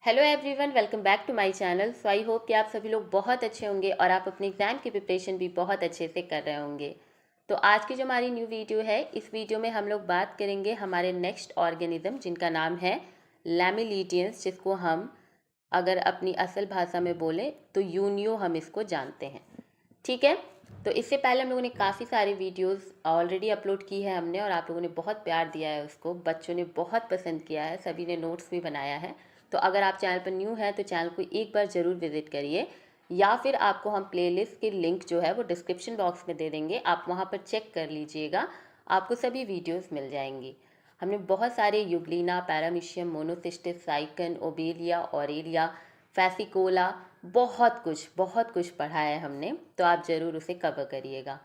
Hello everyone, welcome back to my channel. So I hope कि आप सभी लोग बहुत अच्छे होंगे और आप अपने एग्ज़ाम की प्रिपरेशन भी बहुत अच्छे से कर रहे होंगे। तो आज की जो हमारी न्यू वीडियो है, इस वीडियो में हम लोग बात करेंगे हमारे नेक्स्ट ऑर्गेनिज्म जिनका नाम है लैमिलीडियंस, जिसको हम अगर अपनी असल भाषा में बोलें तो यूनियो हम इसको जानते हैं। ठीक है, तो इससे पहले हम लोगों ने काफ़ी सारी वीडियोस ऑलरेडी अपलोड की है हमने, और आप लोगों ने बहुत प्यार दिया है उसको, बच्चों ने बहुत पसंद किया है, सभी ने नोट्स भी बनाया है। तो अगर आप चैनल पर न्यू हैं तो चैनल को एक बार ज़रूर विजिट करिए, या फिर आपको हम प्लेलिस्ट की लिंक जो है वो डिस्क्रिप्शन बॉक्स में दे देंगे, आप वहाँ पर चेक कर लीजिएगा, आपको सभी वीडियोस मिल जाएंगी। हमने बहुत सारे Euglena, Paramecium, Monocystis, Sycon, Obelia, Aurelia, Fasciola, बहुत कुछ पढ़ा है हमने, तो आप ज़रूर उसे कवर करिएगा।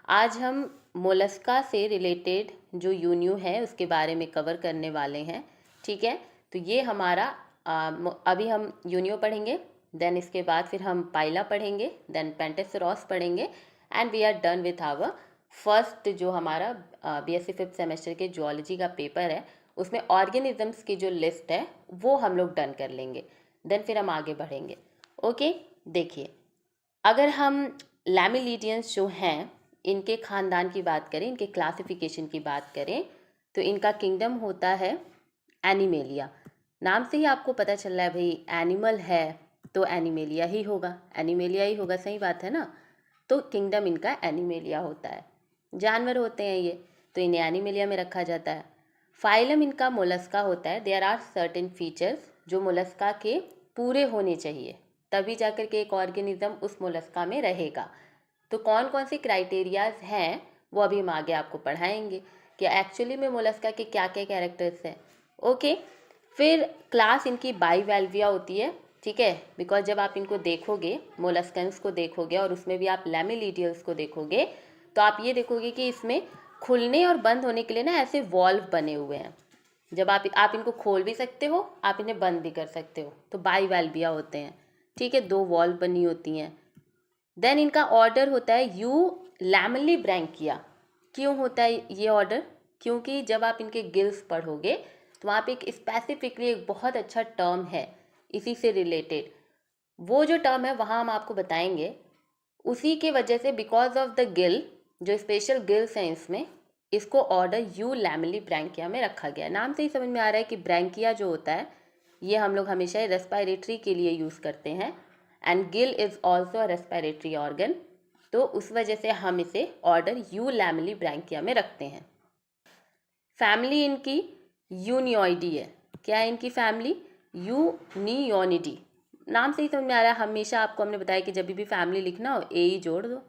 आज हम मोलस्का से रिलेटेड जो यूनियो है उसके बारे में कवर करने वाले हैं। ठीक है, तो ये हमारा अभी हम यूनियो पढ़ेंगे, देन इसके बाद फिर हम पाइला पढ़ेंगे, देन पेंटेसरॉस पढ़ेंगे, and we are done with our first जो हमारा बीएससी फिफ्थ सेमेस्टर के जूलॉजी का पेपर है, उसमें ऑर्गेनिजम्स की जो लिस्ट है वो हम लोग डन कर लेंगे, देन फिर हम आगे बढ़ेंगे। ओके, देखिए, अगर हम लैमिलीडियंस जो हैं इनके ख़ानदान की बात करें, इनके क्लासिफिकेशन की बात करें, तो इनका किंगडम होता है एनिमेलिया। नाम से ही आपको पता चल रहा है भाई, एनिमल है तो एनिमेलिया ही होगा, एनिमेलिया ही होगा, सही बात है ना। तो किंगडम इनका एनिमेलिया होता है, जानवर होते हैं ये, तो इन्हें एनिमेलिया में रखा जाता है। फाइलम इनका मोलस्का होता है। देयर आर सर्टेन फीचर्स जो मोलस्का के पूरे होने चाहिए, तभी जाकर के एक ऑर्गेनिज्म उस मोलस्का में रहेगा। तो कौन कौन से क्राइटेरियाज हैं वो अभी हम आगे आपको पढ़ाएंगे कि एक्चुअली में मोलस्का के क्या क्या कैरेक्टर्स हैं। ओके, फिर क्लास इनकी बाईवेल्विया होती है। ठीक है, बिकॉज जब आप इनको देखोगे, मोलस्कन्स को देखोगे और उसमें भी आप लैमिलीडियंस को देखोगे, तो आप ये देखोगे कि इसमें खुलने और बंद होने के लिए ना ऐसे वॉल्व बने हुए हैं। जब आप इनको खोल भी सकते हो, आप इन्हें बंद भी कर सकते हो, तो बाईवेल्विया होते हैं। ठीक है, दो वॉल्व बनी होती हैं। देन इनका ऑर्डर होता है यू लैमेलिब्रैंकिया। क्यों होता है ये ऑर्डर? क्योंकि जब आप इनके गिल्स पढ़ोगे तो वहाँ पे एक स्पेसिफिकली एक बहुत अच्छा टर्म है इसी से रिलेटेड, वो जो टर्म है वहाँ हम आपको बताएंगे। उसी के वजह से, बिकॉज ऑफ द गिल, जो स्पेशल गिल्स हैं इसमें, इसको ऑर्डर यू लैमेलिब्रैंकिया में रखा गया है। नाम से ही समझ में आ रहा है कि ब्रैंकिया जो होता है ये हम लोग हमेशा रेस्पिरेटरी के लिए यूज़ करते हैं, and Gill is also a respiratory organ, तो उस वजह से हम इसे ऑर्डर यू लैमेलिब्रैंकिया में रखते हैं। फैमिली इनकी यूनियोइडी है। क्या है इनकी फैमिली? यूनियोनिडी। नाम से ही समझ में आ रहा है, हमेशा आपको हमने बताया कि जब भी फैमिली लिखना हो ए ई जोड़ दो,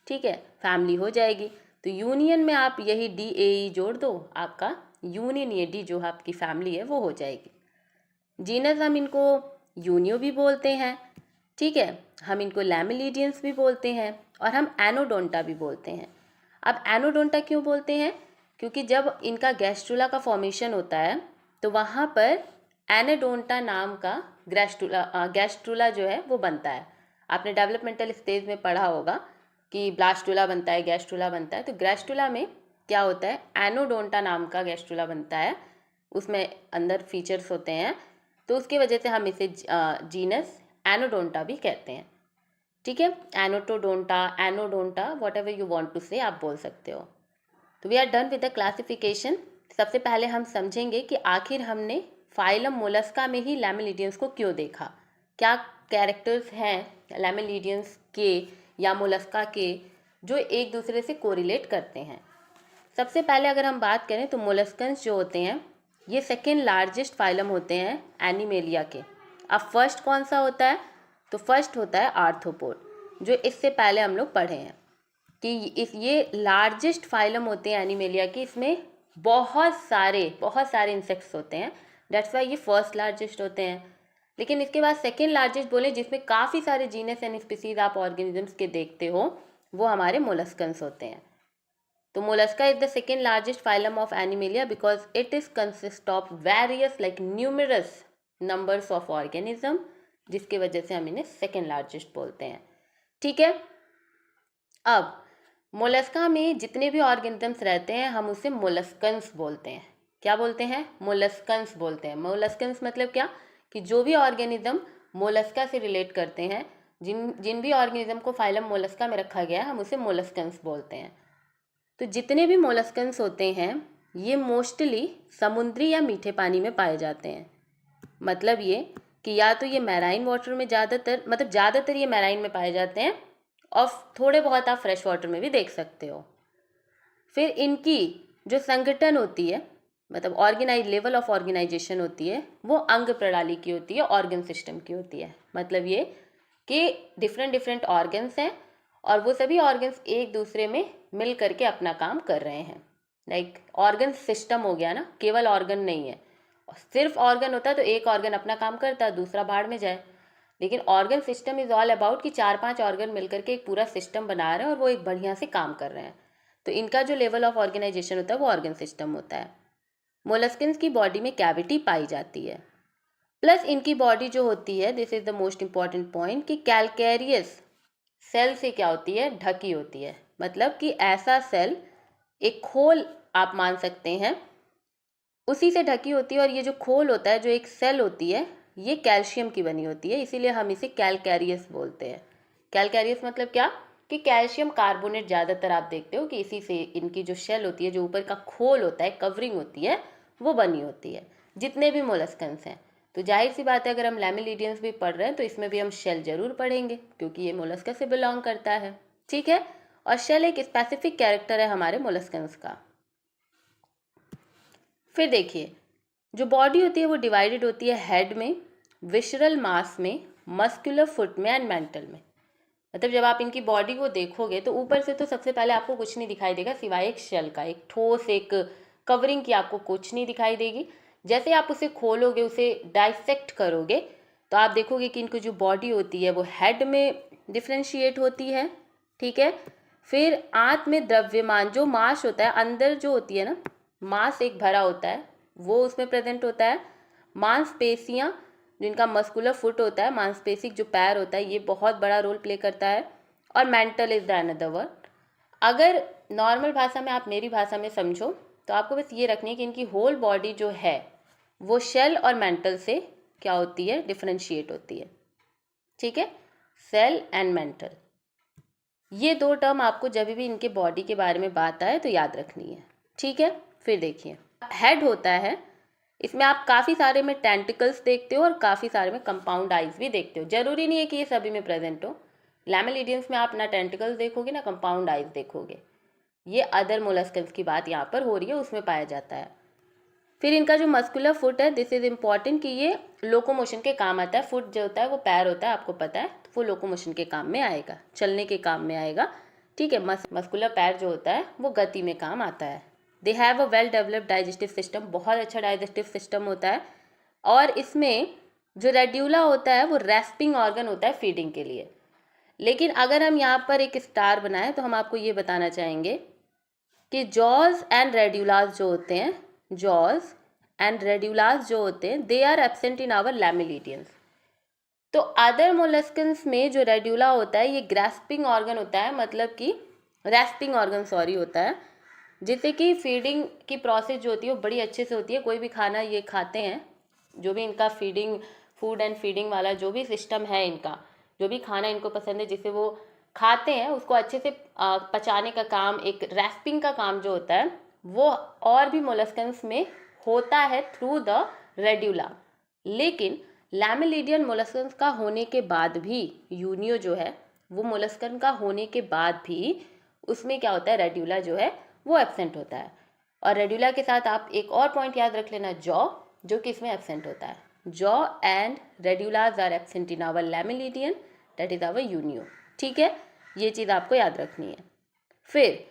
ठीक है, फैमिली हो जाएगी। तो यूनियन में आप यही डी ए ई जोड़ दो, आपका यूनियन ये डी जो आपकी फैमिली है वो हो जाएगी। जीनस हम इनको यूनियो भी बोलते हैं। ठीक है, हम इनको लैमिलीडियंस भी बोलते हैं, और हम एनोडोंटा भी बोलते हैं। अब एनोडोंटा क्यों बोलते हैं? क्योंकि जब इनका गैस्ट्रुला का फॉर्मेशन होता है तो वहाँ पर एनोडोंटा नाम का गैस्ट्रुला जो है वो बनता है। आपने डेवलपमेंटल स्टेज में पढ़ा होगा कि ब्लास्टुला बनता है, गैस्ट्रुला बनता है। तो गैस्ट्रुला में क्या होता है, एनोडोंटा नाम का गैस्ट्रुला बनता है, उसमें अंदर फीचर्स होते हैं, तो उसकी वजह से हम इसे जीनस एनोडोंटा भी कहते हैं। ठीक है, Anotodonta, Anodonta, whatever you want to say आप बोल सकते हो। तो we are done with the classification. सबसे पहले हम समझेंगे कि आखिर हमने फाइलम मोलस्का में ही लैमिलीडियंस को क्यों देखा, क्या कैरेक्टर्स हैं लैमिलीडियंस के या मोलस्का के जो एक दूसरे से कोरिलेट करते हैं। सबसे पहले अगर हम बात करें तो मोलस्कन्स जो होते हैं ये सेकेंड लार्जेस्ट फाइलम होते हैं एनिमेलिया के। अब फर्स्ट कौन सा होता है? तो फर्स्ट होता है आर्थ्रोपोड, जो इससे पहले हम लोग पढ़े हैं कि ये लार्जेस्ट फाइलम होते हैं एनिमेलिया के। इसमें बहुत सारे इंसेक्ट्स होते हैं, दैट्स वाई ये फर्स्ट लार्जेस्ट होते हैं। लेकिन इसके बाद सेकेंड लार्जेस्ट बोले जिसमें काफ़ी सारे जीनस एंड स्पीसीज आप ऑर्गेनिजम्स के देखते हो, वो हमारे मोलस्कन्स होते हैं। तो Mollusca is the second largest phylum of animalia because it is consist of various like numerous numbers of organism, जिसकी वजह से हम इन्हें सेकेंड लार्जेस्ट बोलते हैं। ठीक है, अब मोलस्का में जितने भी ऑर्गेनिजम्स रहते हैं हम उसे मोलस्कन्स बोलते हैं। क्या बोलते हैं? मोलस्कन्स बोलते हैं। मोलस्कन्स मतलब क्या कि जो भी ऑर्गेनिज्म मोलस्का से रिलेट करते हैं, जिन जिन भी ऑर्गेनिज्म को फाइलम मोलस्का में रखा गया है, हम उसे मोलस्कन्स बोलते हैं। तो जितने भी मोलस्कन्स होते हैं ये मोस्टली समुद्री या मीठे पानी में पाए जाते हैं। मतलब ये कि या तो ये मैराइन वाटर में ज़्यादातर ये मैराइन में पाए जाते हैं, और थोड़े बहुत आप फ्रेश वाटर में भी देख सकते हो। फिर इनकी जो संगठन होती है, मतलब ऑर्गेनाइज लेवल ऑफ ऑर्गेनाइजेशन होती है, वो अंग प्रणाली की होती है, ऑर्गन सिस्टम की होती है। मतलब ये कि डिफरेंट ऑर्गन्स हैं और वो सभी ऑर्गन्स एक दूसरे में मिल करके अपना काम कर रहे हैं। लाइक ऑर्गन सिस्टम हो गया ना, केवल ऑर्गन नहीं है। सिर्फ ऑर्गन होता तो एक ऑर्गन अपना काम करता, दूसरा भाड़ में जाए। लेकिन organ system is all about कि 4-5 ऑर्गन मिलकर के एक पूरा सिस्टम बना रहे हैं और वो एक बढ़िया से काम कर रहे हैं। तो इनका जो लेवल ऑफ ऑर्गेनाइजेशन होता है वो ऑर्गन सिस्टम होता है। मोलस्किन्स की बॉडी में कैविटी पाई जाती है। प्लस इनकी बॉडी जो होती है, this is the most important point, कि कैलकेरियस सेल से क्या होती है, ढकी होती है। मतलब कि ऐसा सेल, एक खोल आप मान सकते हैं, उसी से ढकी होती है। और ये जो खोल होता है, जो एक सेल होती है, ये कैल्शियम की बनी होती है, इसीलिए हम इसे कैलकेरियस बोलते हैं। कैलकेरियस मतलब क्या, कि कैल्शियम कार्बोनेट ज़्यादातर आप देखते हो कि इसी से इनकी जो शेल होती है, जो ऊपर का खोल होता है, कवरिंग होती है, वो बनी होती है जितने भी मोलस्कन्स हैं। तो जाहिर सी बात है, अगर हम लैमिलिडियंस भी पढ़ रहे हैं तो इसमें भी हम शेल जरूर पढ़ेंगे, क्योंकि ये मोलस्का से बिलोंग करता है। ठीक है, और शेल एक स्पेसिफिक कैरेक्टर है हमारे मोलस्कन्स का। फिर देखिए, जो बॉडी होती है वो डिवाइडेड होती है हेड में, विशरल मास में, मस्कुलर फुट में एंड मेंटल में। मतलब जब आप इनकी बॉडी को देखोगे तो ऊपर से तो सबसे पहले आपको कुछ नहीं दिखाई देगा सिवाय एक शेल का, एक ठोस एक कवरिंग की आपको कुछ नहीं दिखाई देगी। जैसे आप उसे खोलोगे, उसे डाइसेक्ट करोगे, तो आप देखोगे कि इनकी जो बॉडी होती है वो हेड में डिफ्रेंशिएट होती है। ठीक है, फिर आंत में द्रव्यमान, जो मांस होता है अंदर जो होती है ना, मांस एक भरा होता है, वो उसमें प्रेजेंट होता है। मांसपेशियाँ, जिनका मस्कुलर फुट होता है, मांसपेशिक जो पैर होता है, ये बहुत बड़ा रोल प्ले करता है। और mental is the another word. अगर नॉर्मल भाषा में, आप मेरी भाषा में समझो, तो आपको बस ये रखनी है कि इनकी होल बॉडी जो है वो शेल और मेंटल से क्या होती है, डिफरेंशिएट होती है। ठीक है, सेल एंड मेंटल, ये दो टर्म आपको जब भी इनके बॉडी के बारे में बात आए तो याद रखनी है। ठीक है, फिर देखिए, हेड होता है, इसमें आप काफ़ी सारे में टेंटिकल्स देखते हो और काफ़ी सारे में कंपाउंड आइज भी देखते हो। जरूरी नहीं है कि ये सभी में प्रेजेंट हो। लैमेलिडियंस में आप ना टेंटिकल्स देखोगे ना कंपाउंड आइज देखोगे। ये अदर मोलस्कन्स की बात यहाँ पर हो रही है, उसमें पाया जाता है। फिर इनका जो मस्कुलर फुट है, दिस इज इम्पॉर्टेंट कि ये लोकोमोशन के काम आता है। फुट जो होता है वो पैर होता है, आपको पता है, तो वो लोकोमोशन के काम में आएगा, चलने के काम में आएगा। ठीक है, मस्कुलर पैर जो होता है वो गति में काम आता है। They have a well developed digestive system, बहुत अच्छा डाइजेस्टिव सिस्टम होता है। और इसमें जो रेड्यूला होता है वो रेस्पिंग ऑर्गन होता है फीडिंग के लिए। लेकिन अगर हम यहाँ पर एक स्टार बनाएं तो हम आपको ये बताना चाहेंगे कि जॉज एंड रेड्यूलास जो होते हैं, जॉज एंड रेड्यूलास जो होते हैं, they are absent in our Lamellidens. तो अदर मोलस्कन्स में जो रेड्यूला होता है ये ग्रास्पिंग ऑर्गन होता है, मतलब कि रेस्पिंग ऑर्गन होता है, जिससे कि फीडिंग की प्रोसेस जो होती है वो बड़ी अच्छे से होती है। कोई भी खाना ये खाते हैं, जो भी इनका फूड एंड फीडिंग वाला जो भी सिस्टम है इनका, जो भी खाना इनको पसंद है जिसे वो खाते हैं, उसको अच्छे से पचाने का काम, एक रैस्पिंग का काम जो होता है वो और भी मोलस्कन्स में होता है थ्रू द रेड्यूला। लेकिन लैमिलिडियन मोलस्कन्स का होने के बाद भी, यूनियो जो है वो मोलस्कन का होने के बाद भी उसमें क्या होता है, रेड्यूला जो है वो एब्सेंट होता है। और रेड्यूला के साथ आप एक और पॉइंट याद रख लेना, जॉ, जो कि इसमें एब्सेंट होता है। Jaw and radulas are absent in our Lamellidens, that is our Unio. ठीक है, ये चीज़ आपको याद रखनी है। फिर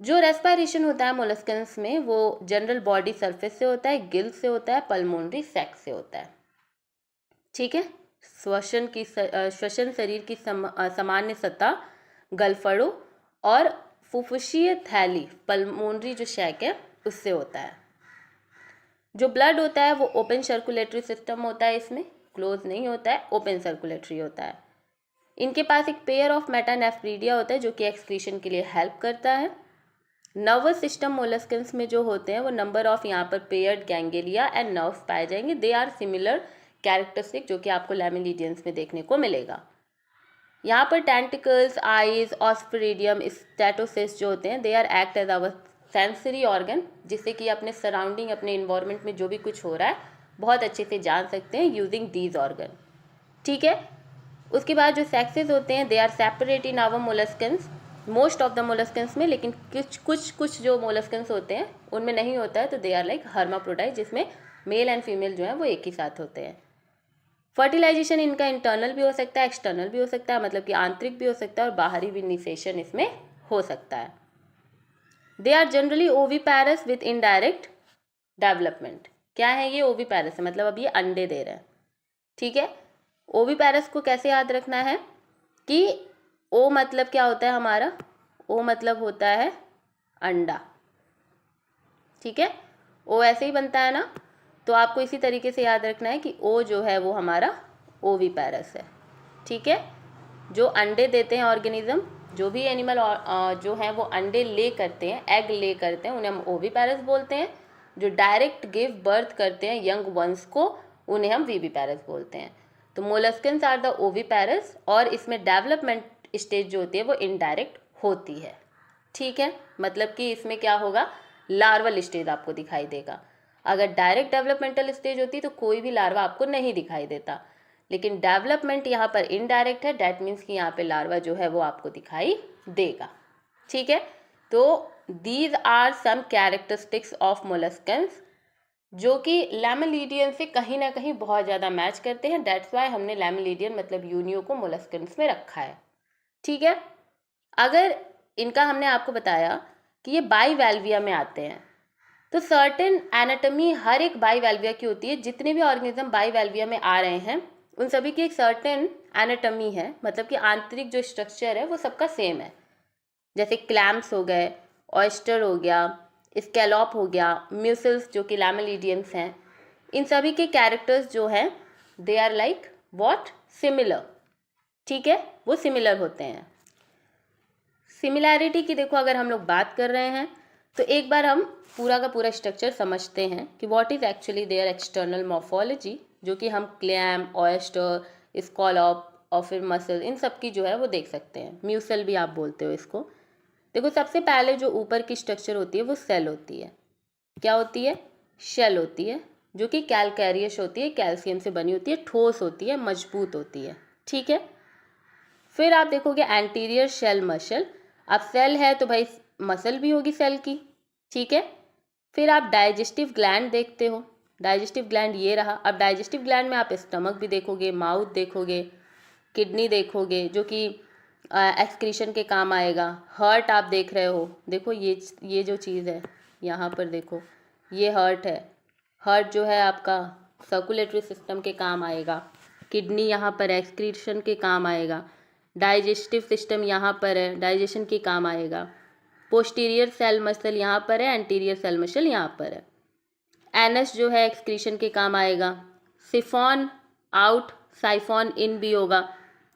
जो रेस्पिरेशन होता है मोलस्कन्स में, वो जनरल बॉडी सरफेस से होता है, गिल से होता है, पल्मोनरी सैक से होता है। ठीक है, श्वसन शरीर की सामान्य सतह, गलफड़ों और फुफ्फुसीय थैली, पल्मोनरी जो शैक है उससे होता है। जो ब्लड होता है वो ओपन सर्कुलेटरी सिस्टम होता है, इसमें क्लोज नहीं होता है, ओपन सर्कुलेटरी होता है। इनके पास एक पेयर ऑफ मेटानेफ्रीडिया होता है जो कि एक्सक्रीशन के लिए हेल्प करता है। नर्वस सिस्टम मोलस्कन्स में जो होते हैं वो नंबर ऑफ यहाँ पर पेयर्ड गैंगलिया एंड नर्व्स पाए जाएंगे। दे आर सिमिलर कैरेक्टरिस्टिक जो कि आपको लैमिलिडियंस में देखने को मिलेगा। यहाँ पर टेंटिकल्स, आईज, ऑस्फेरिडियम, स्टेटोसिस जो होते हैं they are act as our sensory organ, जिससे कि अपने सराउंडिंग, अपने इन्वायरमेंट में जो भी कुछ हो रहा है बहुत अच्छे से जान सकते हैं यूजिंग दीज ऑर्गन। ठीक है। उसके बाद जो सेक्सेस होते हैं they are separate in our molluscans, most of the molluscans में, लेकिन कुछ जो मोलस्कन्स होते हैं उनमें नहीं होता है, तो दे आर लाइक हर्माफ्रोडाइट, जिसमें मेल एंड फीमेल जो है वो एक ही साथ होते हैं। फर्टिलाइजेशन इनका इंटरनल भी हो सकता है, एक्सटर्नल भी हो सकता है, मतलब कि आंतरिक भी हो सकता है और बाहरी भी इनिशिएशन इसमें हो सकता है। They are generally oviparous with indirect development. क्या है ये? ओविपैरस है, मतलब अब ये अंडे दे रहे हैं। ठीक है। ओविपैरस को कैसे याद रखना है कि ओ मतलब क्या होता है हमारा? ओ मतलब होता है अंडा। ठीक है। ओ ऐसे ही बनता है ना, तो आपको इसी तरीके से याद रखना है कि ओ जो है वो हमारा ओविपैरस है। ठीक है। जो अंडे देते हैं ऑर्गेनिज्म, जो भी एनिमल जो हैं वो अंडे ले करते हैं, एग ले करते हैं, उन्हें हम ओविपैरस बोलते हैं। जो डायरेक्ट गिव बर्थ करते हैं यंग वंस को, उन्हें हम विविपैरस बोलते हैं। तो मोलस्कन्स आर द ओविपैरस, और इसमें डेवलपमेंट स्टेज जो होती है वो इनडायरेक्ट होती है। ठीक है। मतलब कि इसमें क्या होगा? लार्वल स्टेज आपको दिखाई देगा। अगर डायरेक्ट डेवलपमेंटल स्टेज होती तो कोई भी लार्वा आपको नहीं दिखाई देता, लेकिन डेवलपमेंट यहाँ पर इनडायरेक्ट है, डैट मीन्स कि यहाँ पे लार्वा जो है वो आपको दिखाई देगा। ठीक है। तो these are some characteristics of molluscans जो कि लैमिलिडियन से कहीं ना कहीं बहुत ज़्यादा मैच करते हैं। दैट्स वाई हमने लैमिलिडियन मतलब यूनियो को मोलस्कन्स में रखा है। ठीक है। अगर इनका हमने आपको बताया कि ये बाईवेल्विया में आते हैं, तो सर्टेन एनाटॉमी हर एक बाईवेल्विया की होती है। जितने भी ऑर्गेनिज्म बाईवेल्विया में आ रहे हैं उन सभी की एक सर्टेन एनाटॉमी है, मतलब कि आंतरिक जो स्ट्रक्चर है वो सबका सेम है। जैसे क्लैम्प्स हो गए, ऑयस्टर हो गया, स्कैलॉप हो गया, म्यूसल्स जो कि लैमिलिडियंस हैं, इन सभी के कैरेक्टर्स जो हैं they are like what? Similar. ठीक है। वो सिमिलर होते हैं। सिमिलैरिटी की देखो अगर हम लोग बात कर रहे हैं तो एक बार हम पूरा का पूरा स्ट्रक्चर समझते हैं कि what is actually their external morphology, जो कि हम क्लैम, ऑयस्टर, स्कॉलॉप और फिर मसल, इन सब की जो है वो देख सकते हैं। म्यूसल भी आप बोलते हो इसको। देखो सबसे पहले जो ऊपर की स्ट्रक्चर होती है वो सेल होती है। क्या होती है? शेल होती है, जो कि कैलकैरियस होती है, कैल्शियम से बनी होती है, ठोस होती है, मजबूत होती है। ठीक है। फिर आप देखोगे एंटीरियर शेल मसल। अब सेल है तो भाई मसल भी होगी सेल की। ठीक है। फिर आप डाइजेस्टिव ग्लैंड देखते हो। डाइजेस्टिव ग्लैंड ये रहा। अब डाइजेस्टिव ग्लैंड में आप स्टमक भी देखोगे, माउथ देखोगे, किडनी देखोगे जो कि एक्सक्रीशन के काम आएगा। हार्ट आप देख रहे हो, देखो ये जो चीज़ है यहाँ पर देखो, ये हार्ट है। हार्ट जो है आपका सर्कुलेटरी सिस्टम के काम आएगा। किडनी यहाँ पर एक्सक्रीशन के काम आएगा। डाइजेस्टिव सिस्टम यहाँ पर है, डाइजेशन के काम आएगा। पोस्टीरियर सेल मसल यहाँ पर है, एंटीरियर सेल मसल यहाँ पर है। एनस जो है एक्सक्रीशन के काम आएगा। सिफॉन आउट, साइफॉन इन भी होगा,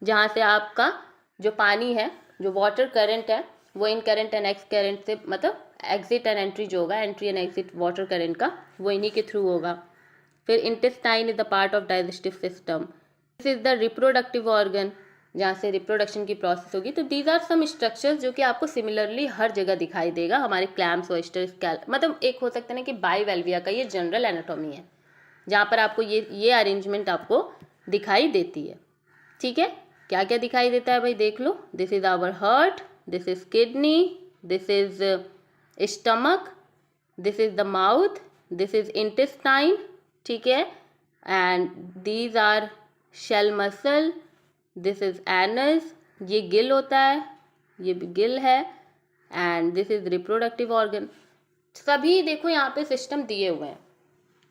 जहाँ से आपका जो पानी है, जो वाटर करंट है, वो इन करंट एंड एक्स करंट से, मतलब एग्जिट एंड एंट्री जो होगा, entry and exit water current का, वो इन्हीं के थ्रू होगा। फिर intestine is the part of digestive system. This is the reproductive organ, जहाँ से रिप्रोडक्शन की प्रोसेस होगी। तो दीज आर सम स्ट्रक्चर्स जो कि आपको सिमिलरली हर जगह दिखाई देगा। हमारे क्लैम्स, ऑयस्टर, मतलब एक हो सकता है ना कि बाईवेल्विया का ये जनरल एनाटॉमी है, जहाँ पर आपको ये अरेंजमेंट आपको दिखाई देती है। ठीक है। क्या क्या दिखाई देता है भाई देख लो। This is our heart, this is kidney, this is stomach, this is the mouth, this is intestine. ठीक है। And these are shell muscle, this is anus, ये गिल होता है, ये भी गिल है, and this is reproductive organ. सभी देखो यहाँ पे सिस्टम दिए हुए हैं,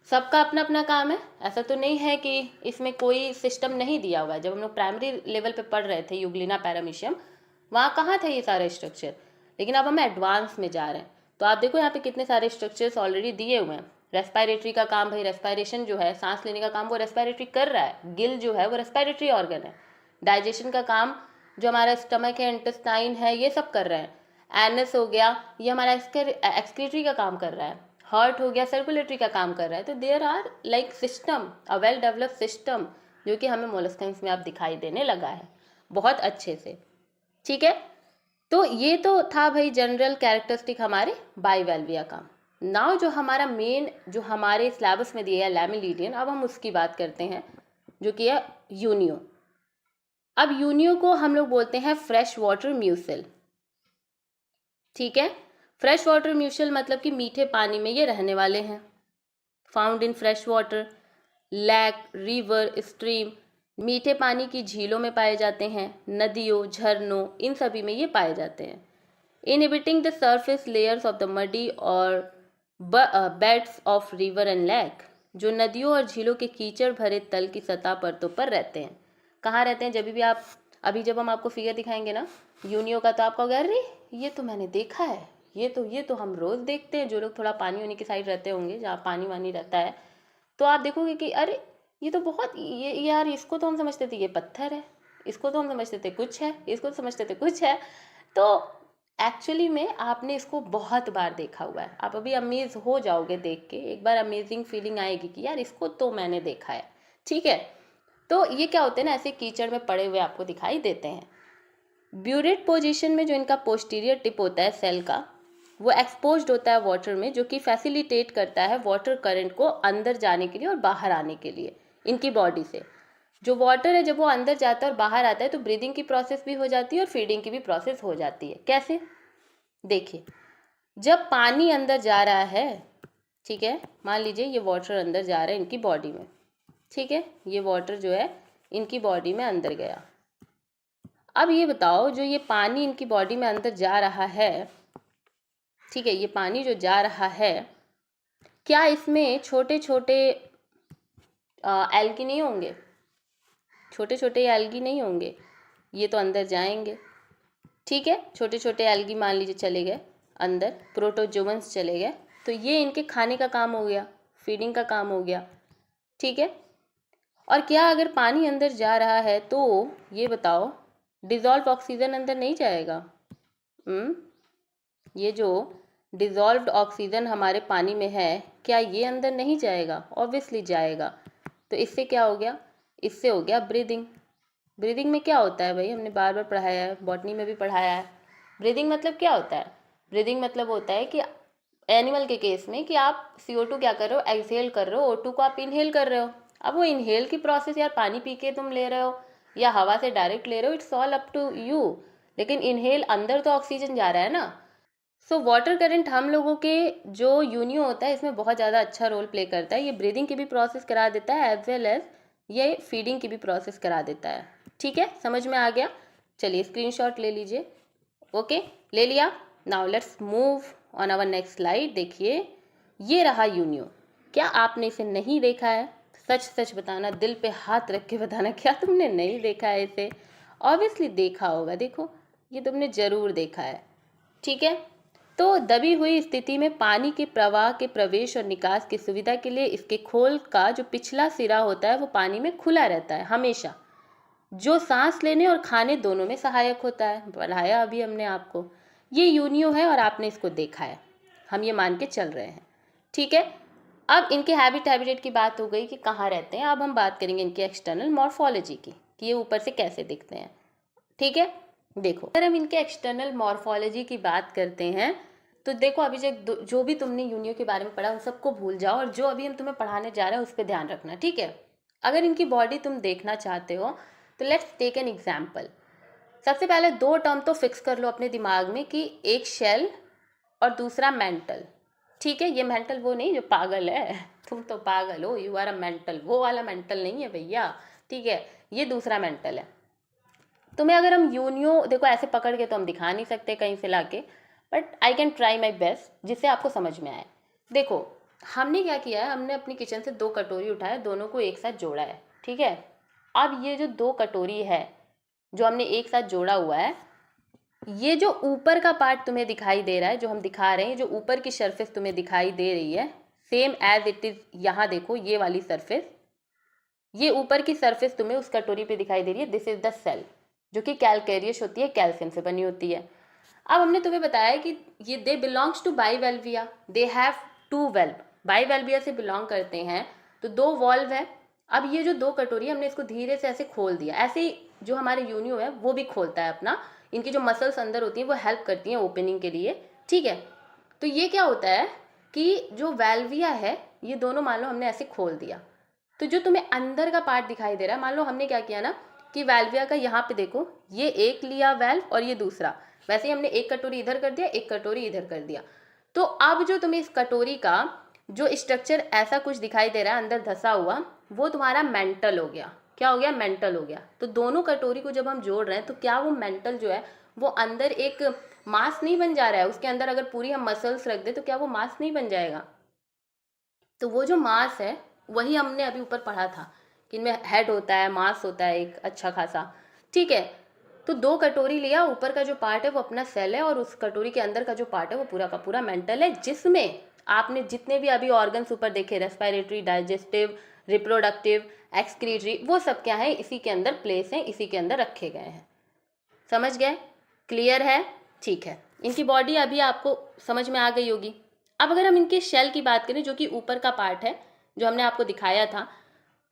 सबका अपना अपना काम है। ऐसा तो नहीं है कि इसमें कोई सिस्टम नहीं दिया हुआ है। जब हम लोग प्राइमरी लेवल पे पढ़ रहे थे यूग्लिना पैरामीशियम, वहाँ कहाँ थे ये सारे स्ट्रक्चर, लेकिन अब हम एडवांस में जा रहे हैं। तो आप देखो यहाँ पे कितने सारे स्ट्रक्चर्स ऑलरेडी दिए हुए हैं। रेस्पिरेटरी का काम, भाई रेस्पिरेशन जो है, सांस लेने का काम वो रेस्पिरेटरी कर रहा है। गिल जो है वो रेस्पिरेटरी ऑर्गन है। डाइजेशन का काम जो हमारा स्टमक है, इंटेस्टाइन है, ये सब कर रहे हैं। एनस हो गया, ये हमारा एक्सक्रीटरी का काम कर रहा है। हार्ट हो गया, सर्कुलेटरी का काम कर रहा है। तो there are like system, a well developed system, जो कि हमें मोलस्कन्स में अब दिखाई देने लगा है बहुत अच्छे से। ठीक है, तो ये तो था भाई जनरल कैरेक्टरिस्टिक हमारे बाइवेल्विया का। नाउ जो हमारा मेन, जो हमारे सिलेबस में दिया है लैमेलिडियन, अब हम उसकी बात करते हैं, जो कि है यूनियो। अब यूनियो को हम लोग बोलते हैं फ्रेश वाटर म्यूसल। ठीक है, फ्रेश वाटर म्यूसल मतलब कि मीठे पानी में ये रहने वाले हैं। Found in fresh water, lake, river, stream, मीठे पानी की झीलों में पाए जाते हैं, नदियों, झरनों, इन सभी में ये पाए जाते हैं। Inhibiting the surface layers of the muddy और beds of river and lake, जो नदियों और झीलों के कीचड़ भरे तल की सतह परतों पर रहते हैं। कहाँ रहते हैं? जब भी आप, अभी जब हम आपको फिगर दिखाएंगे ना यूनियो का, तो आपका होगा अरे ये तो मैंने देखा है, ये तो हम रोज़ देखते हैं। जो लोग थोड़ा पानी वानी की साइड रहते होंगे, जहाँ पानी वानी रहता है, तो आप देखोगे कि अरे ये तो बहुत, ये यार इसको तो हम समझते थे ये पत्थर है, इसको तो हम समझते थे कुछ है, इसको तो समझते थे कुछ है। तो एक्चुअली में आपने इसको बहुत बार देखा हुआ है। आप अभी अमेज हो जाओगे देख के, एक बार अमेजिंग फीलिंग आएगी कि यार इसको तो मैंने देखा है। ठीक है, तो ये क्या होते हैं ना, ऐसे कीचड़ में पड़े हुए आपको दिखाई देते हैं। ब्यूरेट पोजीशन में जो इनका पोस्टीरियर टिप होता है सेल का, वो एक्सपोज्ड होता है वाटर में, जो कि फैसिलिटेट करता है वाटर करंट को अंदर जाने के लिए और बाहर आने के लिए इनकी बॉडी से। जो वाटर है जब वो अंदर जाता है और बाहर आता है, तो ब्रीदिंग की प्रोसेस भी हो जाती है और फीडिंग की भी प्रोसेस हो जाती है। कैसे? देखिए, जब पानी अंदर जा रहा है, ठीक है, मान लीजिए ये वाटर अंदर जा रहा है इनकी बॉडी में, ठीक है, ये वाटर जो है इनकी बॉडी में अंदर गया। अब ये बताओ, जो ये पानी इनकी बॉडी में अंदर जा रहा है, ठीक है, ये पानी जो जा रहा है, क्या इसमें छोटे छोटे एल्गी नहीं होंगे? छोटे छोटे एल्गी नहीं होंगे? ये तो अंदर जाएंगे। ठीक है, छोटे छोटे एल्गी मान लीजिए चले गए अंदर, प्रोटोजोअन्स चले गए, तो ये इनके खाने का काम हो गया, फीडिंग का काम हो गया। ठीक है, और क्या अगर पानी अंदर जा रहा है तो ये बताओ, डिज़ोल्व ऑक्सीजन अंदर नहीं जाएगा? ये जो डिज़ोल्व्ड ऑक्सीजन हमारे पानी में है, क्या ये अंदर नहीं जाएगा? ऑब्वियसली जाएगा। तो इससे क्या हो गया? इससे हो गया ब्रीदिंग। ब्रीदिंग में क्या होता है भाई, हमने बार बार पढ़ाया है, बॉटनी में भी पढ़ाया है। ब्रीदिंग मतलब क्या होता है? ब्रीदिंग मतलब होता है कि एनिमल के केस में कि आप CO2 क्या कर रहे हो, एक्सहेल कर रहे हो, O2 को आप इनहेल कर रहे हो। अब वो इनहेल की प्रोसेस यार पानी पी के तुम ले रहे हो या हवा से डायरेक्ट ले रहे हो, it's all up to you, लेकिन इनहेल अंदर तो ऑक्सीजन जा रहा है ना। सो वाटर करंट हम लोगों के जो यूनियो होता है इसमें बहुत ज़्यादा अच्छा रोल प्ले करता है। ये ब्रीदिंग की भी प्रोसेस करा देता है एज वेल एज ये फीडिंग की भी प्रोसेस करा देता है। ठीक है, समझ में आ गया? चलिए स्क्रीनशॉट ले लीजिए। ओके, ले लिया। Now let's move on our next slide. देखिए, ये रहा यूनियो। क्या आपने इसे नहीं देखा है? सच सच बताना, दिल पे हाथ रख के बताना, क्या तुमने नहीं देखा है इसे? ऑब्वियसली देखा होगा, देखो ये तुमने ज़रूर देखा है। ठीक है, तो दबी हुई स्थिति में पानी के प्रवाह के प्रवेश और निकास की सुविधा के लिए इसके खोल का जो पिछला सिरा होता है वो पानी में खुला रहता है हमेशा, जो सांस लेने और खाने दोनों में सहायक होता है। पढ़ाया अभी हमने आपको। ये यूनियो है और आपने इसको देखा है, हम ये मान के चल रहे हैं। ठीक है, अब इनके हैबिटेट की बात हो गई कि कहाँ रहते हैं। अब हम बात करेंगे इनके एक्सटर्नल मॉर्फोलॉजी की, कि ये ऊपर से कैसे दिखते हैं। ठीक है, देखो अगर हम इनके एक्सटर्नल मॉर्फोलॉजी की बात करते हैं तो देखो, अभी जो भी तुमने यूनियो के बारे में पढ़ा उन सबको भूल जाओ, और जो अभी हम तुम्हें पढ़ाने जा रहे हैं उस पर ध्यान रखना। ठीक है, अगर इनकी बॉडी तुम देखना चाहते हो तो लेट्स टेक एन एग्जाम्पल। सबसे पहले दो टर्म तो फिक्स कर लो अपने दिमाग में कि एक शेल और दूसरा मेंटल। ठीक है, ये मेंटल वो नहीं जो पागल है, तुम तो पागल हो, यू आर अ मेंटल, वो वाला मेंटल नहीं है भैया। ठीक है, ये दूसरा मेंटल है। तुम्हें अगर हम यूनियो देखो ऐसे पकड़ के तो हम दिखा नहीं सकते कहीं से लाके, but I can try my best जिससे आपको समझ में आए। देखो हमने क्या किया है, हमने अपनी किचन से 2 कटोरी उठाया, दोनों को एक साथ जोड़ा है। ठीक है, अब ये जो 2 कटोरी है जो हमने एक साथ जोड़ा हुआ है, ये जो ऊपर का पार्ट तुम्हें दिखाई दे रहा है, जो हम दिखा रहे हैं, जो ऊपर की सरफेस तुम्हें दिखाई दे रही है, सेम एज इट इज़, यहाँ देखो ये वाली सरफेस, ये ऊपर की सरफेस तुम्हें उस कटोरी पे दिखाई दे रही है, दिस इज द सेल, जो कि कैलकेरियस होती है, कैल्शियम से बनी होती है। अब हमने तुम्हें बताया कि ये they belongs to Bivalvia, they have two valve, Bivalvia से बिलोंग करते हैं, तो 2 वॉल्व है। अब ये जो 2 कटोरी हमने इसको धीरे से ऐसे खोल दिया, ऐसे ही जो हमारे यूनियो है वो भी खोलता है अपना, इनकी जो मसल्स अंदर होती हैं वो हेल्प करती हैं ओपनिंग के लिए, ठीक है। तो ये क्या होता है कि जो वेल्विया है ये दोनों मान लो हमने ऐसे खोल दिया, तो जो तुम्हें अंदर का पार्ट दिखाई दे रहा है, मान लो हमने क्या किया ना कि वेल्विया का यहाँ पे देखो, ये एक लिया वेल्व और ये दूसरा, वैसे ही हमने एक कटोरी इधर कर दिया, एक कटोरी इधर कर दिया। तो अब जो तुम्हें इस कटोरी का जो स्ट्रक्चर ऐसा कुछ दिखाई दे रहा है अंदर धंसा हुआ, वो तुम्हारा मेंटल हो गया। क्या हो गया? मेंटल हो गया। तो दोनों कटोरी को जब हम जोड़ रहे हैं तो क्या वो मेंटल जो है वो अंदर एक मास नहीं बन जा रहा है? उसके अंदर अगर पूरी हम मसल्स रख दे तो क्या वो मास नहीं बन जाएगा? तो वो जो मास है वही हमने अभी ऊपर पढ़ा था कि इनमें हेड होता है, मास होता है एक अच्छा खासा, ठीक है। तो 2 कटोरी लिया, ऊपर का जो पार्ट है वो अपना सेल है और उस कटोरी के अंदर का जो पार्ट है वो पूरा का पूरा मेंटल है, जिसमें आपने जितने भी अभी ऑर्गन्स ऊपर देखे, रेस्पिरेटरी, डाइजेस्टिव, रिप्रोडक्टिव, एक्सक्रीटरी, वो सब क्या है इसी के अंदर प्लेस हैं, इसी के अंदर रखे गए हैं। समझ गए? क्लियर है? ठीक है। इनकी बॉडी अभी आपको समझ में आ गई होगी। अब अगर हम इनके शेल की बात करें जो कि ऊपर का पार्ट है जो हमने आपको दिखाया था,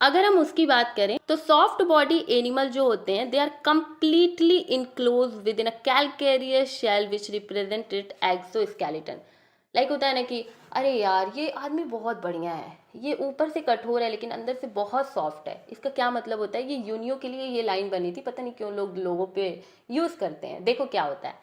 अगर हम उसकी बात करें तो सॉफ्ट बॉडी एनिमल जो होते हैं they are completely enclose within a calcareous shell which represented exoskeleton. Like होता है ना कि अरे यार ये आदमी बहुत बढ़िया है, ये ऊपर से कठोर है लेकिन अंदर से बहुत सॉफ्ट है। इसका क्या मतलब होता है? ये यूनियो के लिए ये लाइन बनी थी, पता नहीं क्यों लोग लोगों पे यूज करते हैं। देखो क्या होता है,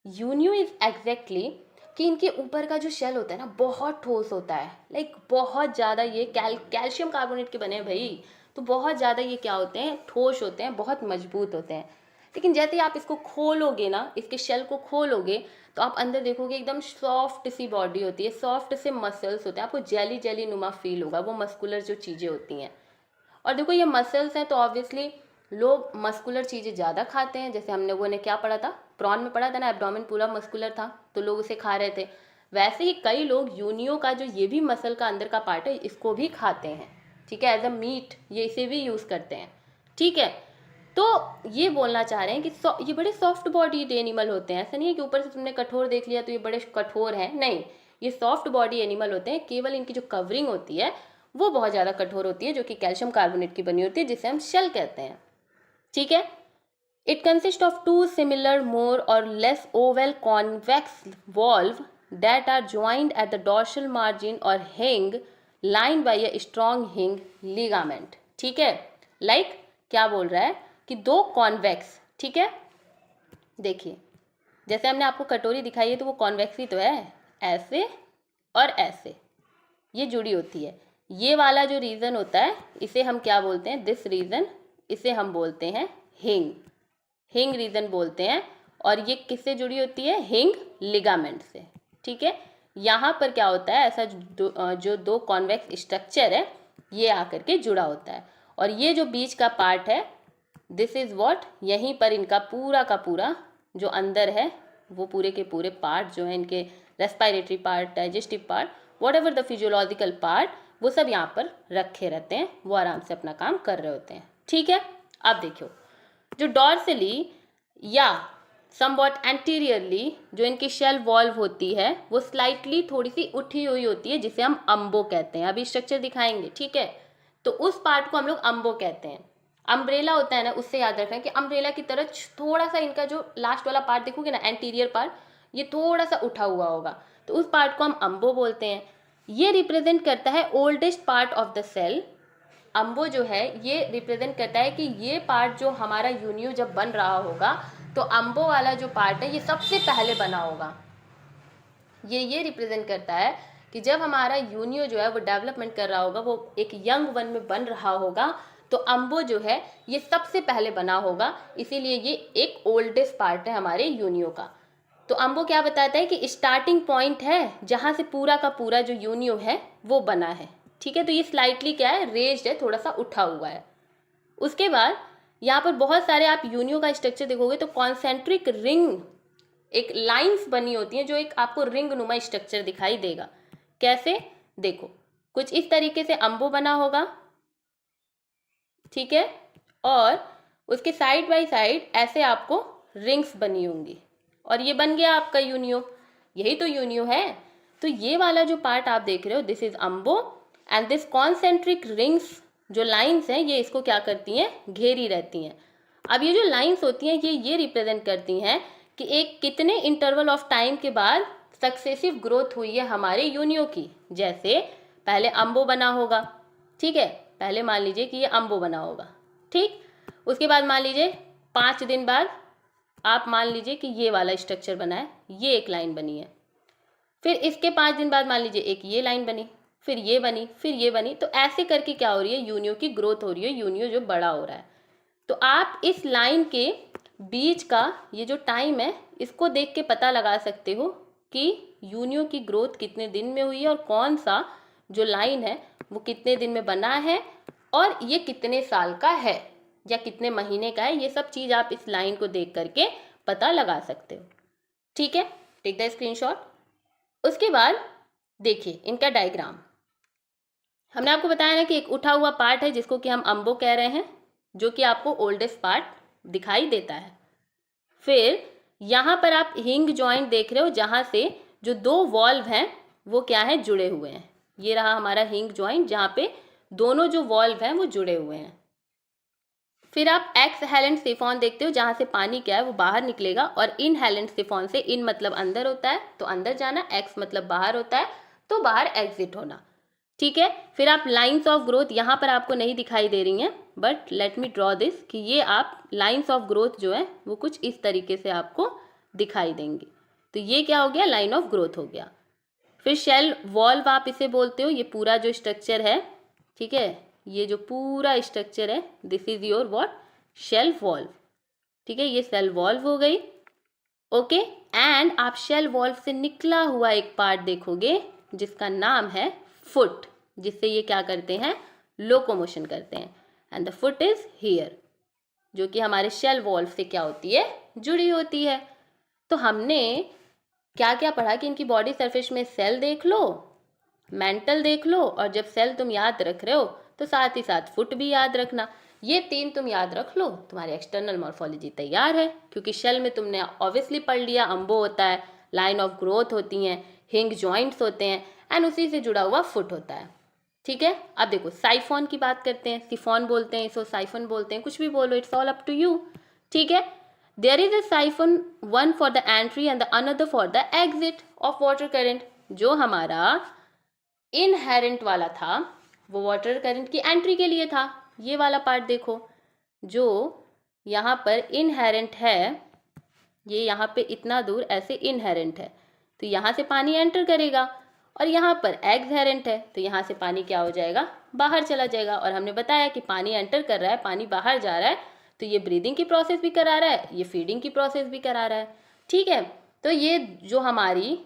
यूनियो इज एग्जैक्टली कि इनके ऊपर का जो शेल होता है ना बहुत ठोस होता है, लाइक बहुत ज़्यादा ये कैल्शियम कार्बोनेट के बने हैं भाई, तो बहुत ज़्यादा ये क्या होते हैं, ठोस होते हैं, बहुत मजबूत होते हैं। लेकिन जैसे ही आप इसको खोलोगे ना, इसके शेल को खोलोगे, तो आप अंदर देखोगे एकदम सॉफ्ट सी बॉडी होती है, सॉफ्ट से मसल्स होते हैं, आपको जेली जेली नुमा फील होगा, वो मस्कुलर जो चीज़ें होती हैं। और देखो ये मसल्स हैं तो ऑब्वियसली लोग मस्कुलर चीज़ें ज़्यादा खाते हैं, जैसे हमने वो ने क्या पढ़ा था, प्रॉन में पढ़ा था ना, एब्डोमेन पूरा मस्कुलर था तो लोग उसे खा रहे थे। वैसे ही कई लोग यूनियो का जो ये भी मसल का अंदर का पार्ट है इसको भी खाते हैं, ठीक है, एज अ मीट ये इसे भी यूज़ करते हैं, ठीक है। तो ये बोलना चाह रहे हैं कि ये बड़े सॉफ्ट बॉडी एनिमल होते हैं। ऐसा नहीं है कि ऊपर से तुमने कठोर देख लिया तो ये बड़े कठोर हैं, नहीं, ये सॉफ्ट बॉडी एनिमल होते हैं, केवल इनकी जो कवरिंग होती है वो बहुत ज़्यादा कठोर होती है जो कि कैल्शियम कार्बोनेट की बनी होती है, जिसे हम शेल कहते हैं, ठीक है। It consist of 2 similar more or less oval convex valve that are joined at the dorsal margin और hinge line by a strong hinge ligament, ठीक है। लाइक क्या बोल रहा है कि 2 कॉन्वेक्स, ठीक है, देखिए जैसे हमने आपको कटोरी दिखाई है तो वो कॉन्वेक्स ही तो है, ऐसे और ऐसे ये जुड़ी होती है। ये वाला जो रीजन होता है इसे हम क्या बोलते हैं, दिस रीजन, इसे हम बोलते हैं हिंग, हिंग रीजन बोलते हैं। और ये किससे जुड़ी होती है? हिंग लिगामेंट से, ठीक है। यहाँ पर क्या होता है, ऐसा जो 2 कॉन्वेक्स स्ट्रक्चर है ये आकर के जुड़ा होता है, और ये जो बीच का पार्ट है दिस इज व्हाट, यहीं पर इनका पूरा का पूरा जो अंदर है वो पूरे के पूरे पार्ट जो है इनके respiratory part, digestive part, what ever the physiological part, वो सब यहाँ पर रखे रहते हैं, वो आराम से अपना काम कर रहे होते हैं, ठीक है। अब देखो जो डॉर्सली या समवॉट एंटीरियरली जो इनकी शेल वॉल्व होती है वो स्लाइटली थोड़ी सी उठी हुई होती है, जिसे हम अम्बो कहते हैं। अभी स्ट्रक्चर दिखाएंगे, ठीक है। तो उस पार्ट को हम लोग अम्बो कहते हैं। अम्ब्रेला होता है ना, उससे याद रखना कि अम्ब्रेला की तरह थोड़ा सा इनका जो लास्ट वाला पार्ट देखोगे ना, एंटीरियर पार्ट, ये थोड़ा सा उठा हुआ होगा, तो उस पार्ट को हम अम्बो बोलते हैं। ये रिप्रेजेंट करता है oldest part of the cell. Umbo जो है ये रिप्रेजेंट करता है कि ये पार्ट जो हमारा यूनियो जब बन रहा होगा तो अम्बो वाला जो पार्ट है ये सबसे पहले बना होगा। ये रिप्रेजेंट करता है कि जब हमारा यूनियो जो है वो डेवलपमेंट कर रहा होगा, वो एक यंग वन में बन रहा होगा, तो अम्बो जो है ये सबसे पहले बना होगा, इसीलिए ये एक ओल्डेस्ट पार्ट है हमारे यूनियो का। तो अम्बो क्या बताता है कि स्टार्टिंग पॉइंट है जहाँ से पूरा का पूरा जो यूनियो है वो बना है, ठीक है। तो ये स्लाइटली क्या है, रेज्ड है, थोड़ा सा उठा हुआ है। उसके बाद यहाँ पर बहुत सारे आप यूनियो का स्ट्रक्चर देखोगे तो कॉन्सेंट्रिक रिंग, एक लाइंस बनी होती हैं जो एक आपको रिंग नुमा स्ट्रक्चर दिखाई देगा। कैसे? देखो कुछ इस तरीके से अम्बो बना होगा, ठीक है, और उसके साइड बाय साइड ऐसे आपको रिंग्स बनी होंगी, और ये बन गया आपका यूनियो। यही तो यूनियो है। तो ये वाला जो पार्ट आप देख रहे हो, this is umbo, and this concentric rings जो लाइंस हैं ये इसको क्या करती हैं, घेरी रहती हैं। अब ये जो लाइंस होती हैं ये रिप्रेजेंट करती हैं कि एक कितने इंटरवल ऑफ टाइम के बाद सक्सेसिव ग्रोथ हुई है हमारे यूनियो की। जैसे पहले अम्बो बना होगा, ठीक है, पहले मान लीजिए कि ये अम्बो बना होगा, ठीक, उसके बाद मान लीजिए 5 दिन बाद आप मान लीजिए कि ये वाला स्ट्रक्चर बना है, ये एक लाइन बनी है, फिर इसके 5 दिन बाद मान लीजिए एक ये लाइन बनी, फिर ये बनी, फिर ये बनी। तो ऐसे करके क्या हो रही है, यूनियो की ग्रोथ हो रही है, यूनियो जो बड़ा हो रहा है। तो आप इस लाइन के बीच का ये जो टाइम है इसको देख के पता लगा सकते हो कि यूनियो की ग्रोथ कितने दिन में हुई है और कौन सा जो लाइन है वो कितने दिन में बना है और ये कितने साल का है या कितने महीने का है। ये सब चीज़ आप इस लाइन को देख करके पता लगा सकते हो, ठीक है। Take the screenshot. उसके बाद देखिए इनका डायग्राम। हमने आपको बताया ना कि एक उठा हुआ पार्ट है जिसको कि हम अम्बो कह रहे हैं, जो कि आपको ओल्डेस्ट पार्ट दिखाई देता है। फिर यहाँ पर आप हिंग जॉइंट देख रहे हो जहाँ से जो 2 वॉल्व हैं वो क्या है, जुड़े हुए हैं। ये रहा हमारा हिंग जॉइंट जहाँ पे दोनों जो वॉल्व हैं वो जुड़े हुए हैं। फिर आप एक्सहेलेंट सिफॉन देखते हो जहाँ से पानी क्या है वो बाहर निकलेगा, और इनहेलेंट सिफॉन से, इन मतलब अंदर होता है तो अंदर जाना, एक्स मतलब बाहर होता है तो बाहर एग्जिट होना, ठीक है। फिर आप लाइंस ऑफ ग्रोथ यहाँ पर आपको नहीं दिखाई दे रही हैं, but let me draw this कि ये आप लाइंस ऑफ ग्रोथ जो है वो कुछ इस तरीके से आपको दिखाई देंगे। तो ये क्या हो गया, लाइन ऑफ ग्रोथ हो गया। फिर शेल वॉल्व आप इसे बोलते हो, ये पूरा जो स्ट्रक्चर है, ठीक है, ये जो पूरा स्ट्रक्चर है this is your what, shell valve, ठीक है, ये सेल वॉल्व हो गई, ओके। एंड आप शेल वॉल्व से निकला हुआ एक पार्ट देखोगे जिसका नाम है फुट, जिससे ये क्या करते हैं, लोकोमोशन करते हैं, and the foot is here, जो कि हमारे शेल वॉल्व से क्या होती है, जुड़ी होती है। तो हमने क्या क्या पढ़ा कि इनकी बॉडी सरफेस में सेल देख लो, मेंटल देख लो, और जब सेल तुम याद रख रहे हो तो साथ ही साथ फुट भी याद रखना। ये 3 तुम याद रख लो, तुम्हारी एक्सटर्नल मॉर्फोलॉजी तैयार है। क्योंकि शेल में तुमने ऑब्वियसली पढ़ लिया, अम्बो होता है, लाइन ऑफ ग्रोथ होती हैं, हिंग जॉइंट्स होते हैं, एंड उसी से जुड़ा हुआ फुट होता है, ठीक है। अब देखो साइफोन की बात करते हैं, सिफोन बोलते हैं, इसको साइफोन बोलते हैं, कुछ भी बोलो, it's all up to you, ठीक है। There is a siphon, one for the entry and the another for the exit of water current. जो हमारा इनहेरेंट वाला था वो वाटर करंट की एंट्री के लिए था। ये वाला पार्ट देखो, जो यहाँ पर इनहेरेंट है, ये यहाँ पे इतना दूर ऐसे इनहेरेंट है, तो यहाँ से पानी एंटर करेगा, और यहाँ पर एक्सहेरेंट है तो यहाँ से पानी क्या हो जाएगा, बाहर चला जाएगा। और हमने बताया कि पानी एंटर कर रहा है, पानी बाहर जा रहा है, तो ये ब्रीदिंग की प्रोसेस भी करा रहा है, ये फीडिंग की प्रोसेस भी करा रहा है, ठीक है। तो ये जो हमारी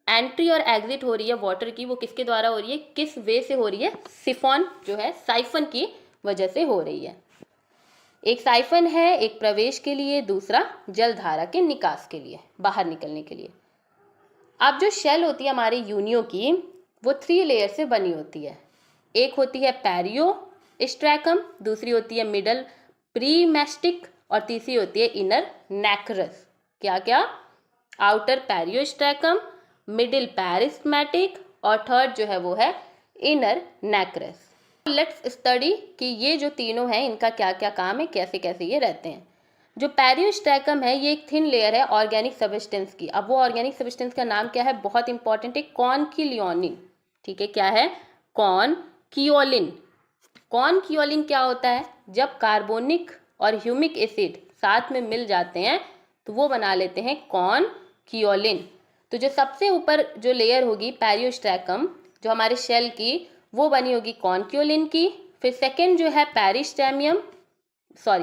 एंट्री और एग्जिट हो रही है वाटर की, वो किसके द्वारा हो रही है, किस वे से हो रही है, सिफॉन जो है साइफन की वजह से हो रही है। एक साइफन है एक प्रवेश के लिए, दूसरा जलधारा के निकास के लिए, बाहर निकलने के लिए। अब जो शेल होती है हमारे यूनियो की, वो 3 लेयर से बनी होती है। एक होती है पैरियो स्ट्रैकम, दूसरी होती है मिडल प्रीमेस्टिक, और तीसरी होती है इनर नैक्रस। क्या क्या, आउटर पैरियो स्ट्रैकम, मिडिल पैरिस्मेटिक, और थर्ड जो है वो है इनर नैक्रस। लेट्स स्टडी कि ये जो तीनों हैं इनका क्या क्या काम है, कैसे कैसे ये रहते हैं। जो पैरियोस्ट्रैकम है ये एक थिन लेयर है ऑर्गेनिक सब्सटेंस की। अब वो ऑर्गेनिक सब्सटेंस का नाम क्या है, बहुत इंपॉर्टेंट है, कॉनकिलियोनिन, ठीक है। क्या है, कॉनकियोलिन। कॉनकियोलिन क्या होता है, जब कार्बोनिक और ह्यूमिक एसिड साथ में मिल जाते हैं तो वो बना लेते हैं कॉनकियोलिन। तो जो सबसे ऊपर जो लेयर होगी पैरियोस्ट्रैकम जो हमारे शेल की, वो बनी होगी कॉनक्योलिन की। फिर सेकेंड जो है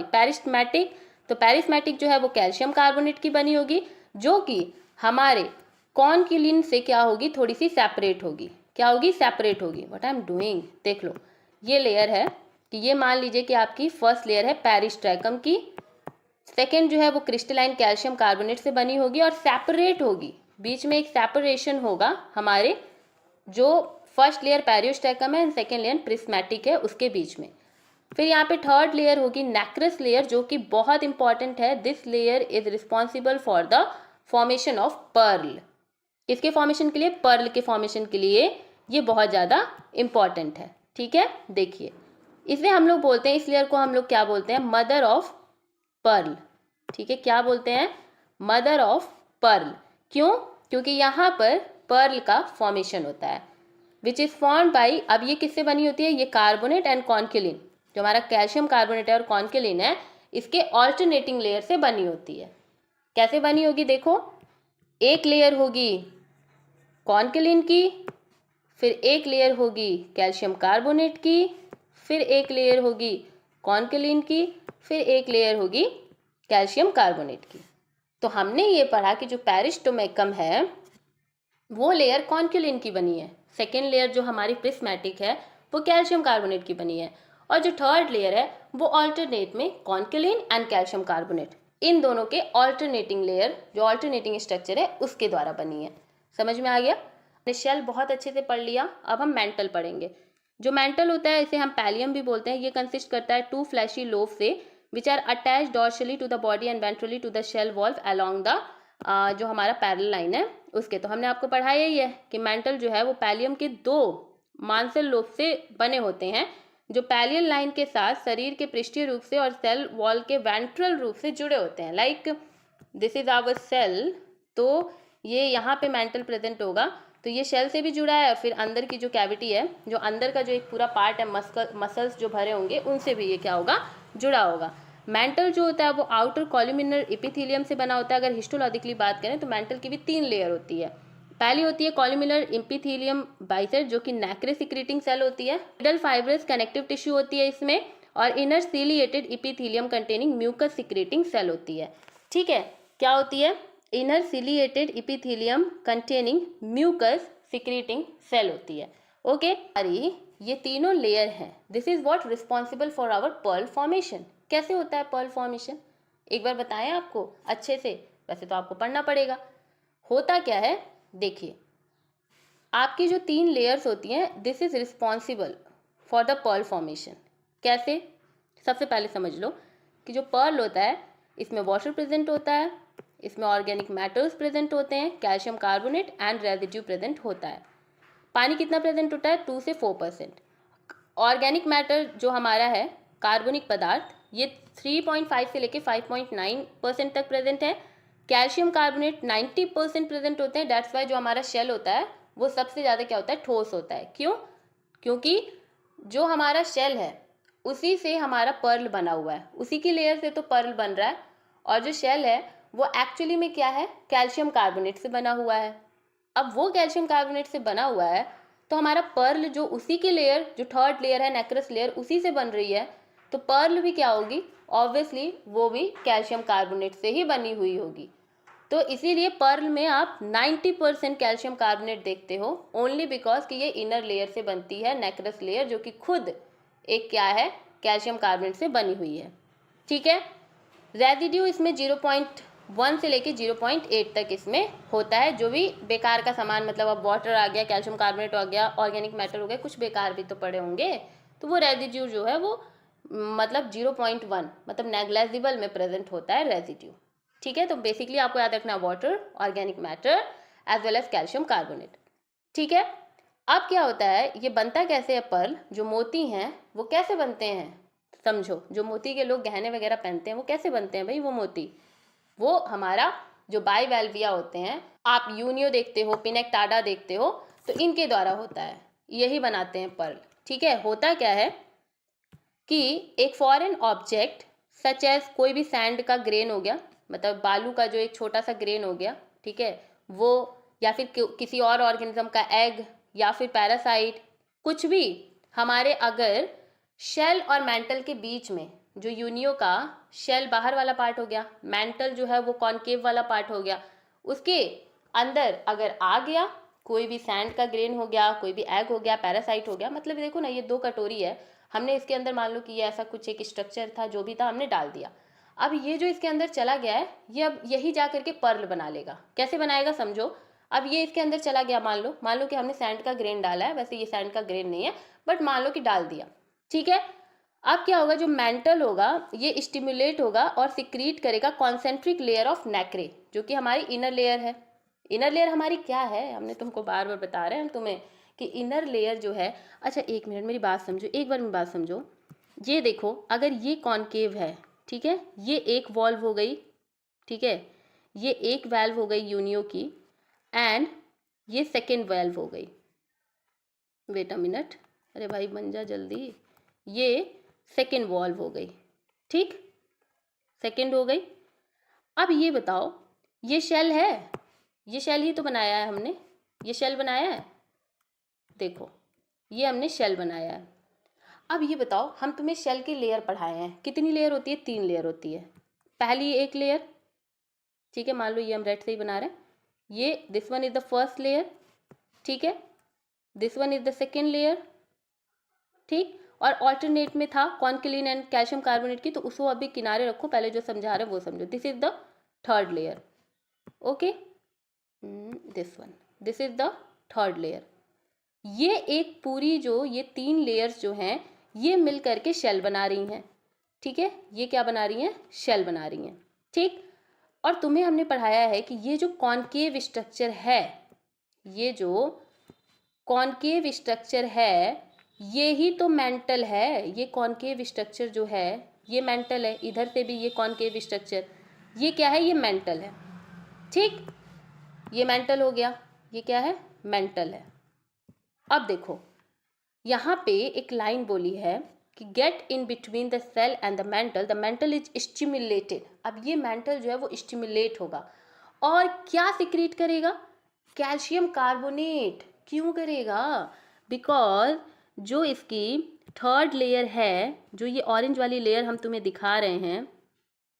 पैरिस्मेटिक, तो पैरिस्मेटिक जो है वो कैल्शियम कार्बोनेट की बनी होगी, जो कि हमारे कॉनक्योलिन से क्या होगी, थोड़ी सी सेपरेट होगी। क्या होगी, सेपरेट होगी। व्हाट आई एम डूइंग, देख लो, ये लेयर है कि ये मान लीजिए कि आपकी फर्स्ट लेयर है पैरिस्ट्रैकम की, सेकेंड जो है वो क्रिस्टलाइन कैल्शियम कार्बोनेट से बनी होगी और सेपरेट होगी, बीच में एक सेपरेशन होगा हमारे जो फर्स्ट लेयर पैरियोस्ट्रैकम है एंड सेकेंड लेयर प्रिस्मेटिक है उसके बीच में। फिर यहाँ पे थर्ड लेयर होगी नैक्रस लेयर, जो कि बहुत इंपॉर्टेंट है। This layer is responsible for the formation of Perl. किसके फॉर्मेशन के लिए? पर्ल के फॉर्मेशन के लिए ये बहुत ज़्यादा इम्पॉर्टेंट है। ठीक है, देखिए इसे हम लोग बोलते हैं, इस लेयर को हम लोग क्या बोलते हैं? Mother of pearl. ठीक है, क्या बोलते हैं? Mother of pearl. क्यों? क्योंकि यहाँ पर पर्ल का फॉर्मेशन होता है विच इज फॉर्म्ड बाई, अब ये किससे बनी होती है? ये कार्बोनेट एंड कॉन्क्युलिन, जो हमारा कैल्शियम कार्बोनेट है और कॉन्क्युलिन है, इसके ऑल्टरनेटिंग लेयर से बनी होती है। कैसे बनी होगी? देखो, एक लेयर होगी कॉन्क्युलिन की, फिर एक लेयर होगी कैल्शियम कार्बोनेट की, फिर एक लेयर होगी कॉन्क्युलिन की, फिर एक लेयर होगी कैल्शियम कार्बोनेट की। तो हमने ये पढ़ा कि जो पेरिस्टोमेकम है वो लेयर कॉन्क्युलिन की बनी है, सेकेंड लेयर जो हमारी प्रिस्मेटिक है वो कैल्शियम कार्बोनेट की बनी है, और जो थर्ड लेयर है वो ऑल्टरनेट में कॉन्क्युलिन एंड कैल्शियम कार्बोनेट, इन दोनों के ऑल्टरनेटिंग लेयर, जो ऑल्टरनेटिंग स्ट्रक्चर है उसके द्वारा बनी है। समझ में आ गया? हमने शेल बहुत अच्छे से पढ़ लिया, अब हम मेंटल पढ़ेंगे। जो मेंटल होता है इसे हम पैलियम भी बोलते हैं। ये कंसिस्ट करता है 2 फ्लैशी लोब से which are attach dorsally to the body and ventrally to the shell valve along the जो हमारा पैरेलल लाइन है उसके। तो हमने आपको पढ़ाया ही है कि मेंटल जो है वो पैलियम के 2 मांसल लोब से बने होते हैं जो पैलियल लाइन के साथ शरीर के पृष्ठीय रूप से और सेल वॉल के वेंट्रल रूप से जुड़े होते हैं। Like this is our shell, तो ये यहाँ पे मेंटल प्रेजेंट होगा, तो ये शेल से भी जुड़ा है, फिर अंदर की जो कैविटी है, जो अंदर का जो एक पूरा पार्ट है, मसल्स जो भरे होंगे उनसे भी ये क्या होगा? जुड़ा होगा। मेंटल जो होता है वो आउटर कॉल्यूमिनर एपिथेलियम से बना होता है। अगर हिस्टोलॉजिकली बात करें तो मेंटल की भी 3 लेयर होती है। पहली होती है कॉल्यूमिनर एपिथेलियम बाइसेट जो कि नैक्रे सिक्रेटिंग सेल होती है। मिडल फाइब्रस कनेक्टिव टिश्यू होती है इसमें, और inner ciliated epithelium containing mucus secreting cell होती है। ठीक है, क्या होती है? Inner ciliated epithelium containing mucus secreting cell होती है। ओके, अरे ये तीनों लेयर हैं, this is what responsible for our pearl formation. कैसे होता है पर्ल फॉर्मेशन? एक बार बताएं आपको अच्छे से, वैसे तो आपको पढ़ना पड़ेगा। होता क्या है? देखिए, आपकी जो 3 लेयर्स होती हैं, this is responsible for the pearl formation. कैसे? सबसे पहले समझ लो कि जो पर्ल होता है इसमें वाटर प्रेजेंट होता है, इसमें ऑर्गेनिक मैटर्स प्रेजेंट होते हैं, calcium carbonate and residue present होता है। पानी कितना प्रेजेंट होता है? 2 से 4%। ऑर्गेनिक मैटर जो हमारा है, कार्बनिक पदार्थ, ये 3.5 से लेके 5.9% तक प्रेजेंट है। कैल्शियम कार्बोनेट 90% प्रेजेंट होते हैं। दैट्स वाई जो हमारा शेल होता है वो सबसे ज़्यादा क्या होता है? ठोस होता है। क्यों? क्योंकि जो हमारा शेल है उसी से हमारा पर्ल बना हुआ है, उसी की लेयर से तो पर्ल बन रहा है, और जो शेल है वो एक्चुअली में क्या है? कैल्शियम कार्बोनेट से बना हुआ है। अब वो कैल्शियम कार्बोनेट से बना हुआ है तो हमारा पर्ल जो उसी की लेयर, जो थर्ड लेयर है नेक्रस लेयर, उसी से बन रही है, तो पर्ल भी क्या होगी? ऑब्वियसली वो भी कैल्शियम कार्बोनेट से ही बनी हुई होगी। तो इसीलिए पर्ल में आप 90% कैल्शियम कार्बोनेट देखते हो, ओनली बिकॉज कि ये इनर लेयर से बनती है, नेक्रस लेयर, जो कि खुद एक क्या है? कैल्शियम कार्बोनेट से बनी हुई है। ठीक है, रेजिड्यू इसमें 0.1 से लेके 0.8 तक इसमें होता है, जो भी बेकार का सामान, मतलब अब वाटर आ गया, कैल्शियम कार्बोनेट हो गया, ऑर्गेनिक मैटर हो गया, कुछ बेकार भी तो पड़े होंगे, तो वो रेजिड्यू जो है वो मतलब 0.1 मतलब नेग्लेजिबल में प्रेजेंट होता है रेजिड्यू। ठीक है, तो बेसिकली आपको याद रखना water, organic matter as well as calcium carbonate. ठीक है, अब क्या होता है? ये बनता कैसे है पर्ल? जो मोती हैं वो कैसे बनते हैं? समझो, जो मोती के लोग गहने वगैरह पहनते हैं वो कैसे बनते हैं भाई? वो मोती, वो हमारा जो बाइवेल्विया होते हैं, आप यूनियो देखते हो, पिनेक्टाडा देखते हो, तो इनके द्वारा होता है, यही बनाते हैं पर्ल। ठीक है, होता क्या है कि एक फॉरेन ऑब्जेक्ट सच एज कोई भी सैंड का ग्रेन हो गया, मतलब बालू का जो एक छोटा सा ग्रेन हो गया, ठीक है, वो, या फिर किसी और ऑर्गेनिज्म का एग, या फिर पैरासाइट, कुछ भी, हमारे अगर शेल और मेंटल के बीच में, जो यूनियो का शेल बाहर वाला पार्ट हो गया, मेंटल जो है वो कॉन्केव वाला पार्ट हो गया, उसके अंदर अगर आ गया कोई भी सैंड का ग्रेन हो गया, कोई भी एग हो गया, पैरासाइट हो गया, मतलब देखो ना, ये 2 कटोरी है, हमने इसके अंदर मान लो कि ये ऐसा कुछ एक स्ट्रक्चर था, जो भी था हमने डाल दिया। अब ये जो इसके अंदर चला गया है, ये अब यही जा करके पर्ल बना लेगा। कैसे बनाएगा? समझो, अब ये इसके अंदर चला गया, मान लो कि हमने सैंड का ग्रेन डाला है, वैसे ये सैंड का ग्रेन नहीं है, बट मान लो कि डाल दिया। ठीक है, अब क्या होगा? जो मेंटल होगा ये स्टिमुलेट होगा और सिक्रीट करेगा कॉन्सेंट्रिक लेयर ऑफ नेक्रे, जो कि हमारी इनर लेयर है। इनर लेयर हमारी क्या है, हमने तुमको बार बार बता रहे हैं हम तुम्हें कि इनर लेयर जो है, अच्छा एक मिनट मेरी बात समझो, एक बार मेरी बात समझो। ये देखो, अगर ये कॉनकेव है, ठीक है, ये एक वॉल्व हो गई, ठीक है, ये एक वैल्व हो गई यूनियो की, एंड ये सेकेंड वैल्व हो गई। वेट अ मिनट, अरे भाई बन जा जल्दी, ये सेकेंड वॉल्व हो गई, ठीक, सेकेंड हो गई। अब ये बताओ, ये शेल है, ये शेल ही तो बनाया है हमने, ये शेल बनाया है, देखो ये हमने शेल बनाया है। अब ये बताओ, हम तुम्हें शेल की लेयर पढ़ाए हैं, कितनी लेयर होती है, 3 लेयर होती है। पहली एक लेयर, ठीक है, मान लो ये हम रेड से ही बना रहे हैं, ये this one is the first layer, ठीक है, this one is the second layer, ठीक, और ऑल्टरनेट में था कॉन्क्लिन एंड कैल्शियम कार्बोनेट की, तो उसको अभी किनारे रखो, पहले जो समझा रहे हैं वो समझो। This is the third layer, okay, this is the third layer. ये एक पूरी जो ये 3 लेयर्स जो हैं, ये मिल करके शेल बना रही हैं, ठीक है, ये क्या बना रही हैं, शेल बना रही हैं, ठीक। और तुम्हें हमने पढ़ाया है कि ये जो कॉनकेव स्ट्रक्चर है, ये जो कॉनकेव स्ट्रक्चर है, ये ही तो मेंटल है। ये कॉनकेव स्ट्रक्चर जो है ये मेंटल है, इधर से भी ये कॉनकेव स्ट्रक्चर, ये क्या है, ये मेंटल है, ठीक, ये मेंटल हो गया, ये क्या है, मेंटल है। अब देखो यहाँ पे एक लाइन बोली है कि get in between the shell and the mantle is stimulated. अब ये मेंटल जो है वो स्टिमुलेट होगा और क्या सिक्रीट करेगा, कैल्शियम कार्बोनेट। क्यों करेगा, बिकॉज जो इसकी थर्ड लेयर है, जो ये ऑरेंज वाली लेयर हम तुम्हें दिखा रहे हैं,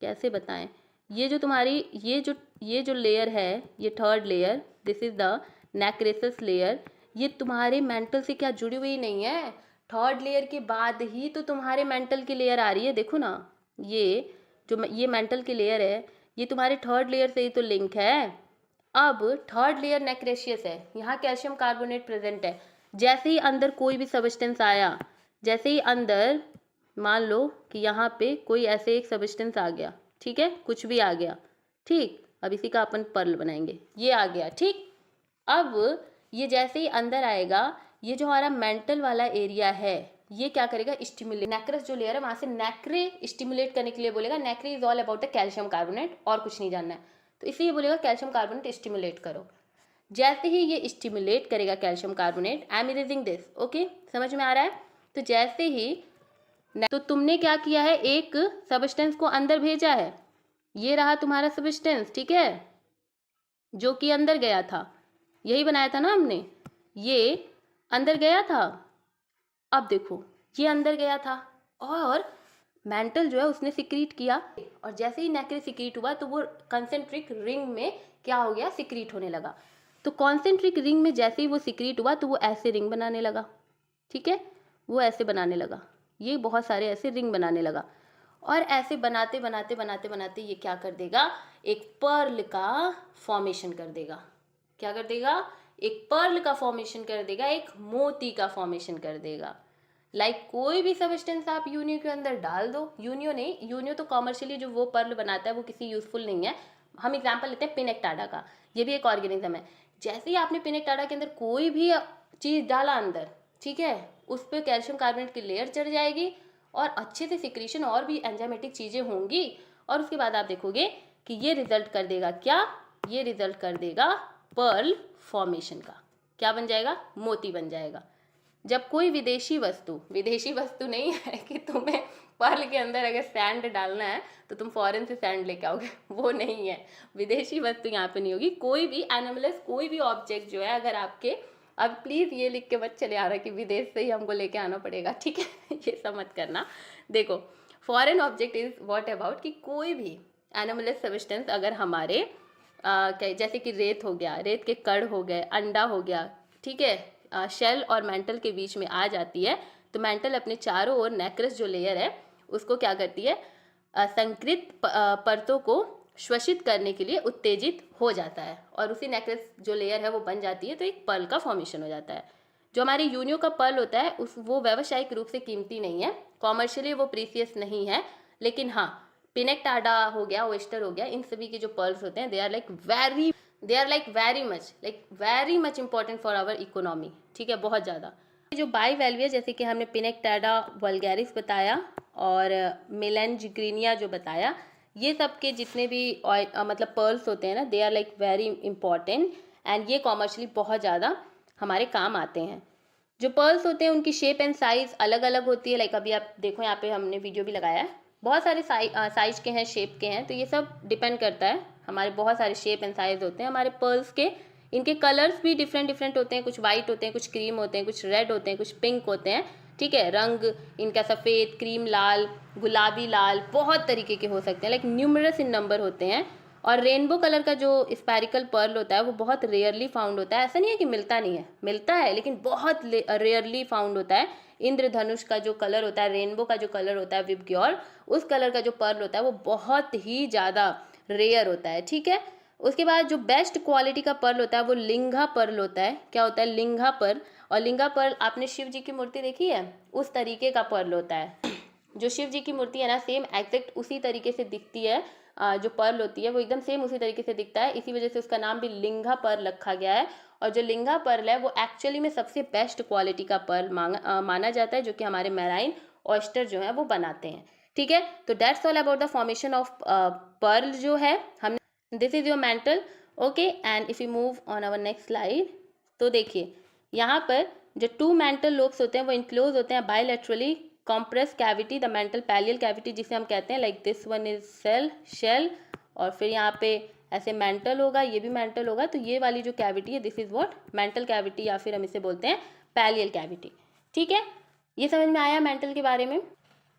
कैसे बताएं, ये जो तुम्हारी ये जो लेयर है, ये third layer, this is the nacreous layer, ये तुम्हारे मेंटल से क्या जुड़ी हुई नहीं है। थर्ड लेयर के बाद ही तो तुम्हारे मेंटल की लेयर आ रही है, देखो ना, ये मेंटल की लेयर है, ये तुम्हारे थर्ड लेयर से ही तो लिंक है। अब थर्ड लेयर नेक्रेशियस है, यहाँ कैल्शियम कार्बोनेट प्रेजेंट है। जैसे ही अंदर कोई भी सब्सटेंस आया, जैसे ही अंदर मान लो कि यहाँ पे कोई ऐसे एक सब्सटेंस आ गया, ठीक है, कुछ भी आ गया, ठीक, अब इसी का अपन पर्ल बनाएंगे, ये आ गया, ठीक। अब ये जैसे ही अंदर आएगा, ये जो हमारा मेंटल वाला एरिया है, ये क्या करेगा, स्टिमुलेट, नेक्रस जो लेयर है वहां से नेक्रे स्टिमुलेट करने के लिए बोलेगा। Nacre is all about the calcium carbonate, और कुछ नहीं जानना है, तो इसलिए बोलेगा कैल्शियम कार्बोनेट स्टिमुलेट करो। जैसे ही ये स्टिमुलेट करेगा calcium carbonate, I am erasing this, okay, समझ में आ रहा है। तो जैसे ही तो तुमने क्या किया है, एक सब्सटेंस को अंदर भेजा है, ये रहा तुम्हारा सब्सटेंस, ठीक है, जो कि अंदर गया था, यही बनाया था ना हमने, ये अंदर गया था। अब देखो ये अंदर गया था और मेंटल जो है उसने सिक्रीट किया, और जैसे ही नेक्रे सिक्रीट हुआ तो वो कंसेंट्रिक रिंग में क्या हो गया, सिक्रीट होने लगा। तो कॉन्सेंट्रिक रिंग में जैसे ही वो सिक्रीट हुआ तो वो ऐसे रिंग बनाने लगा, ठीक है, वो ऐसे बनाने लगा, ये बहुत सारे ऐसे रिंग बनाने लगा, और ऐसे बनाते बनाते बनाते बनाते ये क्या कर देगा, एक पर्ल का फॉर्मेशन कर देगा। क्या कर देगा, एक पर्ल का फॉर्मेशन कर देगा, एक मोती का फॉर्मेशन कर देगा। कोई भी सब्सटेंस आप यूनियो के अंदर डाल दो, यूनियो नहीं, यूनियो तो कॉमर्शियली जो वो पर्ल बनाता है वो किसी यूजफुल नहीं है। हम एग्जांपल लेते हैं पिनेक्टाडा का, ये भी एक ऑर्गेनिज्म है। जैसे ही आपने पिनेक्टाडा के अंदर कोई भी चीज़ डाला अंदर, ठीक है, उस पर कैल्शियम कार्बोनेट की लेयर चढ़ जाएगी और अच्छे से सिक्रीशन और भी एंजाइमेटिक चीज़ें होंगी, और उसके बाद आप देखोगे कि ये रिजल्ट कर देगा क्या, ये रिजल्ट कर देगा पर्ल फॉर्मेशन का। क्या बन जाएगा, मोती बन जाएगा। जब कोई विदेशी वस्तु नहीं है कि तुम्हें पर्ल के अंदर अगर सैंड डालना है तो तुम फॉरेन से सैंड लेके आओगे, वो नहीं है, विदेशी वस्तु यहाँ पे नहीं होगी। कोई भी एनिमल्स, कोई भी ऑब्जेक्ट जो है अगर आपके, अब प्लीज़ ये लिख के मत चले आ रहा कि विदेश से ही हमको लेके आना पड़ेगा, ठीक है, ये सब मत करना। देखो foreign object is what about कि कोई भी एनिमलस सब्सटेंस अगर हमारे जैसे कि रेत हो गया, रेत के कण हो गए, अंडा हो गया, ठीक है, शेल और मेंटल के बीच में आ जाती है, तो मेंटल अपने चारों ओर नेक्रस जो लेयर है उसको क्या करती है, संकृत परतों को श्वसित करने के लिए उत्तेजित हो जाता है, और उसी नेक्रस जो लेयर है वो बन जाती है, तो एक पर्ल का फॉर्मेशन हो जाता है। जो हमारी यूनियो का पर्ल होता है वो व्यावसायिक रूप से कीमती नहीं है, कॉमर्शियली वो प्रीसियस नहीं है, लेकिन हाँ पिनेक्टाडा हो गया, ओएस्टर हो गया, इन सभी के जो पर्ल्स होते हैं they are like very they are very much important for our economy, ठीक है, बहुत ज़्यादा। जो बाईवेल्विया जैसे कि हमने पिनेक्टेडा वल्गैरिस बताया और मेलेंजिग्रीनिया जो बताया, ये सब के जितने भी मतलब पर्ल्स होते हैं ना, they are like very important and ये कॉमर्शियली बहुत ज़्यादा हमारे काम आते हैं। जो पर्ल्स होते हैं उनकी शेप एंड साइज़ अलग अलग होती है। लाइक अभी आप देखो यहाँ पे हमने वीडियो भी लगाया है, बहुत सारे साइज के हैं, शेप के हैं, तो ये सब डिपेंड करता है। हमारे बहुत सारे शेप एंड साइज होते हैं हमारे पर्ल्स के। इनके कलर्स भी डिफरेंट डिफरेंट होते हैं, कुछ वाइट होते हैं, कुछ क्रीम होते हैं, कुछ रेड होते हैं, कुछ पिंक होते हैं, ठीक है। रंग इनका सफ़ेद, क्रीम लाल, गुलाबी लाल, बहुत तरीके के हो सकते हैं, लाइक न्यूमरस इन नंबर होते हैं। और रेनबो कलर का जो स्पैरिकल पर्ल होता है वो बहुत रेयरली फाउंड होता है। ऐसा नहीं है कि मिलता नहीं है, मिलता है, लेकिन बहुत रेयरली फाउंड होता है। इंद्रधनुष का जो कलर होता है, रेनबो का जो कलर होता है, विबग्योर, उस कलर का जो पर्ल होता है वो बहुत ही ज़्यादा रेयर होता है, ठीक है। उसके बाद जो बेस्ट क्वालिटी का पर्ल होता है वो लिंगा पर्ल होता है। क्या होता है? लिंगा पर्ल। और लिंगा पर्ल, आपने शिव जी की मूर्ति देखी है, उस तरीके का पर्ल होता है। जो शिव जी की मूर्ति है ना, सेम एग्जैक्ट उसी तरीके से दिखती है। जो पर्ल होती है वो एकदम सेम उसी तरीके से दिखता है, इसी वजह से उसका नाम भी लिंगा पर्ल रखा गया है। और जो लिंगा पर्ल है वो एक्चुअली में सबसे बेस्ट क्वालिटी का पर्ल माना जाता है, जो कि हमारे मैराइन ऑयस्टर जो है वो बनाते हैं, ठीक है। तो that's all about the formation of pearl जो है हमने। This is your mantle, okay. And if you move on our next slide, तो देखिए यहाँ पर जो 2 मेंटल लोब्स होते हैं वो इनक्लोज होते हैं bilaterally compress cavity, the mantle pallial cavity जिसे हम कहते हैं, like this one is shell. और फिर यहाँ पे ऐसे मेंटल होगा, ये भी मेंटल होगा, तो ये वाली जो कैविटी है this is what mantle cavity, या फिर हम इसे बोलते हैं पैलियल कैविटी, ठीक है। ये समझ में आया मेंटल के बारे में।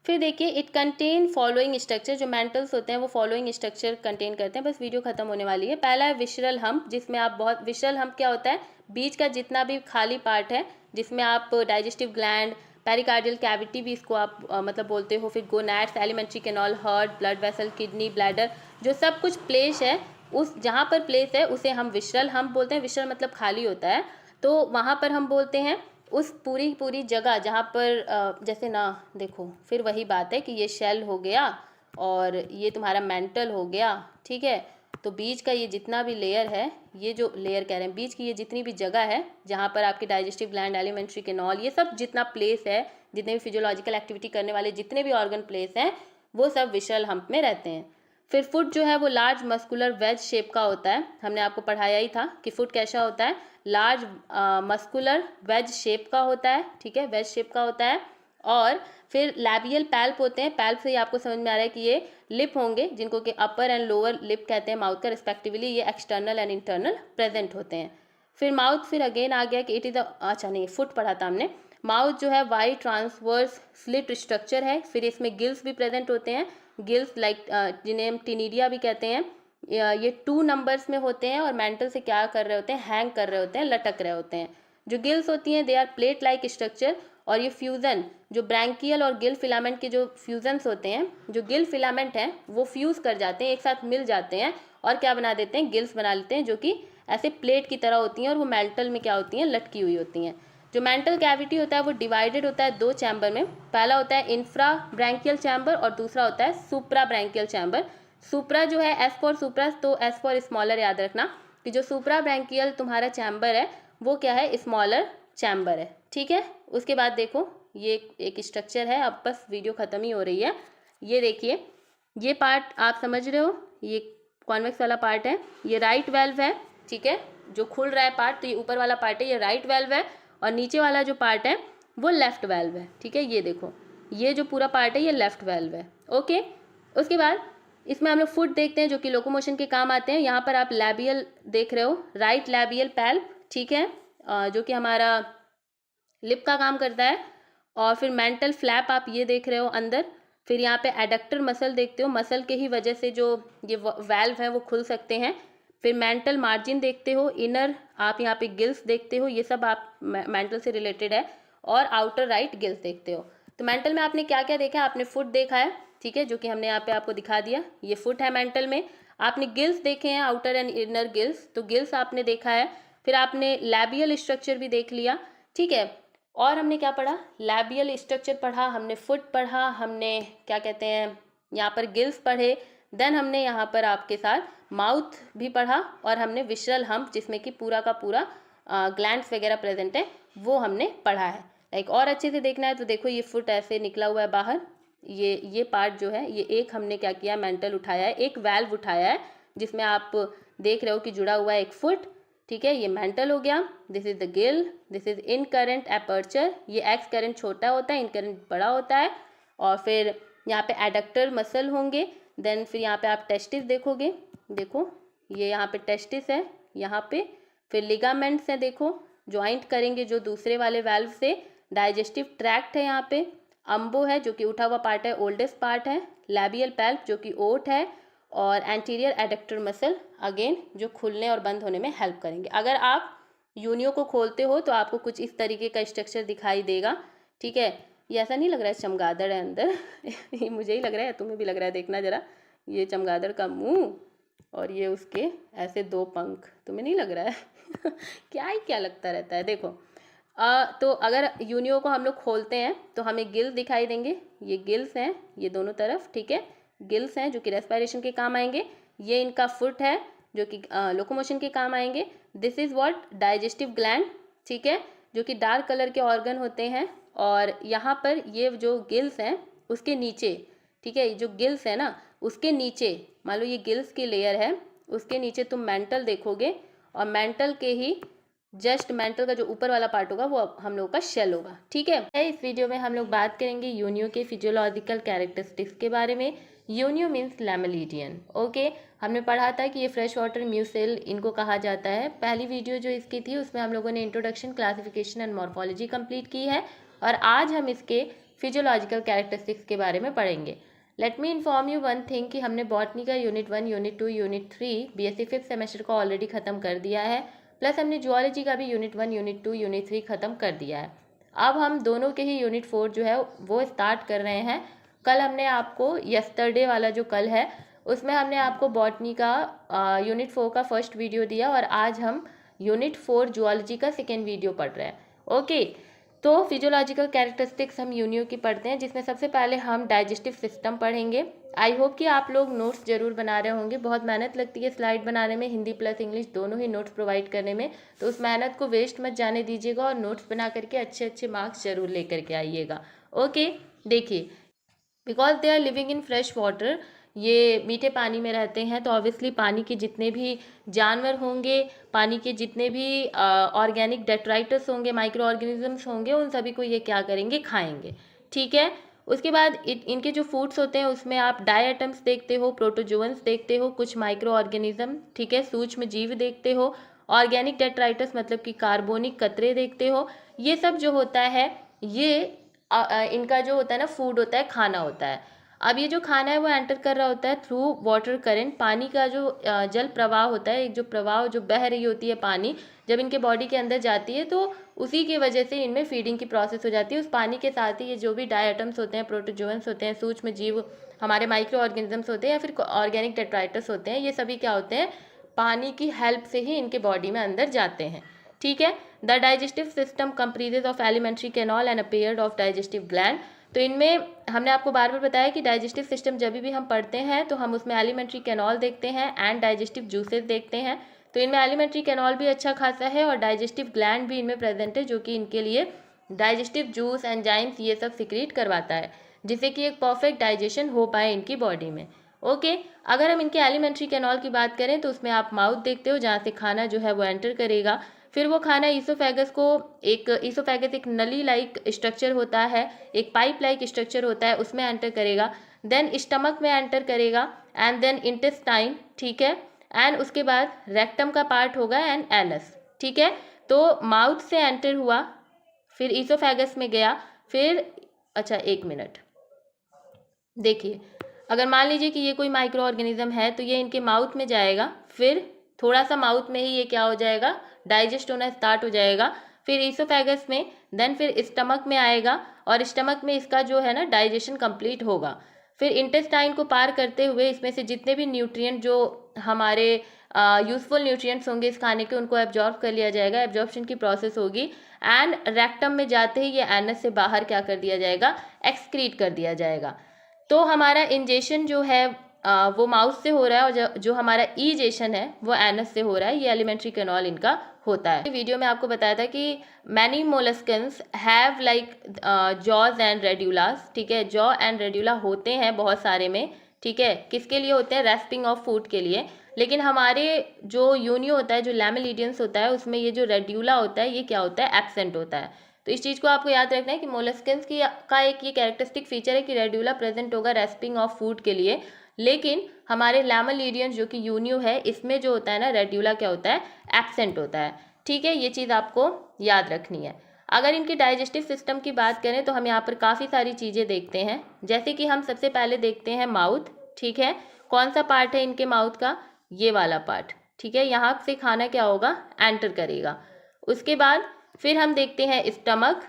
फिर देखिए इट कंटेन फॉलोइंग स्ट्रक्चर, जो मेंटल्स होते हैं वो फॉलोइंग स्ट्रक्चर कंटेन करते हैं। बस वीडियो खत्म होने वाली है। पहला है विशरल हम्प, जिसमें आप बहुत, विशरल हम्प क्या होता है? बीच का जितना भी खाली पार्ट है जिसमें आप डाइजेस्टिव ग्लैंड, पेरिकार्डियल कैविटी भी इसको आप मतलब बोलते हो, फिर gonads, alimentary canal, heart, blood vessel, kidney, bladder, जो सब कुछ प्लेस है, उस जहाँ पर प्लेस है उसे हम विशरल हम्प बोलते हैं। विशरल मतलब खाली होता है, तो वहाँ पर हम बोलते हैं उस पूरी जगह जहाँ पर जैसे ना देखो, फिर वही बात है कि ये शेल हो गया और ये तुम्हारा मेंटल हो गया, ठीक है। तो बीच का ये जितना भी लेयर है, ये जो लेयर कह रहे हैं, बीच की ये जितनी भी जगह है जहाँ पर आपकी डाइजेस्टिव ग्लैंड, एलिमेंट्री कैनाल, ये सब जितना प्लेस है, जितने भी फिजियोलॉजिकल एक्टिविटी करने वाले जितने भी ऑर्गन प्लेस हैं, वो सब विशरल हम्प में रहते हैं। फिर फुट जो है वो लार्ज मस्कुलर वेज शेप का होता है। हमने आपको पढ़ाया ही था कि फुट कैसा होता है, लार्ज मस्कुलर वेज शेप का होता है, ठीक है, वेज शेप का होता है। और फिर लैबियल पैल्प होते हैं। पैल्प से ही आपको समझ में आ रहा है कि ये लिप होंगे, जिनको कि अपर एंड लोअर लिप कहते हैं माउथ का रिस्पेक्टिवली, ये एक्सटर्नल एंड इंटरनल प्रेजेंट होते हैं। फिर माउथ, फिर अगेन आ गया कि इट इज़ अच्छा नहीं, फुट पढ़ा था हमने। माउथ जो है वाइड ट्रांसवर्स स्लिट स्ट्रक्चर है। फिर इसमें गिल्स भी प्रेजेंट होते हैं, गिल्स लाइक जिन्हें हम टिनिडिया भी कहते हैं। ये 2 नंबर्स में होते हैं और मेंटल से क्या कर रहे होते हैं? हैंग कर रहे होते हैं, लटक रहे होते हैं। जो गिल्स होती हैं they are plate like structure, और ये फ्यूज़न, जो ब्रैंकियल और गिल फिलामेंट के जो फ्यूजन्स होते हैं, जो गिल फिलामेंट हैं वो फ्यूज़ कर जाते हैं, एक साथ मिल जाते हैं और क्या बना देते हैं? गिल्स बना लेते हैं, जो कि ऐसे प्लेट की तरह होती हैं और वो मेंटल में क्या होती हैं? लटकी हुई होती हैं। जो मेंटल कैविटी होता है वो डिवाइडेड होता है 2 चैम्बर में। पहला होता है इंफ्रा ब्रैंकियल चैम्बर और दूसरा होता है सुप्रा ब्रैंकियल चैम्बर। सुप्रा जो है एस फॉर सुप्रा, तो एस फॉर स्मॉलर याद रखना कि जो सुप्रा ब्रैंकियल तुम्हारा चैम्बर है वो क्या है? स्मॉलर चैम्बर है, ठीक है। उसके बाद देखो ये एक स्ट्रक्चर है, अब बस वीडियो ख़त्म ही हो रही है। ये देखिए, ये पार्ट आप समझ रहे हो, ये कॉन्वेक्स वाला पार्ट है, ये राइट वेल्व है, ठीक है, जो खुल रहा है पार्ट, तो ये ऊपर वाला पार्ट है, ये राइट वेल्व है, और नीचे वाला जो पार्ट है वो लेफ्ट वेल्व है, ठीक है। ये देखो, ये जो पूरा पार्ट है ये लेफ्ट वेल्व है, ओके। उसके बाद इसमें हम लोग फुट देखते हैं जो कि लोकोमोशन के काम आते हैं। यहाँ पर आप लैबियल देख रहे हो, राइट लैबियल पैल्प, ठीक है, जो कि हमारा लिप का काम करता है। और फिर मेंटल फ्लैप आप ये देख रहे हो अंदर। फिर यहाँ पे एडक्टर मसल देखते हो, मसल के ही वजह से जो ये वैल्व है वो खुल सकते हैं। फिर मेंटल मार्जिन देखते हो, इनर आप यहाँ पे गिल्स देखते हो, ये सब आप मेंटल से रिलेटेड है। और आउटर राइट गिल्स देखते हो। तो मेंटल में आपने क्या क्या देखा? आपने फुट देखा है, ठीक है, जो कि हमने यहाँ पे आपको दिखा दिया, ये फुट है मेंटल में। आपने गिल्स देखे हैं, आउटर एंड इनर गिल्स, तो गिल्स आपने देखा है। फिर आपने लैबियल स्ट्रक्चर भी देख लिया, ठीक है। और हमने क्या पढ़ा? लैबियल स्ट्रक्चर पढ़ा, हमने फुट पढ़ा, हमने क्या कहते हैं यहाँ पर गिल्स पढ़े, देन हमने यहाँ पर आपके साथ माउथ भी पढ़ा और हमने विसरल हम्प जिसमें कि पूरा का पूरा ग्लैंड्स वगैरह प्रेजेंट है वो हमने पढ़ा है। लाइक और अच्छे से देखना है तो देखो ये फुट ऐसे निकला हुआ है बाहर, ये पार्ट जो है ये एक हमने क्या किया, मेंटल उठाया है, एक वैल्व उठाया है जिसमें आप देख रहे हो कि जुड़ा हुआ है एक फुट, ठीक है। ये मेंटल हो गया, this is the Gill, this is in current aperture, ये एक्स करंट छोटा होता है, इन करंट बड़ा होता है। और फिर यहाँ पे एडक्टर मसल होंगे, देन फिर यहाँ पे आप टेस्टिस देखोगे, देखो ये यहाँ पे टेस्टिस है यहाँ पे, फिर लिगामेंट्स हैं, देखो ज्वाइंट करेंगे जो दूसरे वाले वाल्व से। डाइजेस्टिव ट्रैक्ट है यहाँ पे, अम्बो है जो कि उठा हुआ पार्ट है, ओल्डेस्ट पार्ट है, लैबियल पैल्प जो कि ओट है, और एंटीरियर एडक्टर मसल अगेन जो खुलने और बंद होने में हेल्प करेंगे। अगर आप यूनियो को खोलते हो तो आपको कुछ इस तरीके का स्ट्रक्चर दिखाई देगा, ठीक है। ये ऐसा नहीं लग रहा है चमगादड़ है अंदर ये मुझे ही लग रहा है, तुम्हें भी लग रहा है, देखना जरा, ये चमगादड़ का मुंह और ये उसके ऐसे 2 पंख, तुम्हें नहीं लग रहा है क्या ही क्या लगता रहता है। देखो तो अगर यूनियो को हम लोग खोलते हैं तो हमें गिल दिखाई देंगे, ये गिल्स हैं ये दोनों तरफ, ठीक है, गिल्स हैं जो कि रेस्पिरेशन के काम आएंगे। ये इनका फुट है जो कि लोकोमोशन के काम आएंगे। This is what digestive gland, ठीक है, जो कि डार्क कलर के ऑर्गन होते हैं। और यहाँ पर ये जो गिल्स हैं उसके नीचे, ठीक है, जो गिल्स है ना उसके नीचे, मान लो ये गिल्स की लेयर है, उसके नीचे तुम मेंटल देखोगे और मेंटल के ही जस्ट मेंटल का जो ऊपर वाला पार्ट होगा वो हम लोग का शेल होगा, ठीक है। इस वीडियो में हम लोग बात करेंगे यूनियो के फिजियोलॉजिकल कैरेक्टरिस्टिक्स के बारे में। Unio means Lamellidens, okay. हमने पढ़ा था कि ये फ्रेश वाटर म्यूसेल इनको कहा जाता है। पहली वीडियो जो इसकी थी उसमें हम लोगों ने introduction, classification and morphology complete की है और आज हम इसके फिजियोलॉजिकल कैरेक्टरिस्टिक्स के बारे में पढ़ेंगे। Let me inform you one thing कि हमने बॉटनी का unit 1, unit 2, unit 3 BSc 5th semester को ऑलरेडी ख़त्म कर दिया है, प्लस हमने जूलॉजी का भी यूनिट 1, यूनिट 2, यूनिट 3 ख़त्म कर दिया है। अब हम दोनों के ही यूनिट 4 जो है वो स्टार्ट कर रहे हैं। कल हमने आपको यस्टरडे वाला जो कल है उसमें हमने आपको बॉटनी का यूनिट 4 का फर्स्ट वीडियो दिया और आज हम यूनिट 4 जूलॉजी का सेकेंड वीडियो पढ़ रहे हैं, ओके। तो फिजियोलॉजिकल कैरेक्टरिस्टिक्स हम यूनियो की पढ़ते हैं, जिसमें सबसे पहले हम डाइजेस्टिव सिस्टम पढ़ेंगे। आई होप कि आप लोग नोट्स जरूर बना रहे होंगे, बहुत मेहनत लगती है स्लाइड बनाने में, हिंदी प्लस इंग्लिश दोनों ही नोट्स प्रोवाइड करने में, तो उस मेहनत को वेस्ट मत जाने दीजिएगा और नोट्स बना करके अच्छे अच्छे मार्क्स जरूर लेकर के आइएगा, ओके। देखिए, because they are living in fresh water, ये मीठे पानी में रहते हैं, तो ऑब्वियसली पानी के जितने भी जानवर होंगे, पानी के जितने भी ऑर्गेनिक डेट्राइटस होंगे, माइक्रो ऑर्गेनिजम्स होंगे, उन सभी को ये क्या करेंगे, खाएंगे, ठीक है। उसके बाद इनके जो फूड्स होते हैं उसमें आप डायटम्स देखते हो, प्रोटोजोअन्स देखते हो, कुछ माइक्रो ऑर्गेनिज्म, ठीक है, सूक्ष्म जीव देखते हो, ऑर्गेनिक डेट्राइटस मतलब कि कार्बोनिक कतरे देखते हो। ये सब जो होता है ये इनका जो होता है ना फूड होता है, खाना होता है। अब ये जो खाना है वो एंटर कर रहा होता है थ्रू वाटर करंट, पानी का जो जल प्रवाह होता है, एक जो प्रवाह जो बह रही होती है पानी, जब इनके बॉडी के अंदर जाती है तो उसी की वजह से इनमें फीडिंग की प्रोसेस हो जाती है। उस पानी के साथ ही ये जो भी डायटम्स होते हैं, प्रोटोजोअन्स होते हैं, सूक्ष्म जीव, हमारे माइक्रो ऑर्गेनिजम्स होते हैं या फिर ऑर्गेनिक डेट्राइटस होते हैं, ये सभी क्या होते हैं, पानी की हेल्प से ही इनके बॉडी में अंदर जाते हैं, ठीक है। The digestive system comprises of alimentary canal and a pair of digestive gland. तो इनमें हमने आपको बार बार बताया कि डाइजेस्टिव सिस्टम जब भी हम पढ़ते हैं तो हम उसमें एलिमेंट्री कैनॉल देखते हैं एंड डाइजेस्टिव जूसेस देखते हैं। तो इनमें एलिमेंट्री कैनॉल भी अच्छा खासा है और डाइजेस्टिव ग्लैंड भी इनमें प्रेजेंट है, जो कि इनके लिए डाइजेस्टिव जूस, एंजाइम्स ये सब सिक्रीट करवाता है, जिससे कि एक परफेक्ट डाइजेशन हो पाए इनकी बॉडी में, ओके। अगर हम इनके एलिमेंट्री कैनॉल की बात करें तो उसमें आप माउथ देखते हो जहाँ से खाना जो है वो एंटर करेगा, फिर वो खाना ईसोफेगस को, एक ईसोफेगस एक नली लाइक स्ट्रक्चर होता है, एक पाइप लाइक स्ट्रक्चर होता है, उसमें एंटर करेगा, देन स्टमक में एंटर करेगा एंड देन इंटेस्टाइन, ठीक है, एंड उसके बाद रेक्टम का पार्ट होगा एंड एनस, ठीक है। तो माउथ से एंटर हुआ, फिर ईसोफेगस में गया, फिर अच्छा एक मिनट देखिए, अगर मान लीजिए कि ये कोई माइक्रो ऑर्गेनिज्म है तो ये इनके माउथ में जाएगा, फिर थोड़ा सा माउथ में ही ये क्या हो जाएगा, डाइजेस्ट होना स्टार्ट हो जाएगा, फिर ईसोफेगस में, देन फिर स्टमक में आएगा और स्टमक में इसका जो है ना डाइजेशन कंप्लीट होगा, फिर इंटेस्टाइन को पार करते हुए इसमें से जितने भी न्यूट्रिएंट जो हमारे यूजफुल न्यूट्रिएंट्स होंगे इस खाने के, उनको एब्जॉर्ब कर लिया जाएगा, एब्जॉर्प्शन की प्रोसेस होगी एंड रेक्टम में जाते ही ये एनस से बाहर क्या कर दिया जाएगा, एक्सक्रीट कर दिया जाएगा। तो हमारा इंजेशन जो है वो माउथ से हो रहा है, और जो हमारा ईजेशन है वो एनस से हो रहा है। ये एलिमेंट्री कैनाल इनका होता है। वीडियो में आपको बताया था कि many molluscans have like jaws and radulas, ठीक है। जॉ एंड रेड्यूला होते हैं बहुत सारे में, ठीक है। किसके लिए होते हैं? रेस्पिंग ऑफ फूड के लिए। लेकिन हमारे जो यूनियो होता है, जो लैमेलिडियंस होता है, उसमें ये जो रेड्यूला होता है ये क्या होता है? एब्सेंट होता है। तो इस चीज़ को आपको याद रखना है कि मोलस्कन्स की का एक ये कैरेक्टरिस्टिक फीचर है कि रेड्यूला प्रेजेंट होगा रेस्पिंग ऑफ फूड के लिए, लेकिन हमारे लैमेलिडियंस जो कि यूनियो है, इसमें जो होता है ना रेड्यूला क्या होता है? एब्सेंट होता है, ठीक है। ये चीज़ आपको याद रखनी है। अगर इनकी डाइजेस्टिव सिस्टम की बात करें तो हम यहाँ पर काफ़ी सारी चीज़ें देखते हैं, जैसे कि हम सबसे पहले देखते हैं माउथ, ठीक है। कौन सा पार्ट है इनके माउथ का? ये वाला पार्ट, ठीक है। यहाँ से खाना क्या होगा? एंटर करेगा। उसके बाद फिर हम देखते हैं स्टमक।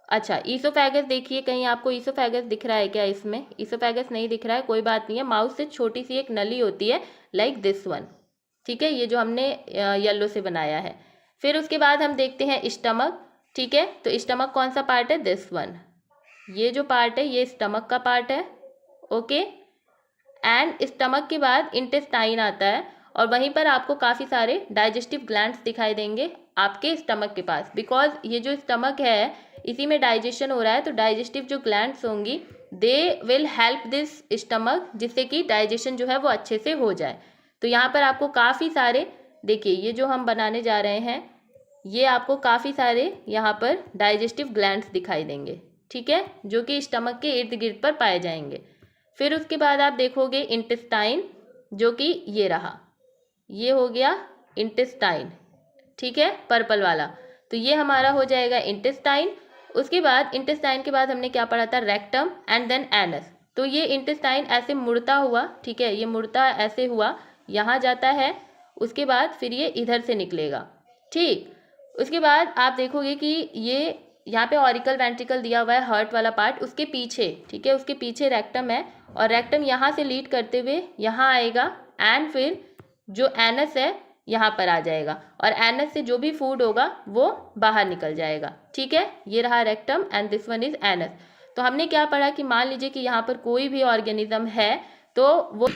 अच्छा, ईसोफेगस देखिए, कहीं आपको ईसोफेगस दिख रहा है क्या? इसमें ईसोफेगस नहीं दिख रहा है, कोई बात नहीं है। माउथ से छोटी सी एक नली होती है लाइक दिस वन, ठीक है, ये जो हमने येलो से बनाया है। फिर उसके बाद हम देखते हैं स्टमक, ठीक है। तो स्टमक कौन सा पार्ट है? दिस वन, ये जो पार्ट है ये स्टमक का पार्ट है, ओके। एंड स्टमक के बाद इंटेस्टाइन आता है, और वहीं पर आपको काफ़ी सारे डाइजेस्टिव ग्लैंड्स दिखाई देंगे आपके स्टमक के पास, बिकॉज ये जो स्टमक है इसी में डाइजेशन हो रहा है। तो डाइजेस्टिव जो ग्लैंड्स होंगी they will help this stomach, जिससे कि डाइजेशन जो है वो अच्छे से हो जाए। तो यहाँ पर आपको काफ़ी सारे, देखिए ये जो हम बनाने जा रहे हैं ये आपको काफ़ी सारे यहाँ पर डाइजेस्टिव ग्लैंड्स दिखाई देंगे, ठीक है, जो कि स्टमक के इर्द गिर्द पर पाए जाएंगे। फिर उसके बाद आप देखोगे इंटेस्टाइन, जो कि ये रहा, ये हो गया इंटेस्टाइन, ठीक है, पर्पल वाला। तो ये हमारा हो जाएगा इंटेस्टाइन। उसके बाद इंटेस्टाइन के बाद हमने क्या पढ़ा था? Rectum and then anus. तो ये इंटेस्टाइन ऐसे मुड़ता हुआ, ठीक है, ये मुड़ता ऐसे हुआ यहाँ जाता है, उसके बाद फिर ये इधर से निकलेगा, ठीक। उसके बाद आप देखोगे कि ये यहाँ पे ऑरिकल वेंट्रिकल दिया हुआ है, हार्ट वाला पार्ट, उसके पीछे, ठीक है, उसके पीछे रेक्टम है, और रेक्टम यहाँ से लीड करते हुए यहाँ आएगा, एंड फिर जो एनस है यहाँ पर आ जाएगा, और एनस से जो भी फूड होगा वो बाहर निकल जाएगा, ठीक है। ये रहा rectum and this one is anus. तो हमने क्या पढ़ा कि मान लीजिए कि यहाँ पर कोई भी ऑर्गेनिज्म है तो वो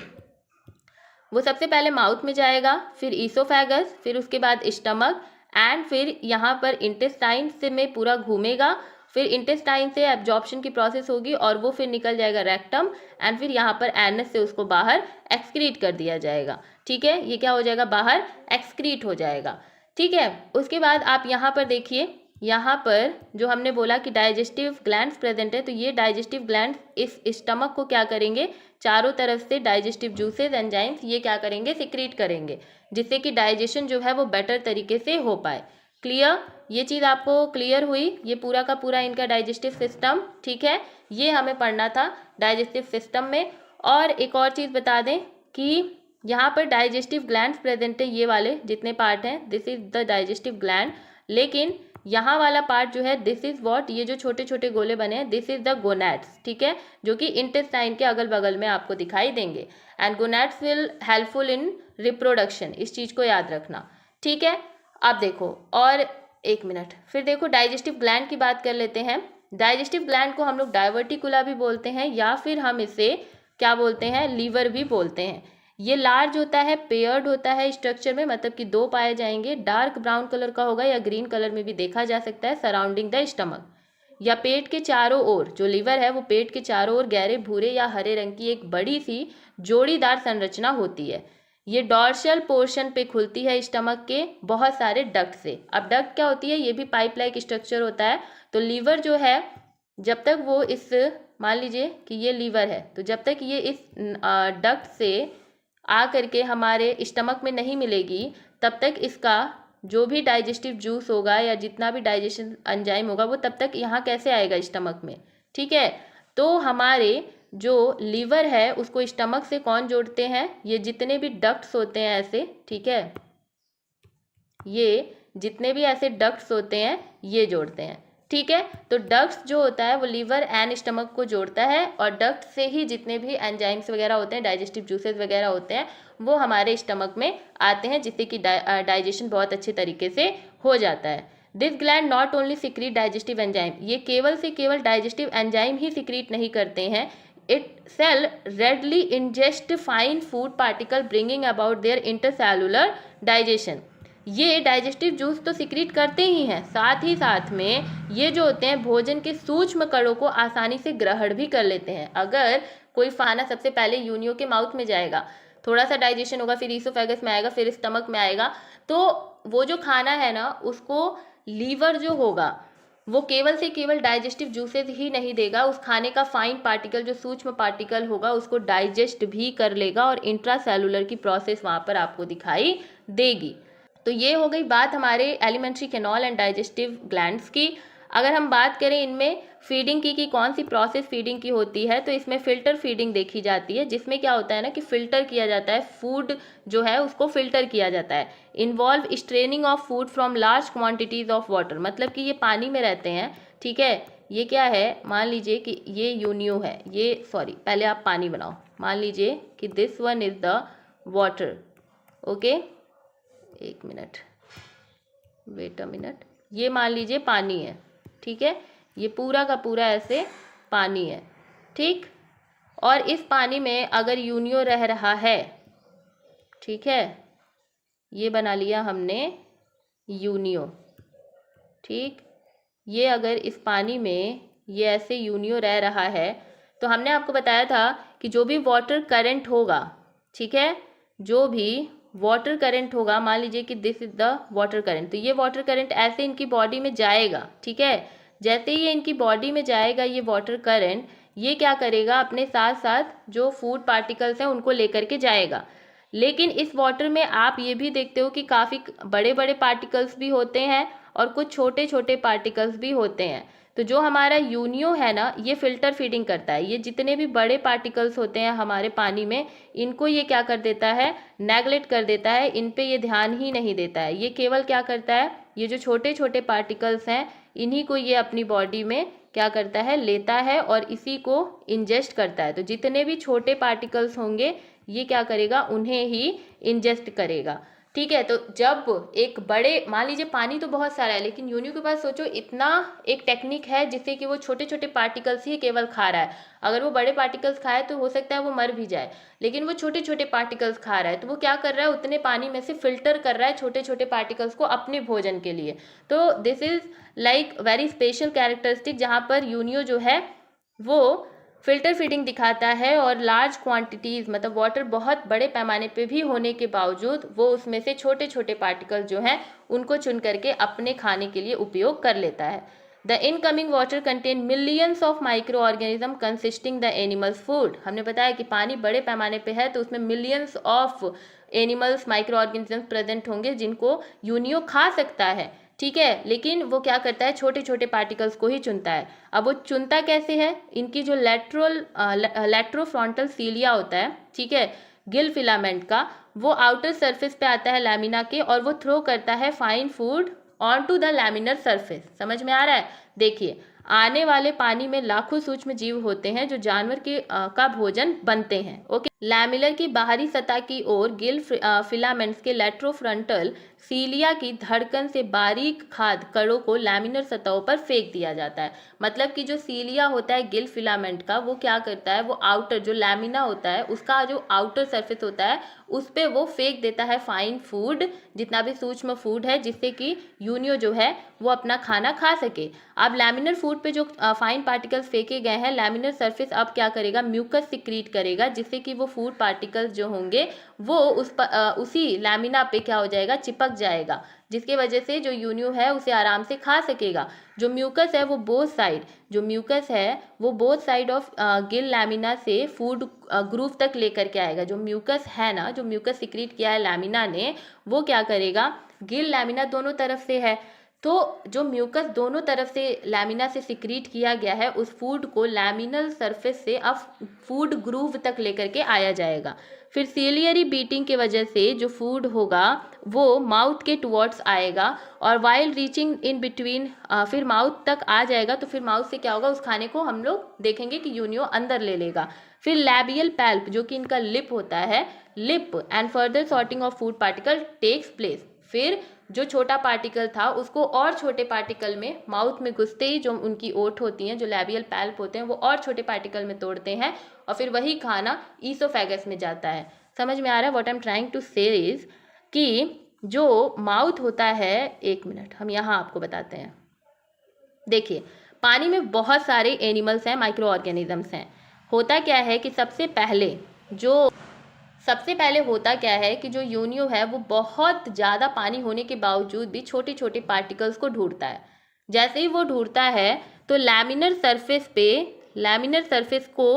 सबसे पहले माउथ में जाएगा, फिर ईसोफेगस, फिर उसके बाद स्टमक, एंड फिर यहाँ पर इंटेस्टाइन से में पूरा घूमेगा, फिर इंटेस्टाइन से एब्जॉर्प्शन की प्रोसेस होगी और वो फिर निकल जाएगा रेक्टम, एंड फिर यहाँ पर एनस से उसको बाहर एक्सक्रीट कर दिया जाएगा, ठीक है। ये क्या हो जाएगा? बाहर एक्सक्रीट हो जाएगा, ठीक है। उसके बाद आप यहाँ पर देखिए, यहाँ पर जो हमने बोला कि डाइजेस्टिव ग्लैंड्स प्रेजेंट है, तो ये डाइजेस्टिव ग्लैंड्स इस स्टमक को क्या करेंगे? चारों तरफ से डाइजेस्टिव जूसेस एंजाइम्स ये क्या करेंगे? सिक्रीट करेंगे, जिससे कि डाइजेशन जो है वो बेटर तरीके से हो पाए। क्लियर? ये चीज़ आपको क्लियर हुई? ये पूरा का पूरा इनका डाइजेस्टिव सिस्टम, ठीक है, ये हमें पढ़ना था डाइजेस्टिव सिस्टम में। और एक और चीज़ बता दें कि यहाँ पर डाइजेस्टिव ग्लैंड्स प्रेजेंट है, ये वाले जितने पार्ट हैं, this is the digestive gland. लेकिन यहाँ वाला पार्ट जो है, दिस इज व्हाट, ये जो छोटे छोटे गोले बने हैं, दिस इज द गोनैड्स, ठीक है, जो कि इंटेस्टाइन के अगल बगल में आपको दिखाई देंगे। And gonads will helpful in reproduction, इस चीज़ को याद रखना, ठीक है। आप देखो, और एक मिनट, फिर देखो डाइजेस्टिव ग्लैंड की बात कर लेते हैं। डाइजेस्टिव ग्लैंड को हम लोग डायवर्टिकुला भी बोलते हैं, या फिर हम इसे क्या बोलते हैं? लीवर भी बोलते हैं। ये लार्ज होता है, पेयर्ड होता है स्ट्रक्चर में, मतलब कि दो पाए जाएंगे, डार्क ब्राउन कलर का होगा या ग्रीन कलर में भी देखा जा सकता है, सराउंडिंग द स्टमक, या पेट के चारों ओर। जो लीवर है वो पेट के चारों ओर गहरे भूरे या हरे रंग की एक बड़ी सी जोड़ीदार संरचना होती है। ये डॉर्सल पोर्शन पे खुलती है स्टमक के बहुत सारे डक्ट से। अब डक्ट क्या होती है? ये भी पाइप लाइक स्ट्रक्चर होता है। तो लीवर जो है, जब तक वो इस, मान लीजिए कि ये लीवर है, तो जब तक ये इस डक्ट से आ करके हमारे स्टमक में नहीं मिलेगी, तब तक इसका जो भी डाइजेस्टिव जूस होगा या जितना भी डाइजेशन एंजाइम होगा वो तब तक यहाँ कैसे आएगा? स्टमक में, ठीक है। तो हमारे जो लीवर है उसको स्टमक से कौन जोड़ते हैं? ये जितने भी डक्ट्स होते हैं ऐसे, ठीक है, ये जितने भी ऐसे डक्ट्स होते हैं ये जोड़ते हैं, ठीक है। तो डक्ट्स जो होता है वो लीवर एंड स्टमक को जोड़ता है, और डक्ट से ही जितने भी एंजाइम्स वगैरह होते हैं, डाइजेस्टिव जूसेस वगैरह होते हैं, वो हमारे स्टमक में आते हैं, जिससे कि डाइजेशन बहुत अच्छे तरीके से हो जाता है। This gland not only secrete digestive enzyme, ये केवल से केवल डाइजेस्टिव एंजाइम ही सिक्रीट नहीं करते हैं, it cell readily ingest fine food particle bringing about their intercellular digestion. ये डाइजेस्टिव जूस तो सिक्रीट करते ही हैं, साथ ही साथ में ये जो होते हैं भोजन के सूक्ष्म कणों को आसानी से ग्रहण भी कर लेते हैं। अगर कोई खाना सबसे पहले यूनियो के माउथ में जाएगा, थोड़ा सा डाइजेशन होगा, फिर ईसोफेगस में आएगा, फिर स्टमक में आएगा, तो वो जो खाना है ना उसको लीवर जो होगा वो केवल से केवल डाइजेस्टिव जूसेस ही नहीं देगा, उस खाने का फाइन पार्टिकल जो सूक्ष्म पार्टिकल होगा उसको डाइजेस्ट भी कर लेगा और इंट्रासेलुलर की प्रोसेस वहाँ पर आपको दिखाई देगी। तो ये हो गई बात हमारे alimentary canal and digestive glands की। अगर हम बात करें इनमें फीडिंग की कि कौन सी प्रोसेस फीडिंग की होती है, तो इसमें फिल्टर फीडिंग देखी जाती है, जिसमें क्या होता है ना कि फिल्टर किया जाता है, फूड जो है उसको फिल्टर किया जाता है। Involve straining of food from large quantities of water, मतलब कि ये पानी में रहते हैं, ठीक है। ये क्या है, मान लीजिए कि ये यूनियो है, ये सॉरी पहले आप पानी बनाओ, मान लीजिए कि this one is the water, okay, एक मिनट, वेट अ मिनट, ये मान लीजिए पानी है, ठीक है, ये पूरा का पूरा ऐसे पानी है, ठीक। और इस पानी में अगर यूनियो रह रहा है, ठीक है, ये बना लिया हमने यूनियो, ठीक। ये अगर इस पानी में ये ऐसे यूनियो रह रहा है, तो हमने आपको बताया था कि जो भी वाटर करंट होगा, ठीक है, जो भी वाटर करंट होगा, मान लीजिए कि this is the water current, तो ये वाटर करंट ऐसे इनकी बॉडी में जाएगा, ठीक है। जैसे ही ये इनकी बॉडी में जाएगा ये वाटर करंट, ये क्या करेगा, अपने साथ साथ जो फूड पार्टिकल्स हैं उनको लेकर के जाएगा। लेकिन इस वाटर में आप ये भी देखते हो कि काफ़ी बड़े बड़े पार्टिकल्स भी होते हैं और कुछ छोटे छोटे पार्टिकल्स भी होते हैं। तो जो हमारा यूनियो है ना, ये फिल्टर फीडिंग करता है, ये जितने भी बड़े पार्टिकल्स होते हैं हमारे पानी में, इनको ये क्या कर देता है, नेगलेक्ट कर देता है, इन पे ये ध्यान ही नहीं देता है। ये केवल क्या करता है, ये जो छोटे छोटे पार्टिकल्स हैं इन्हीं को ये अपनी बॉडी में क्या करता है, लेता है और इसी को इंजेस्ट करता है। तो जितने भी छोटे पार्टिकल्स होंगे ये क्या करेगा, उन्हें ही इंजेस्ट करेगा, ठीक है। तो जब एक बड़े, मान लीजिए पानी तो बहुत सारा है, लेकिन यूनियो के पास सोचो इतना एक टेक्निक है जिससे कि वो छोटे छोटे पार्टिकल्स ही केवल खा रहा है। अगर वो बड़े पार्टिकल्स खाए तो हो सकता है वो मर भी जाए, लेकिन वो छोटे छोटे पार्टिकल्स खा रहा है, तो वो क्या कर रहा है, उतने पानी में से फिल्टर कर रहा है छोटे छोटे पार्टिकल्स को अपने भोजन के लिए। तो this is like very special characteristic, जहाँ पर यूनियो जो है वो फिल्टर फीडिंग दिखाता है और लार्ज क्वांटिटीज़, मतलब वाटर बहुत बड़े पैमाने पे भी होने के बावजूद वो उसमें से छोटे छोटे पार्टिकल जो हैं उनको चुन करके अपने खाने के लिए उपयोग कर लेता है। The incoming water contain millions of micro organism consisting the animals food. हमने बताया कि पानी बड़े पैमाने पे है तो उसमें millions of animals, micro organism present होंगे जिनको यूनियो खा सकता है, ठीक है। लेकिन वो क्या करता है, छोटे छोटे पार्टिकल्स को ही चुनता है। अब वो चुनता कैसे है, इनकी जो लैट्रोफ्रंटल सीलिया होता है, ठीक है, गिल फिलामेंट का, वो आउटर सरफेस पे आता है लैमिना के और वो थ्रो करता है fine food on to the laminar surface. समझ में आ रहा है, देखिए आने वाले पानी में लाखों सूक्ष्म जीव होते हैं जो जानवर के का भोजन बनते हैं, ओके। लैमिलर की बाहरी सतह की ओर गिल फिलामेंट्स के लैट्रोफ्रंटल सीलिया की धड़कन से बारीक खाद्य कणों को लैमिनर सतहों पर फेंक दिया जाता है। मतलब कि जो सीलिया होता है गिल फिलामेंट का, वो क्या करता है, वो आउटर जो लैमिना होता है उसका जो आउटर सरफेस होता है उस पर वो फेंक देता है फाइन फूड, जितना भी सूक्ष्म फूड है, जिससे कि यूनियो जो है वो अपना खाना खा सके। अब लैमिनर फूड पे जो फाइन पार्टिकल्स फेंके गए हैं, लैमिनर सरफेस अब क्या करेगा, म्यूकस सिक्रीट करेगा, जिससे कि वो फूड पार्टिकल्स जो होंगे वो उसी लैमिना पे क्या हो जाएगा, चिपक जाएगा, जिसके वजह से जो यूनियो है उसे आराम से खा सकेगा। जो म्यूकस है वो बोथ साइड, जो म्यूकस है वो both side of gill lamina से फूड ग्रूव तक लेकर के आएगा। जो म्यूकस है ना, जो म्यूकस सिक्रीट किया है लैमिना ने, वो क्या करेगा, गिल लैमिना दोनों तरफ से है, तो जो म्यूकस दोनों तरफ से लैमिना से सिक्रीट किया गया है उस फूड को लैमिनल सरफेस से अब फूड ग्रूव तक लेकर के आया जाएगा। फिर सीलियरी बीटिंग की वजह से जो फूड होगा वो माउथ के टुवर्ड्स आएगा और वाइल रीचिंग इन बिटवीन फिर माउथ तक आ जाएगा। तो फिर माउथ से क्या होगा, उस खाने को हम लोग देखेंगे कि यूनियो अंदर ले लेगा। फिर लैबियल पैल्प, जो कि इनका लिप होता है, lip and further sorting of food particle takes place. फिर जो छोटा पार्टिकल था उसको और छोटे पार्टिकल में माउथ में घुसते ही जो उनकी ओठ होती हैं, जो लैबियल पैल्प होते हैं, वो और छोटे पार्टिकल में तोड़ते हैं और फिर वही खाना ईसोफेगस में जाता है। समझ में आ रहा है? What I am trying to say is कि जो माउथ होता है, एक मिनट हम यहाँ आपको बताते हैं। देखिए, पानी में बहुत सारे एनिमल्स हैं, माइक्रो ऑर्गेनिजम्स हैं। होता क्या है कि सबसे पहले होता क्या है कि जो यूनियो है वो बहुत ज़्यादा पानी होने के बावजूद भी छोटे छोटे पार्टिकल्स को ढूंढता है। जैसे ही वो ढूंढता है तो लैमिनर सरफेस को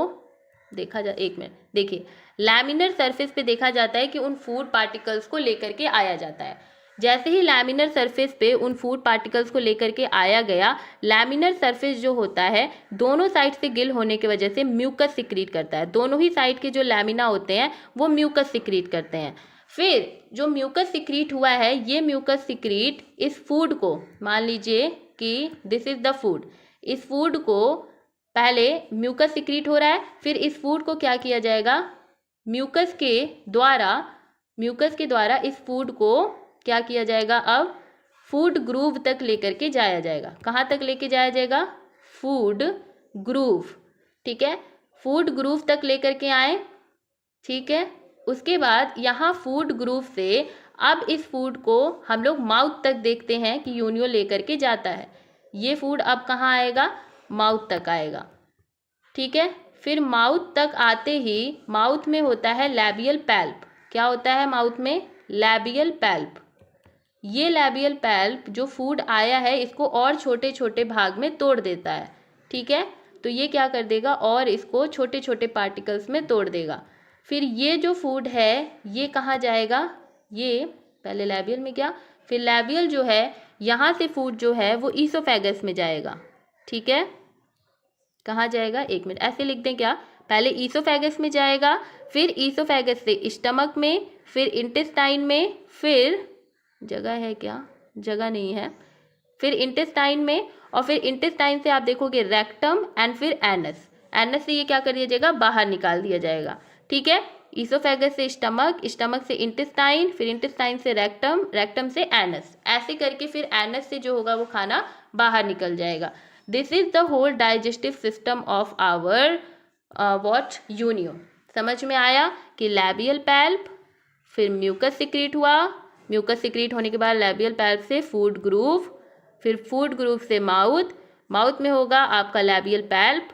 देखा जा, एक मिनट देखिए, लैमिनर सरफेस पे देखा जाता है कि उन फूड पार्टिकल्स को लेकर के आया जाता है। जैसे ही लैमिनर सरफेस पे उन फूड पार्टिकल्स को लेकर के आया गया, लैमिनर सरफेस जो होता है दोनों साइड से गिल होने की वजह से म्यूकस सिक्रीट करता है। दोनों ही साइड के जो लैमिना होते हैं वो म्यूकस सिक्रीट करते हैं। फिर जो म्यूकस सिक्रीट हुआ है, ये म्यूकस सिक्रीट इस फूड को, मान लीजिए कि दिस इज द फूड, इस फूड को पहले म्यूकस सिक्रीट हो रहा है, फिर इस फूड को क्या किया जाएगा, म्यूकस के द्वारा इस फूड को क्या किया जाएगा, अब फूड ग्रूव तक लेकर के जाया जाएगा। कहाँ तक लेके जाया जाएगा, फूड ग्रूव, ठीक है, फूड ग्रूव तक लेकर के आए, ठीक है। उसके बाद यहाँ फूड ग्रूव से अब इस फूड को हम लोग माउथ तक देखते हैं कि यूनियो लेकर के जाता है। ये फूड अब कहाँ आएगा, माउथ तक आएगा, ठीक है। फिर माउथ तक आते ही माउथ में होता है लैबियल पैल्प। क्या होता है माउथ में, लैबियल पैल्प। ये लैबियल पैल्प जो फूड आया है इसको और छोटे छोटे भाग में तोड़ देता है, ठीक है। तो ये क्या कर देगा, और इसको छोटे छोटे पार्टिकल्स में तोड़ देगा। फिर ये जो फूड है ये कहाँ जाएगा, ये पहले लैबियल में गया, फिर लैबियल जो है यहाँ से फूड जो है वो ईसोफेगस में जाएगा, ठीक है। कहाँ जाएगा, एक मिनट ऐसे लिख दें क्या, पहले ईसोफेगस में जाएगा, फिर ईसोफेगस से स्टमक में, फिर इंटेस्टाइन में, फिर जगह है क्या, जगह नहीं है, फिर इंटेस्टाइन में, और फिर इंटेस्टाइन से आप देखोगे रेक्टम एंड फिर एनस। एनस से ये क्या कर दिया जाएगा, बाहर निकाल दिया जाएगा, ठीक है। ईसोफेगस से स्टमक, स्टमक से इंटेस्टाइन, फिर इंटेस्टाइन से रेक्टम, रेक्टम से एनस, ऐसे करके फिर एनस से जो होगा वो खाना बाहर निकल जाएगा। This is the whole digestive system of our what Unio. समझ में आया कि लैबियल पैल्प, फिर म्यूकस सिक्रीट हुआ, म्यूकस सिक्रीट होने के बाद लैबियल पैल्प से फूड ग्रूव, फिर फूड ग्रूव से माउथ, माउथ में होगा आपका लैबियल पैल्प,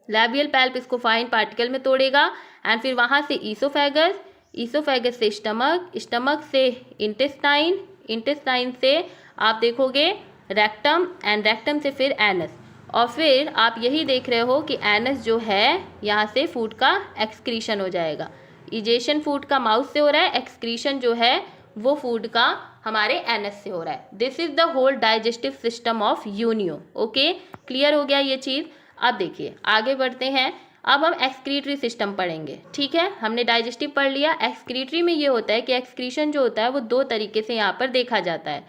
लैबियल पैल्प इसको फाइन पार्टिकल में तोड़ेगा, एंड फिर वहाँ से ईसोफेगस, ईसोफेगस से स्टमक, स्टमक से इंटेस्टाइन, इंटेस्टाइन से आप देखोगे रेक्टम, एंड रेक्टम से फिर एनस, और फिर आप यही देख रहे हो कि एनस जो है यहाँ से फूड का एक्सक्रीशन हो जाएगा। इजेशन फूड का माउथ से हो रहा है, एक्सक्रीशन जो है वो फूड का हमारे एनस से हो रहा है। This is the whole digestive system of Unio. Okay, clear हो गया ये चीज़। अब देखिए आगे बढ़ते हैं, अब हम एक्सक्रीटरी सिस्टम पढ़ेंगे, ठीक है। हमने डाइजेस्टिव पढ़ लिया। एक्सक्रीटरी में ये होता है कि एक्सक्रीशन जो होता है वो दो तरीके से यहाँ पर देखा जाता है,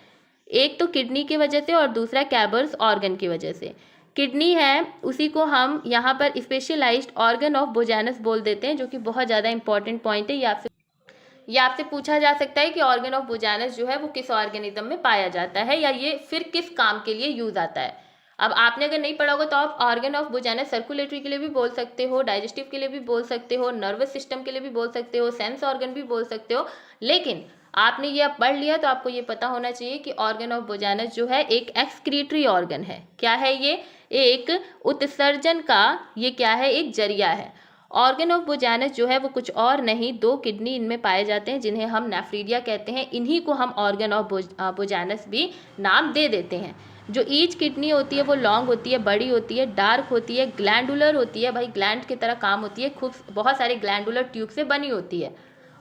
एक तो किडनी की वजह से और दूसरा कैबर्स ऑर्गन की वजह से। किडनी है उसी को हम यहाँ पर स्पेशलाइज्ड ऑर्गन ऑफ बोजानस बोल देते हैं, जो कि बहुत ज़्यादा इंपॉर्टेंट पॉइंट है। ये आपसे पूछा जा सकता है कि ऑर्गन ऑफ बोजानस जो है वो किस ऑर्गेनिज्म में पाया जाता है, या ये फिर किस काम के लिए यूज आता है। अब आपने अगर नहीं पढ़ा होगा तो आप ऑर्गन ऑफ बोजानस सर्कुलेटरी के लिए भी बोल सकते हो, डाइजेस्टिव के लिए भी बोल सकते हो, नर्वस सिस्टम के लिए भी बोल सकते हो, सेंस ऑर्गन भी बोल सकते हो। लेकिन आपने ये अब पढ़ लिया तो आपको ये पता होना चाहिए कि ऑर्गन ऑफ बोजानस जो है एक एक्सक्रीटरी ऑर्गन है। क्या है ये, एक उत्सर्जन का ये क्या है, एक जरिया है। ऑर्गन ऑफ बोजानस जो है वो कुछ और नहीं, दो किडनी इनमें पाए जाते हैं जिन्हें हम नेफ्रीडिया कहते हैं। इन्हीं को हम ऑर्गन ऑफ बोजानस भी नाम दे देते हैं। जो ईच किडनी होती है वो लॉन्ग होती है, बड़ी होती है, डार्क होती है, ग्लैंडुलर होती है, भाई ग्लैंड की तरह काम होती है, खूब बहुत सारे ग्लैंडुलर ट्यूब से बनी होती है,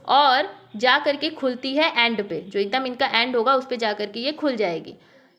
और जा करके खुलती है एंड पे, जो एकदम इनका एंड होगा उस पर जा करके ये खुल जाएगी।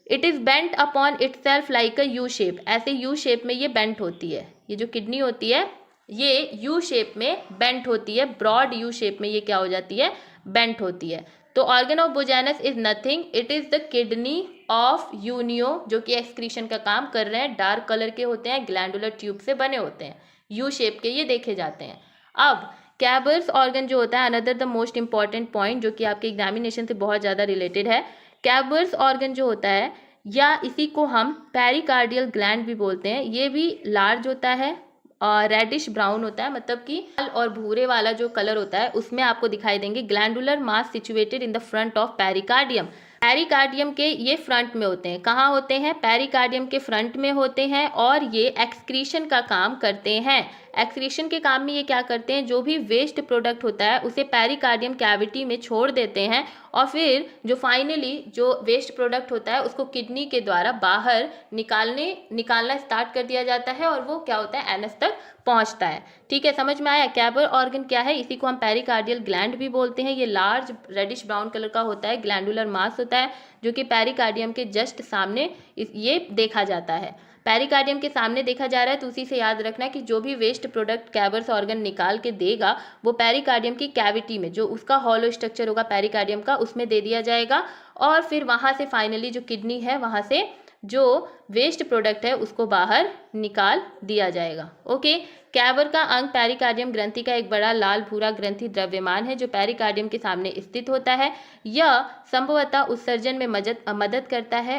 It is bent upon itself like a U shape, ऐसे यू शेप में ये बेंट होती है। ये जो किडनी होती है ये यू शेप में बेंट होती है, ब्रॉड यू शेप में ये क्या हो जाती है, बेंट होती है। तो organ of Bojanus is nothing, it is the kidney of Unio, जो कि एक्सक्रीशन का काम कर रहे हैं। डार्क कलर के होते हैं, ग्लैंडुलर ट्यूब से बने होते हैं, यू शेप के ये देखे जाते हैं। अब कैबर्स ऑर्गन जो होता है, another the most important point जो कि आपके एग्जामिनेशन से बहुत ज़्यादा रिलेटेड है। कैबर्स ऑर्गन जो होता है, या इसी को हम पेरिकार्डियल ग्लैंड भी बोलते हैं, ये भी लार्ज होता है रेडिश ब्राउन होता है, मतलब कि लाल और भूरे वाला जो कलर होता है उसमें आपको दिखाई देंगे। Glandular mass situated in the front of pericardium. Pericardium के ये फ्रंट में होते हैं। कहाँ होते हैं? पेरिकार्डियम के फ्रंट में होते हैं और ये एक्सक्रीशन का काम करते हैं। एक्सक्रीशन के काम में ये क्या करते हैं? जो भी वेस्ट प्रोडक्ट होता है उसे पेरिकार्डियम कैविटी में छोड़ देते हैं और फिर जो फाइनली जो वेस्ट प्रोडक्ट होता है उसको किडनी के द्वारा बाहर निकालना स्टार्ट कर दिया जाता है और वो क्या होता है? एनस तक पहुंचता है। ठीक है, समझ में आया? कैबर ऑर्गन क्या है? इसी को हम पेरिकार्डियल ग्लैंड भी बोलते हैं। ये लार्ज रेडिश ब्राउन कलर का होता है, ग्लैंडुलर मास होता है जो कि पेरिकार्डियम के जस्ट सामने ये देखा जाता है। पेरिकार्डियम के सामने देखा जा रहा है तो उसी से याद रखना कि जो भी वेस्ट प्रोडक्ट कैबर्स ऑर्गन निकाल के देगा वो पेरिकार्डियम की कैविटी में, जो उसका हॉलो स्ट्रक्चर होगा पेरिकार्डियम का, उसमें दे दिया जाएगा और फिर वहाँ से फाइनली जो किडनी है वहाँ से जो वेस्ट प्रोडक्ट है उसको बाहर निकाल दिया जाएगा। ओके, कैबर का अंग पेरिकार्डियम ग्रंथि का एक बड़ा लाल भूरा ग्रंथि द्रव्यमान है जो पेरिकार्डियम के सामने स्थित होता है। यह संभवतः उत्सर्जन में मदद करता है।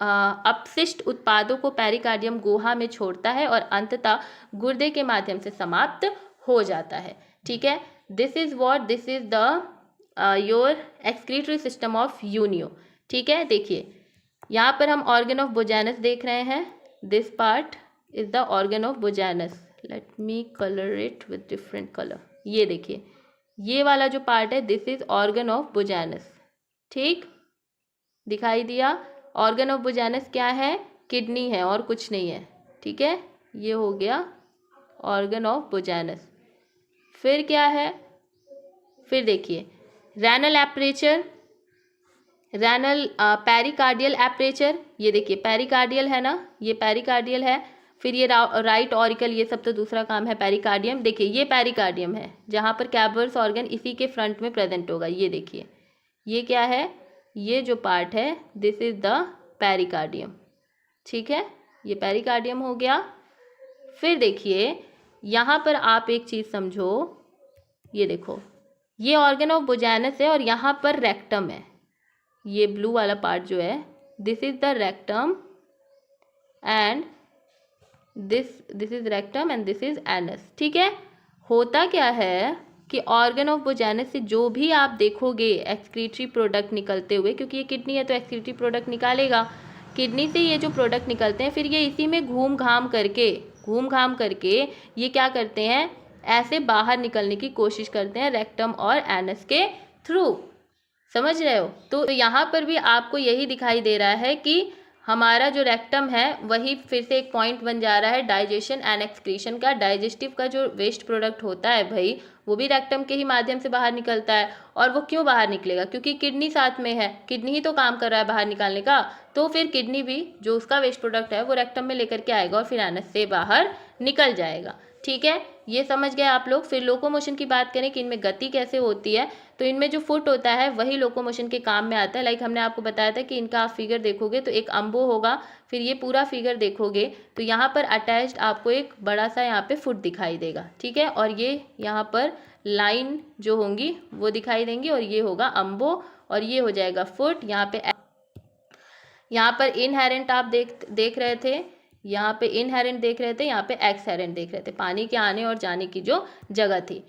अपशिष्ट उत्पादों को पेरिकार्डियम गुहा में छोड़ता है और अंततः गुर्दे के माध्यम से समाप्त हो जाता है। ठीक है, this is the your excretory system of Unio. ठीक है, देखिए यहाँ पर हम ऑर्गन ऑफ बोजानस देख रहे हैं। This part is the organ of Bojanus. Let me colour it with different colour. ये देखिए, ये वाला जो पार्ट है this is organ of Bojanus. ठीक, दिखाई दिया? ऑर्गन ऑफ बोजानस क्या है? किडनी है और कुछ नहीं है। ठीक है, ये हो गया ऑर्गन ऑफ बोजानस। फिर क्या है? फिर देखिए रैनल एपरेचर, पेरिकार्डियल एपरेचर। ये देखिए पेरिकार्डियल है ना, ये पेरिकार्डियल है। फिर ये राइट ऑरिकल, ये सब तो दूसरा काम है। पेरिकार्डियम, देखिए ये पेरिकार्डियम है जहाँ पर कैबर्स ऑर्गन इसी के फ्रंट में प्रेजेंट होगा। ये देखिए, ये क्या है? ये जो पार्ट है दिस इज द पेरिकार्डियम। ठीक है, ये पेरिकार्डियम हो गया। फिर देखिए यहाँ पर आप एक चीज़ समझो, ये देखो ये ऑर्गन ऑफ बोजानस है और यहाँ पर रेक्टम है। ये ब्लू वाला पार्ट जो है this is the rectum and this is rectum and this is anus. ठीक है, होता क्या है कि ऑर्गन ऑफ बोजानस से जो भी आप देखोगे एक्सक्रीटरी प्रोडक्ट निकलते हुए, क्योंकि ये किडनी है तो एक्सक्रीटरी प्रोडक्ट निकालेगा, किडनी से ये जो प्रोडक्ट निकलते हैं फिर ये इसी में घूम घाम करके ये क्या करते हैं? ऐसे बाहर निकलने की कोशिश करते हैं रेक्टम और एनस के थ्रू। समझ रहे हो? तो यहाँ पर भी आपको यही दिखाई दे रहा है कि हमारा जो रेक्टम है वही फिर से एक पॉइंट बन जा रहा है डाइजेशन एंड एक्सक्रीशन का। डाइजेस्टिव का जो वेस्ट प्रोडक्ट होता है भाई वो भी रेक्टम के ही माध्यम से बाहर निकलता है। और वो क्यों बाहर निकलेगा? क्योंकि किडनी साथ में है, किडनी ही तो काम कर रहा है बाहर निकालने का। तो फिर किडनी भी जो उसका वेस्ट प्रोडक्ट है वो रेक्टम में लेकर के आएगा और फिर एनस से बाहर निकल जाएगा। ठीक है, ये समझ गए आप लोग। फिर लोकोमोशन की बात करें कि इनमें गति कैसे होती है, तो इनमें जो फुट होता है वही लोकोमोशन के काम में आता है। लाइक हमने आपको बताया था कि इनका आप फिगर देखोगे तो एक अम्बो होगा, फिर ये पूरा फिगर देखोगे तो यहाँ पर अटैच्ड आपको एक बड़ा सा यहाँ पे फुट दिखाई देगा। ठीक है, और ये यहाँ पर लाइन जो होंगी वो दिखाई देंगी और ये होगा अम्बो और ये हो जाएगा फुट। यहाँ पर इनहेरेंट आप देख रहे थे, यहाँ पे इनहेरेंट देख रहे थे, यहाँ पे एक्सहेरेंट देख रहे थे, पानी के आने और जाने की जो जगह थी।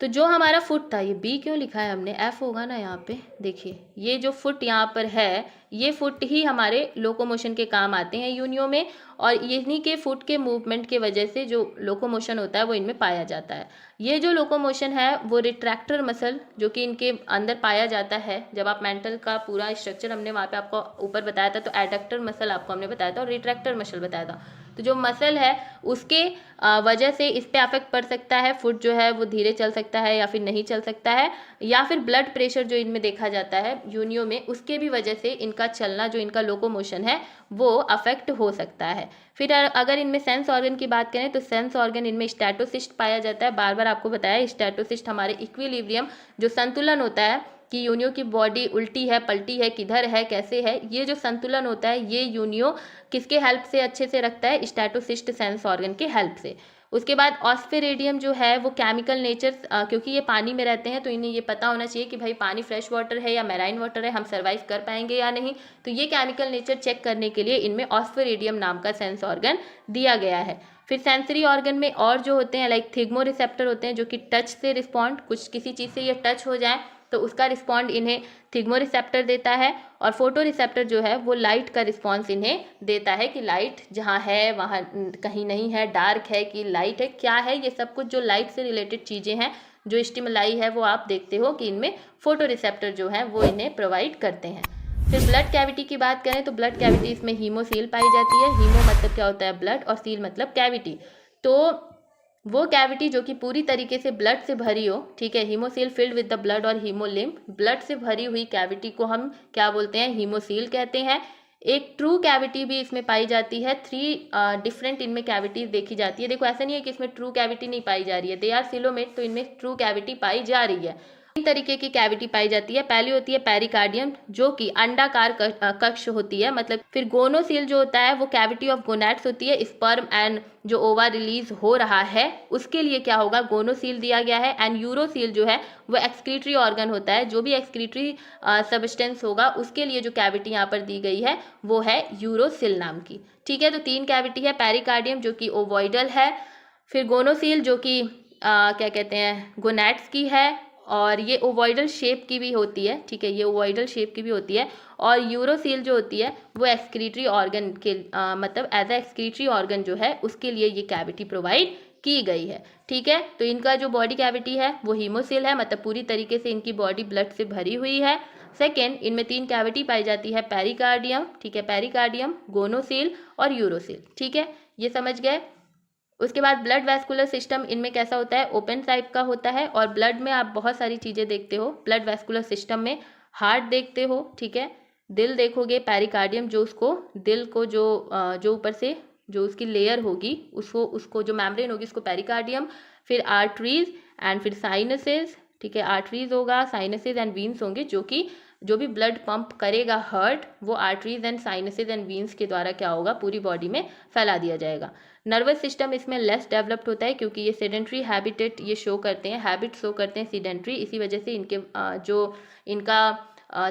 तो जो हमारा फुट था, ये बी क्यों लिखा है हमने? एफ होगा ना यहाँ पे। देखिए ये जो फुट यहाँ पर है ये फुट ही हमारे लोकोमोशन के काम आते हैं यूनियो में, और इन्हीं के फुट के मूवमेंट के वजह से जो लोकोमोशन होता है वो इनमें पाया जाता है। ये जो लोकोमोशन है वो रिट्रैक्टर मसल जो कि इनके अंदर पाया जाता है। जब आप मेंटल का पूरा स्ट्रक्चर हमने वहाँ पे आपको ऊपर बताया था तो एडक्टर मसल आपको हमने बताया था और रिट्रैक्टर मसल बताया था। तो जो मसल है उसके वजह से इस पे अफेक्ट पड़ सकता है। फुट जो है वो धीरे चल सकता है या फिर नहीं चल सकता है, या फिर ब्लड प्रेशर जो इनमें देखा जाता है यूनियो में उसके भी वजह से इनका चलना जो इनका लोकोमोशन है वो अफेक्ट हो सकता है। फिर अगर इनमें सेंस ऑर्गन की बात करें तो सेंस ऑर्गन इनमें स्टैटोसिस्ट पाया जाता है। बार बार आपको बताया स्टैटोसिस्ट हमारे इक्विलिब्रियम जो संतुलन होता है कि यूनियो की बॉडी उल्टी है पलटी है किधर है कैसे है, ये जो संतुलन होता है ये यूनियो किसके हेल्प से अच्छे से रखता है? स्टैटोसिस्ट सेंस ऑर्गन के हेल्प से। उसके बाद ऑस्फेरेडियम जो है वो केमिकल नेचर, क्योंकि ये पानी में रहते हैं तो इन्हें ये पता होना चाहिए कि भाई पानी फ्रेश वाटर है या मैराइन वाटर है, हम सर्वाइव कर पाएंगे या नहीं। तो ये केमिकल नेचर चेक करने के लिए इनमें ऑस्फेरेडियम नाम का सेंस ऑर्गन दिया गया है। फिर सेंसरी ऑर्गन में और जो होते हैं लाइक थिग्मो रिसेप्टर होते हैं जो कि टच से रिस्पॉन्ड, कुछ किसी चीज़ से ये टच हो जाए तो उसका रिस्पॉन्ड इन्हें थिग्मो रिसेप्टर देता है। और फोटो रिसेप्टर जो है वो लाइट का रिस्पॉन्स इन्हें देता है कि लाइट जहाँ है वहाँ कहीं नहीं है, डार्क है कि लाइट है, क्या है, ये सब कुछ जो लाइट से रिलेटेड चीज़ें हैं जो स्टिमुलाई है वो आप देखते हो कि इनमें फोटो रिसेप्टर जो है वो इन्हें प्रोवाइड करते हैं। फिर ब्लड कैविटी की बात करें तो ब्लड कैविटी इसमें हीमोसील पाई जाती है। हीमो मतलब क्या होता है ब्लड, और सील मतलब कैविटी। तो वो कैविटी जो कि पूरी तरीके से ब्लड से भरी हो, ठीक है, haemocoel filled with the blood और हीमोलिम्फ, ब्लड से भरी हुई कैविटी को हम क्या बोलते हैं, हीमोसील कहते हैं। एक ट्रू कैविटी भी इसमें पाई जाती है। 3 डिफरेंट इनमें कैविटीज देखी जाती है। देखो ऐसा नहीं है कि इसमें ट्रू कैविटी नहीं पाई जा रही है, दे आर सिलोमेट, तो इनमें ट्रू कैविटी पाई जा रही है। 3 तरीके की कैविटी पाई जाती है। पहली होती है पेरिकार्डियम जो कि अंडाकार कक्ष होती है, मतलब। फिर गोनोसील जो होता है वो कैविटी ऑफ गोनैड्स होती है। स्पर्म एंड जो ओवा रिलीज हो रहा है उसके लिए क्या होगा, गोनोसील दिया गया है। एंड यूरोसील जो है वो एक्सक्रीटरी ऑर्गन होता है, जो भी एक्सक्रीटरी सब्सटेंस होगा उसके लिए जो कैविटी यहाँ पर दी गई है वो है यूरोसिल नाम की, ठीक है। तो 3 कैविटी है, पेरिकार्डियम जो कि ओवॉइडल है, फिर गोनोसील जो कि क्या कहते हैं गोनैड्स की है, और ये ओवॉइडल शेप की भी होती है, ठीक है, ये ओवॉइडल शेप की भी होती है। और यूरोसील जो होती है वो एक्सक्रीटरी ऑर्गन के मतलब एज ए एक्सक्रीटरी ऑर्गन जो है उसके लिए ये कैविटी प्रोवाइड की गई है, ठीक है। तो इनका जो बॉडी कैविटी है वो हीमोसील है, मतलब पूरी तरीके से इनकी बॉडी ब्लड से भरी हुई है। सेकेंड, इनमें 3 कैविटी पाई जाती है, पेरिकार्डियम, ठीक है, पेरिकार्डियम, गोनोसील और यूरोसील, ठीक है, ये समझ गए। उसके बाद ब्लड वैस्कुलर सिस्टम इनमें कैसा होता है, ओपन टाइप का होता है। और ब्लड में आप बहुत सारी चीज़ें देखते हो ब्लड वैस्कुलर सिस्टम में, हार्ट देखते हो, ठीक है, दिल देखोगे, पेरिकार्डियम जो उसको दिल को जो ऊपर से जो उसकी लेयर होगी उसको जो मेम्ब्रेन होगी उसको पेरिकार्डियम, फिर आर्टरीज एंड फिर साइनसेस, ठीक है, आर्टरीज होगा, साइनसेस एंड वीन्स होंगे जो भी ब्लड पंप करेगा हार्ट वो arteries and sinuses and veins के द्वारा क्या होगा पूरी बॉडी में फैला दिया जाएगा। नर्वस सिस्टम इसमें लेस डेवलप्ड होता है क्योंकि ये सेडेंट्री हैबिटेट ये शो करते हैं, हैबिट शो करते हैं सीडेंट्री, इसी वजह से इनके जो इनका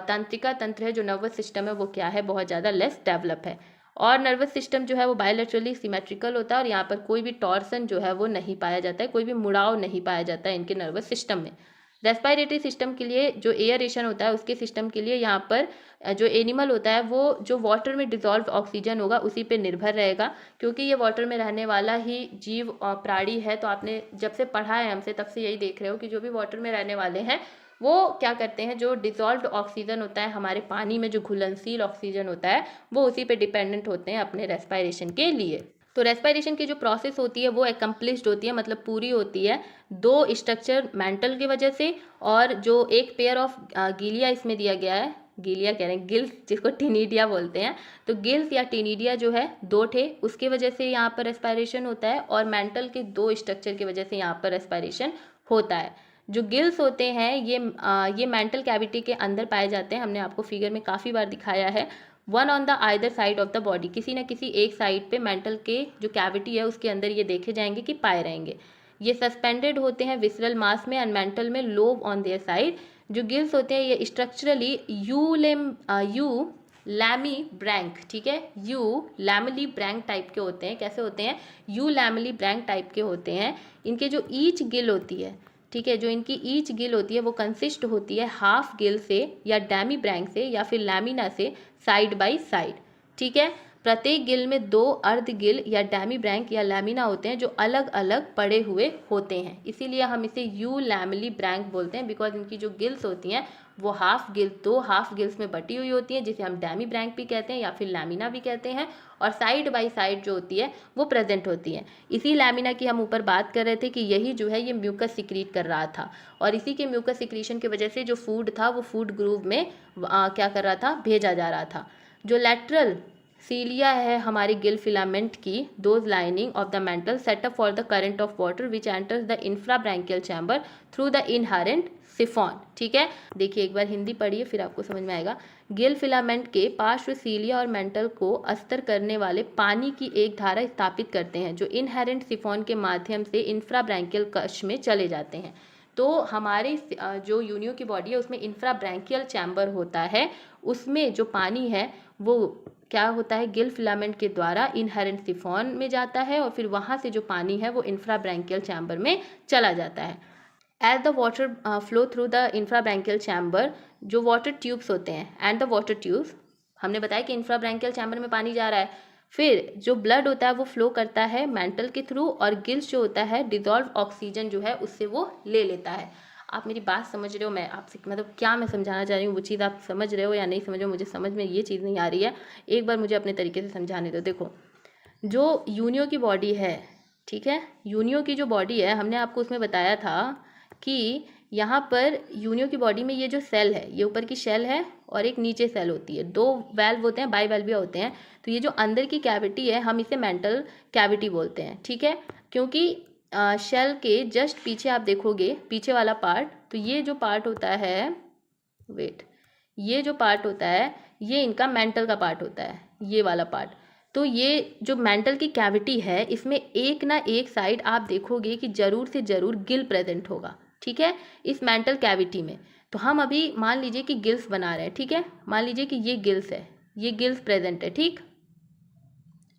तंत्रिका तंत्र है जो नर्वस सिस्टम है वो क्या है बहुत ज़्यादा लेस डेवलप है। और नर्वस सिस्टम जो है वो बायोलेटरली सिमेट्रिकल होता है और यहाँ पर कोई भी टॉर्सन जो है वो नहीं पाया जाता है, कोई भी मुड़ाव नहीं पाया जाता है इनके नर्वस सिस्टम में। रेस्पिरेटरी सिस्टम के लिए जो एयरेशन होता है उसके सिस्टम के लिए यहाँ पर जो एनिमल होता है वो जो वाटर में डिजॉल्व ऑक्सीजन होगा उसी पे निर्भर रहेगा, क्योंकि ये वाटर में रहने वाला ही जीव प्राणी है। तो आपने जब से पढ़ा है हमसे तब से यही देख रहे हो कि जो भी वाटर में रहने वाले हैं वो क्या करते हैं, जो डिजॉल्व्ड ऑक्सीजन होता है हमारे पानी में जो घुलनशील ऑक्सीजन होता है वो उसी पे डिपेंडेंट होते हैं अपने रेस्पिरेशन के लिए। तो रेस्पिरेशन की जो प्रोसेस होती है वो एकम्प्लिश्ड होती है, मतलब पूरी होती है 2 स्ट्रक्चर मेंटल की वजह से, और जो एक पेयर ऑफ गिलिया इसमें दिया गया है, गिलिया कह रहे हैं गिल्स जिसको टिनिडिया बोलते हैं, तो गिल्स या टिनिडिया जो है 2 ठे उसके वजह से यहाँ पर रेस्पिरेशन होता है, और मेंटल के 2 स्ट्रक्चर की वजह से यहाँ पर रेस्पिरेशन होता है। जो गिल्स होते हैं ये मेंटल कैविटी के अंदर पाए जाते हैं, हमने आपको फिगर में काफ़ी बार दिखाया है। 1 on the either side of the body, किसी न किसी एक साइड पे मेंटल के जो कैविटी है उसके अंदर ये देखे जाएंगे कि पाए रहेंगे। ये सस्पेंडेड होते हैं विसरल मास में एंड मेंटल में लोब ऑन देयर साइड। जो गिल्स होते हैं ये स्ट्रक्चरली यू लैमी ब्रैंक, ठीक है, यू लैमली ब्रैंक टाइप के होते हैं। कैसे होते हैं, यू लैमली ब्रैंक टाइप के होते हैं। इनके जो ईच गिल होती है, ठीक है, जो इनकी ईच गिल होती है वो कंसिस्ट होती है हाफ गिल से या डैमी ब्रैंक से या फिर लैमिना से साइड बाय साइड, ठीक है। प्रत्येक गिल में 2 अर्ध गिल या डैमी ब्रैंक या लैमिना होते हैं जो अलग अलग पड़े हुए होते हैं, इसीलिए हम इसे यू लैमली ब्रैंक बोलते हैं, बिकॉज इनकी जो गिल्स होती हैं वो दो हाफ गिल्स में बटी हुई होती हैं जिसे हम डैमी ब्रैंक भी कहते हैं या फिर लैमिना भी कहते हैं, और साइड बाय साइड जो होती है वो प्रेजेंट होती है। इसी लैमिना की हम ऊपर बात कर रहे थे कि यही जो है ये म्यूकस सिक्रीट कर रहा था, और इसी के म्यूकस सिक्रीशन की वजह से जो फूड था वो फूड ग्रूव में क्या कर रहा था, भेजा जा रहा था। जो लेटरल सीलिया है हमारी गिल फिलामेंट की, those lining of the mantle set up for the current of water which enters the infrabranchial chamber through the inherent siphon, ठीक है। देखिए एक बार हिंदी पढ़िए फिर आपको समझ में आएगा। गिल फिलामेंट के पार्श्व सीलिया और मेंटल को अस्तर करने वाले पानी की एक धारा स्थापित करते हैं जो इनहेरेंट सिफॉन के माध्यम से इंफ्राब्रैंकियल कक्ष में चले जाते हैं। तो हमारे जो यूनियो की बॉडी है उसमें इंफ्राब्रैंकियल चैम्बर होता है, उसमें जो पानी है वो क्या होता है, गिल फिलामेंट के द्वारा इनहेरेंट सिफॉन में जाता है और फिर वहाँ से जो पानी है वो इंफ्राब्रैंकियल चैम्बर में चला जाता है। As the water flow through the infrabranchial chamber, जो वाटर ट्यूब्स होते हैं एंड द वाटर ट्यूब्स, हमने बताया कि इंफ्राब्रैंकियल चैम्बर में पानी जा रहा है, फिर जो ब्लड होता है वो फ्लो करता है मेंटल के थ्रू और गिल्स जो होता है डिजॉल्व ऑक्सीजन जो है उससे वो ले लेता है। आप मेरी बात समझ रहे हो, मैं आपसे मतलब क्या मैं समझाना चाह रही हूँ वो चीज़ आप समझ रहे हो या नहीं समझ रहे हो, मुझे समझ में ये चीज़ नहीं आ रही है, एक बार मुझे अपने तरीके से समझाने दो। देखो जो यूनियो की बॉडी है, ठीक है, यूनियो की जो बॉडी है हमने आपको उसमें बताया था कि यहाँ पर यूनियो की बॉडी में ये जो सेल है, ये ऊपर की शेल है और एक नीचे सेल होती है, दो वेल्व होते हैं, बाई वेल्विया होते हैं। तो ये जो अंदर की कैविटी है हम इसे मेंटल कैविटी बोलते हैं, ठीक है, क्योंकि शेल के जस्ट पीछे आप देखोगे पीछे वाला पार्ट, तो ये जो पार्ट होता है, वेट, ये जो पार्ट होता है ये इनका मेंटल का पार्ट होता है, ये वाला पार्ट। तो ये जो मेंटल की कैविटी है इसमें एक ना एक साइड आप देखोगे कि ज़रूर से ज़रूर गिल प्रेजेंट होगा, ठीक है, इस मेंटल कैविटी में। तो हम अभी मान लीजिए कि गिल्स बना रहे हैं, ठीक है, मान लीजिए कि ये गिल्स है, ये गिल्स प्रेजेंट है, ठीक।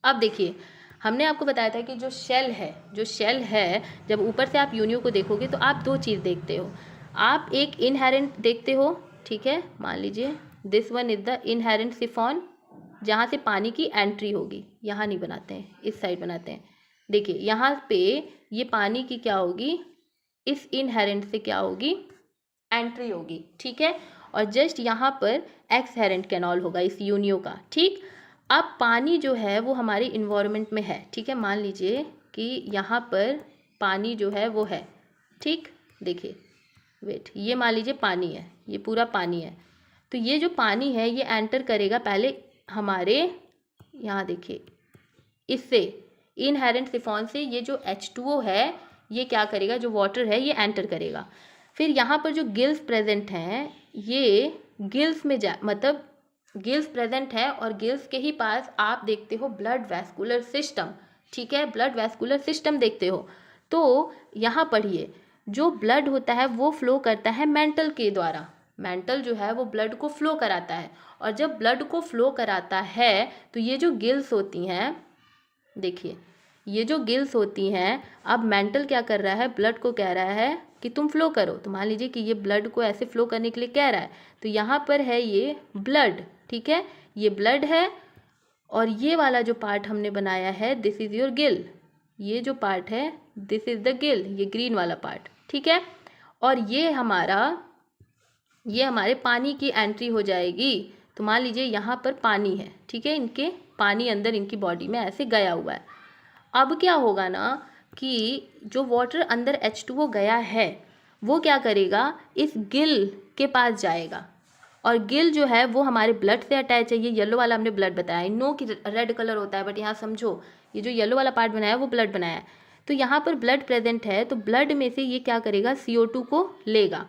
अब देखिए हमने आपको बताया था कि जो शेल है, जो शेल है, जब ऊपर से आप यूनियो को देखोगे तो आप दो चीज़ देखते हो, आप एक इनहेरेंट देखते हो, ठीक है, मान लीजिए this one is the inherent chiffon, जहाँ से पानी की एंट्री होगी, यहाँ नहीं बनाते हैं, इस साइड बनाते हैं। देखिए यहाँ पे ये पानी की क्या होगी, इस इनहेरेंट से क्या होगी, एंट्री होगी, ठीक है, और जस्ट यहाँ पर एक्सहेरेंट कैनॉल होगा इस यूनियो का, ठीक। अब पानी जो है वो हमारे इन्वायरमेंट में है, ठीक है, मान लीजिए कि यहाँ पर पानी जो है वो है, ठीक, देखिए वेट, ये मान लीजिए पानी है, ये पूरा पानी है। तो ये जो पानी है ये एंटर करेगा पहले हमारे, यहाँ देखिए, इससे इनहेरेंट सिफॉन से ये जो H2O है ये क्या करेगा, जो वाटर है ये एंटर करेगा। फिर यहाँ पर जो गिल्स प्रेजेंट हैं ये गिल्स में मतलब गिल्स प्रेजेंट है और गिल्स के ही पास आप देखते हो ब्लड वैस्कुलर सिस्टम, ठीक है, ब्लड वैस्कुलर सिस्टम देखते हो। तो यहाँ पढ़िए, जो ब्लड होता है वो फ्लो करता है मेंटल के द्वारा, मेंटल जो है वो ब्लड को फ्लो कराता है, और जब ब्लड को फ्लो कराता है तो ये जो गिल्स होती हैं, देखिए ये जो गिल्स होती हैं, अब मेंटल क्या कर रहा है, ब्लड को कह रहा है कि तुम फ्लो करो। तो मान लीजिए कि ये ब्लड को ऐसे फ्लो करने के लिए कह रहा है, तो यहाँ पर है ये ब्लड, ठीक है, ये ब्लड है, और ये वाला जो पार्ट हमने बनाया है दिस इज़ योर गिल, ये जो पार्ट है दिस इज़ द गिल, ये ग्रीन वाला पार्ट, ठीक है, और ये हमारे पानी की एंट्री हो जाएगी। तो मान लीजिए यहाँ पर पानी है, ठीक है, इनके पानी अंदर इनकी बॉडी में ऐसे गया हुआ है। अब क्या होगा ना कि जो वाटर अंदर H2O गया है वो क्या करेगा, इस गिल के पास जाएगा, और गिल जो है वो हमारे ब्लड से अटैच है। ये येलो वाला हमने ब्लड बताया, नो कि रेड कलर होता है, बट यहाँ समझो ये जो येलो वाला पार्ट बनाया है वो ब्लड बनाया है। तो यहाँ पर ब्लड प्रेजेंट है, तो ब्लड में से ये क्या करेगा, CO2 को लेगा,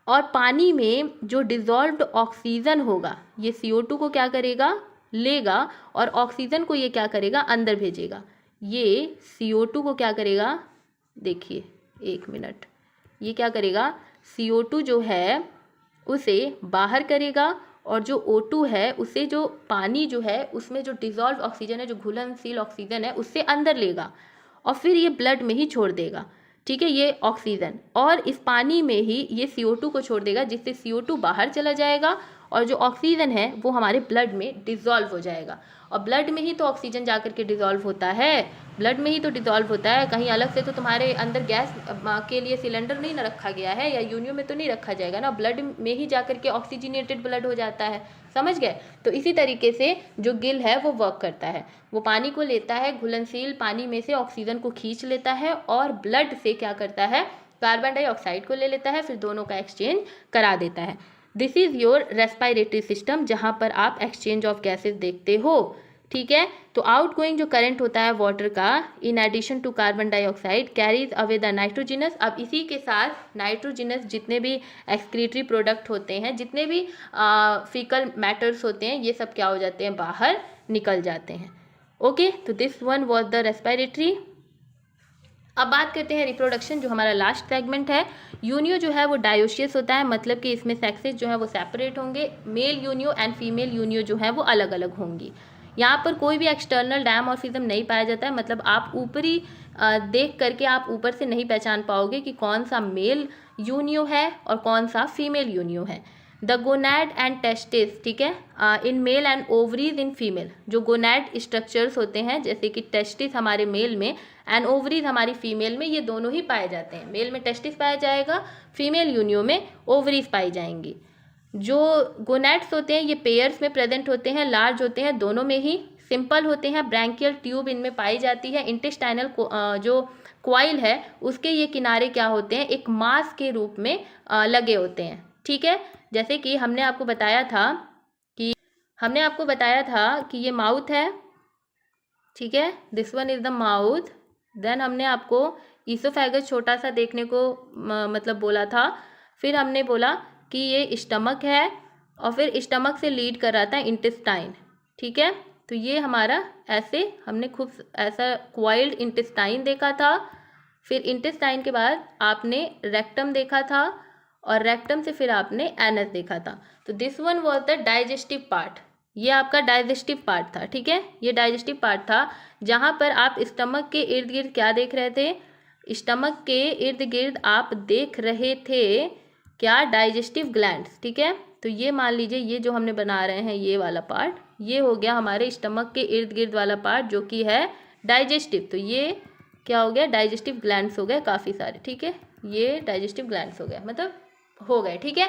और पानी में जो डिज़ोल्व्ड ऑक्सीजन होगा ये CO2 को क्या करेगा, लेगा, और ऑक्सीजन को ये क्या करेगा, अंदर भेजेगा। ये CO2 को क्या करेगा, देखिए एक मिनट, ये क्या करेगा, CO2 जो है उसे बाहर करेगा, और जो O2 है उसे, जो पानी जो है उसमें जो डिज़ोल्व ऑक्सीजन है, जो घुलनशील ऑक्सीजन है, उससे अंदर लेगा और फिर ये ब्लड में ही छोड़ देगा, ठीक है, ये ऑक्सीजन, और इस पानी में ही ये CO2 को छोड़ देगा, जिससे CO2 बाहर चला जाएगा और जो ऑक्सीजन है वो हमारे ब्लड में डिज़ोल्व हो जाएगा। और ब्लड में ही तो ऑक्सीजन जाकर के डिज़ोल्व होता है, ब्लड में ही तो डिज़ोल्व होता है, कहीं अलग से तो तुम्हारे अंदर गैस के लिए सिलेंडर नहीं ना रखा गया है, या यूनियो में तो नहीं रखा जाएगा ना, ब्लड में ही जाकर के ऑक्सीजनेटेड ब्लड हो जाता है, समझ गए। तो इसी तरीके से जो गिल है वो वर्क करता है, वो पानी को लेता है, घुलनशील पानी में से ऑक्सीजन को खींच लेता है, और ब्लड से क्या करता है, कार्बन डाइऑक्साइड को ले लेता है, फिर दोनों का एक्सचेंज करा देता है। This is your respiratory system, जहाँ पर आप एक्सचेंज ऑफ गैसेस देखते हो, ठीक है। तो आउटगोइंग जो करंट होता है वाटर का, in addition to carbon dioxide carries away the nitrogenous, अब इसी के साथ नाइट्रोजिनस जितने भी एक्सक्रीटरी प्रोडक्ट होते हैं, जितने भी फीकल मैटर्स होते हैं, ये सब क्या हो जाते हैं, बाहर निकल जाते हैं। ओके, तो this one was the respiratory. अब बात करते हैं रिप्रोडक्शन, जो हमारा लास्ट सेगमेंट है। यूनियो जो है वो डायोशियस होता है, मतलब कि इसमें सेक्सेस जो है वो सेपरेट होंगे। Male Unio and female Unio जो है वो अलग अलग होंगी। यहाँ पर कोई भी एक्सटर्नल डायमॉर्फिज्म नहीं पाया जाता है, मतलब आप ऊपरी देख करके आप ऊपर से नहीं पहचान पाओगे कि कौन सा मेल यूनियो है और कौन सा फीमेल यूनियो है। द गोनैड एंड टेस्टिस, ठीक है, in male and ovaries in female. जो गोनैड स्ट्रक्चर्स होते हैं जैसे कि टेस्टिस हमारे मेल में एंड ओवरीज हमारी फीमेल में, ये दोनों ही पाए जाते हैं। मेल में टेस्टिस पाया जाएगा, फीमेल यूनियो में ओवरीज पाई जाएंगी। जो गोनैड्स होते हैं ये पेयर्स में प्रेजेंट होते हैं, लार्ज होते हैं दोनों में ही, सिंपल होते हैं, ब्रैंकियल ट्यूब इनमें पाई जाती है। इंटेस्टाइनल जो क्वाइल है उसके ये किनारे क्या होते हैं, एक मास के रूप में लगे होते हैं, ठीक है। जैसे कि हमने आपको बताया था कि ये माउथ है, ठीक है, this one is the mouth. Then हमने आपको ईसोफेगस छोटा सा देखने को मतलब बोला था। फिर हमने बोला कि ये स्टमक है और फिर स्टमक से लीड कर रहा था इंटेस्टाइन, ठीक है। तो ये हमारा ऐसे हमने खूब ऐसा क्वाइल्ड इंटेस्टाइन देखा था। फिर इंटेस्टाइन के बाद आपने रेक्टम देखा था और रेक्टम से फिर आपने एनस देखा था। तो this one was the digestive part, ये आपका डाइजेस्टिव पार्ट था, ठीक है। ये डाइजेस्टिव पार्ट था जहाँ पर आप स्टमक के इर्द गिर्द क्या देख रहे थे, स्टमक के इर्द गिर्द आप देख रहे थे क्या, डाइजेस्टिव ग्लैंड्स, ठीक है। तो ये मान लीजिए ये जो हमने बना रहे हैं ये वाला पार्ट, ये हो गया हमारे स्टमक के इर्द गिर्द वाला पार्ट जो कि है डाइजेस्टिव। तो ये क्या हो गया, डाइजेस्टिव ग्लैंड्स हो गए काफ़ी सारे, ठीक है, ये डाइजेस्टिव ग्लैंड्स हो गए, मतलब हो गए, ठीक है।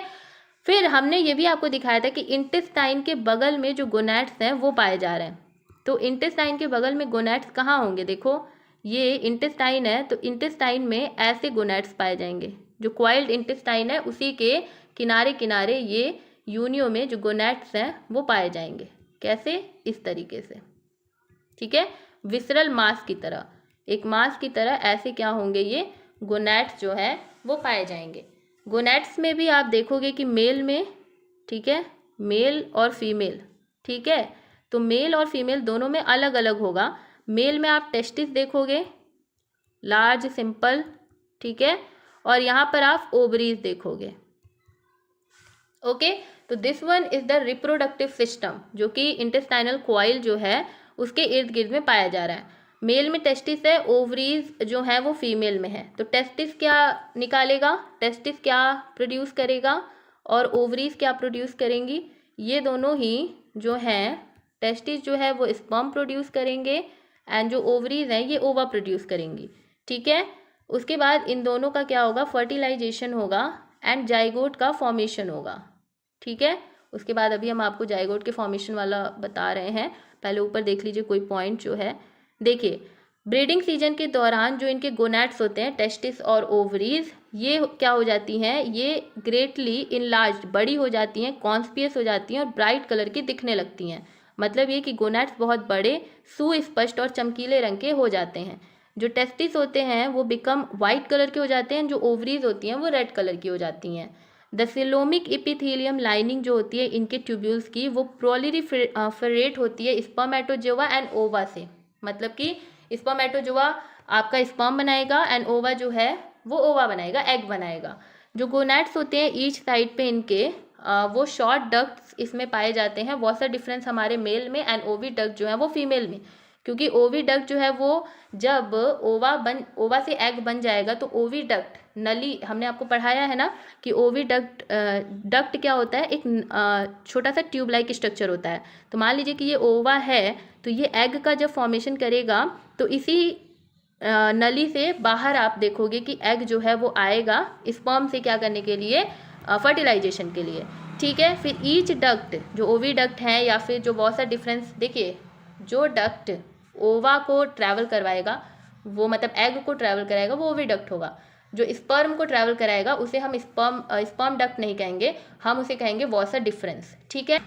फिर हमने ये भी आपको दिखाया था कि इंटेस्टाइन के बगल में जो गोनैड्स हैं वो पाए जा रहे हैं। तो इंटेस्टाइन के बगल में गोनैड्स कहाँ होंगे, देखो ये इंटेस्टाइन है तो इंटेस्टाइन में ऐसे गोनैड्स पाए जाएंगे। जो क्वाइल्ड इंटेस्टाइन है उसी के किनारे किनारे ये यूनियो में जो गोनैड्स हैं वो पाए जाएंगे। कैसे, इस तरीके से, ठीक है, विसरल मास की तरह, एक मास की तरह ऐसे क्या होंगे, ये गोनैड्स जो है वो पाए जाएंगे। गोनैड्स में भी आप देखोगे कि मेल में, ठीक है, मेल और फीमेल, ठीक है, तो मेल और फीमेल दोनों में अलग अलग होगा। मेल में आप टेस्टिस देखोगे लार्ज सिंपल, ठीक है, और यहाँ पर आप ओवरीज देखोगे, ओके। तो this one is the reproductive system जो कि इंटेस्टाइनल क्वाइल जो है उसके इर्द गिर्द में पाया जा रहा है। मेल में टेस्टिस है, ओवरीज जो है वो फीमेल में है। तो टेस्टिस क्या निकालेगा, टेस्टिस क्या प्रोड्यूस करेगा और ओवरीज क्या प्रोड्यूस करेंगी, ये दोनों ही जो हैं, टेस्टिस जो है वो स्पर्म प्रोड्यूस करेंगे एंड जो ओवरीज हैं ये ओवा प्रोड्यूस करेंगी, ठीक है। उसके बाद इन दोनों का क्या होगा, फर्टिलाइजेशन होगा एंड जाइगोट का फॉर्मेशन होगा, ठीक है। उसके बाद अभी हम आपको जाइगोट के फॉर्मेशन वाला बता रहे हैं, पहले ऊपर देख लीजिए कोई पॉइंट जो है। देखिए ब्रीडिंग सीजन के दौरान जो इनके गोनैड्स होते हैं, टेस्टिस और ओवरीज, ये क्या हो जाती हैं, ये ग्रेटली इनलार्ज्ड, बड़ी हो जाती हैं, कॉन्स्पियस हो जाती हैं और ब्राइट कलर की दिखने लगती हैं। मतलब ये कि गोनैड्स बहुत बड़े, सुस्पष्ट और चमकीले रंग के हो जाते हैं। जो टेस्टिस होते हैं वो बिकम वाइट कलर के हो जाते हैं, जो ओवरीज होती हैं वो रेड कलर की हो जाती हैं। द सिलोमिक इपिथेलियम लाइनिंग जो होती है इनके ट्यूब्यूल्स की, वो प्रोलिफरेट होती है स्पर्मेटोजोआ एंड ओवा से। मतलब कि स्पर्मेटोजोआ आपका स्पर्म बनाएगा एंड ओवा जो है वो ओवा बनाएगा, एग बनाएगा। जो गोनैड्स होते हैं ईच साइड पे इनके वो शॉर्ट डक्ट्स इसमें पाए जाते हैं। वॉसर डिफरेंस हमारे मेल में एंड ओवी डक्ट जो है वो फीमेल में, क्योंकि ओवी डक्ट जो है वो जब ओवा से एग बन जाएगा तो ओवी डक्ट नली, हमने आपको पढ़ाया है ना कि ओवी डक्ट क्या होता है, एक छोटा सा ट्यूब लाइक स्ट्रक्चर होता है। तो मान लीजिए कि ये ओवा है तो ये एग का जब फॉर्मेशन करेगा तो इसी नली से बाहर आप देखोगे कि एग जो है वो आएगा स्पर्म से क्या करने के लिए, फर्टिलाइजेशन के लिए, ठीक है। फिर ईच डक्ट जो ओवी डक्ट है या फिर जो बहुत सा डिफरेंस, देखिए जो डक्ट ओवा को ट्रैवल करवाएगा वो मतलब एग को ट्रैवल कराएगा वो ओवी डक्ट होगा। जो स्पर्म को ट्रैवल कराएगा उसे हम स्पर्म डक्ट नहीं कहेंगे, हम उसे कहेंगे वॉसर डिफरेंस, ठीक है।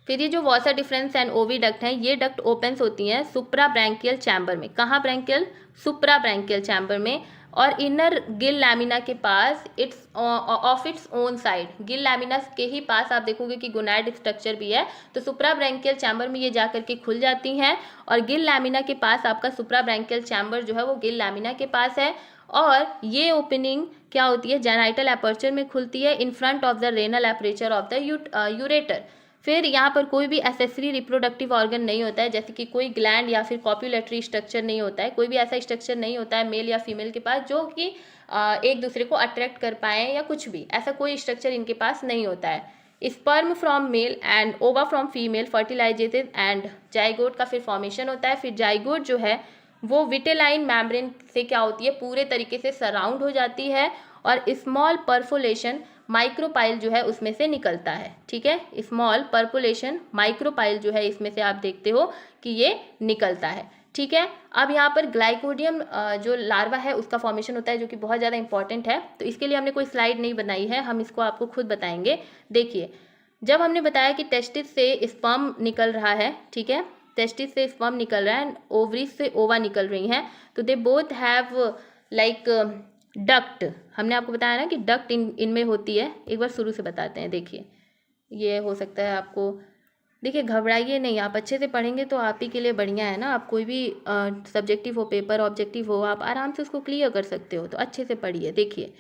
फिर ये जो वॉसर डिफरेंस एंड ओवी डक्ट हैं, ये डक्ट ओपन्स होती हैं सुप्रा ब्रैंकियल चैम्बर में। कहाँ ब्रैंकियल, सुप्रा ब्रैंकियल चैम्बर में। और इनर गिल लैमिना के पास its own side, gill lamina के ही पास आप देखोगे कि गोनाड स्ट्रक्चर भी है, तो सुप्राब्रैंकियल चैम्बर में ये जाकर के खुल जाती हैं और गिल लैमिना के पास आपका सुप्राब्रैंकियल चैम्बर जो है वो गिल लैमिना के पास है। और ये ओपनिंग क्या होती है, जेनाइटल एपर्चर में खुलती है in front of the renal aperture of the ureter. फिर यहाँ पर कोई भी एसेसरी रिप्रोडक्टिव ऑर्गन नहीं होता है, जैसे कि कोई ग्लैंड या फिर कॉप्युलेटरी स्ट्रक्चर नहीं होता है, कोई भी ऐसा स्ट्रक्चर नहीं होता है मेल या फीमेल के पास जो कि एक दूसरे को अट्रैक्ट कर पाएँ या कुछ भी, ऐसा कोई स्ट्रक्चर इनके पास नहीं होता है। स्पर्म फ्रॉम मेल एंड ओवा फ्रॉम फीमेल फर्टिलाइजेटेड एंड जाइगोट का फिर फॉर्मेशन होता है। फिर जाइगोट जो है वो विटेलाइन मैम्ब्रेन से क्या होती है, पूरे तरीके से सराउंड हो जाती है और स्मॉल परफोलेशन माइक्रोपाइल जो है उसमें से निकलता है। ठीक है, स्मॉल परफोलेशन माइक्रोपाइल जो है इसमें से आप देखते हो कि ये निकलता है। ठीक है, अब यहाँ पर ग्लाइकोडियम जो लार्वा है उसका फॉर्मेशन होता है, जो कि बहुत ज़्यादा इंपॉर्टेंट है। तो इसके लिए हमने कोई स्लाइड नहीं बनाई है, हम इसको आपको खुद बताएंगे। देखिए, जब हमने बताया कि टेस्टिस से स्पर्म निकल रहा है, ठीक है, टेस्टिस से स्पर्म निकल रहा है, ओवरीज से ओवा निकल रही हैं, तो they both have like duct. हमने आपको बताया ना कि डक्ट इनमें होती है। एक बार शुरू से बताते हैं। देखिए, ये हो सकता है आपको, देखिए घबराइए नहीं, आप अच्छे से पढ़ेंगे तो आप ही के लिए बढ़िया है ना। आप कोई भी सब्जेक्टिव हो, पेपर ऑब्जेक्टिव हो, आप आराम से उसको क्लियर कर सकते हो, तो अच्छे से पढ़िए। देखिए,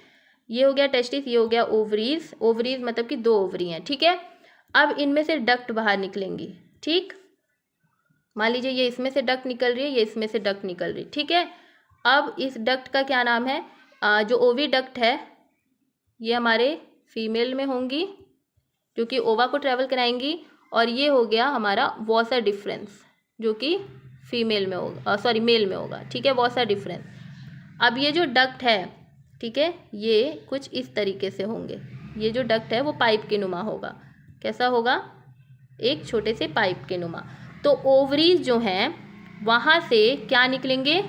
ये हो गया टेस्टिस, ये हो गया ओवरीज। ओवरीज मतलब कि 2 ओवरी हैं। ठीक है, अब इनमें से डक्ट बाहर निकलेंगी। ठीक, मान लीजिए ये इसमें से डक्ट निकल रही है, ये इसमें से डक्ट निकल रही है। ठीक है, अब इस डक्ट का क्या नाम है, जो ओवी डक्ट है ये हमारे फीमेल में होंगी, जो कि ओवा को ट्रेवल कराएंगी, और ये हो गया हमारा वॉसा डिफरेंस, जो कि फीमेल में होगा, सॉरी मेल में होगा। ठीक है, वॉसा डिफरेंस। अब ये जो डक्ट है, ठीक है, ये कुछ इस तरीके से होंगे। ये जो डक्ट है वो पाइप के नुमा होगा। कैसा होगा, एक छोटे से पाइप के नुमा। तो ओवरीज जो हैं वहाँ से क्या निकलेंगे,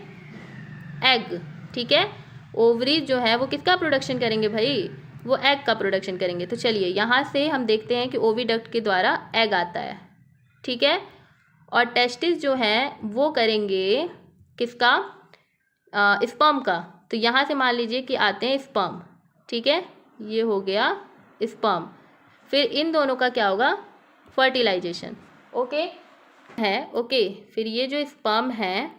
एग। ठीक है, ओवरीज जो है वो किसका प्रोडक्शन करेंगे भाई, वो एग का प्रोडक्शन करेंगे। तो चलिए यहाँ से हम देखते हैं कि ओविडक्ट के द्वारा एग आता है। ठीक है, और टेस्टिस जो हैं वो करेंगे किसका, स्पर्म का। तो यहाँ से मान लीजिए कि आते हैं स्पर्म। ठीक है, ये हो गया स्पर्म। फिर इन दोनों का क्या होगा, फर्टिलाइजेशन। ओके है, ओके। फिर ये जो स्पर्म है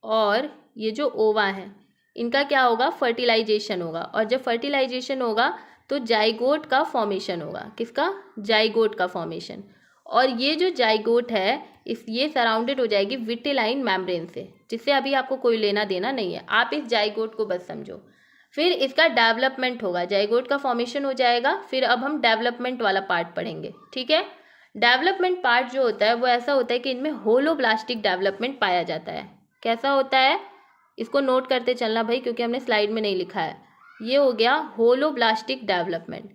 और ये जो ओवा है, इनका क्या होगा, फर्टिलाइजेशन होगा। और जब फर्टिलाइजेशन होगा तो जाइगोट का फॉर्मेशन होगा। किसका, जाइगोट का फॉर्मेशन। और ये जो जाइगोट है ये सराउंडेड हो जाएगी विटेलाइन मेम्ब्रेन से, जिससे अभी आपको कोई लेना देना नहीं है, आप इस जाइगोट को बस समझो। फिर इसका डेवलपमेंट होगा, जाइगोट का फॉर्मेशन हो जाएगा। फिर अब हम डेवलपमेंट वाला पार्ट पढ़ेंगे। ठीक है, डेवलपमेंट पार्ट जो होता है वो ऐसा होता है कि इनमें होलोब्लास्टिक डेवलपमेंट पाया जाता है। कैसा होता है, इसको नोट करते चलना भाई, क्योंकि हमने स्लाइड में नहीं लिखा है। ये हो गया होलोब्लास्टिक डेवलपमेंट।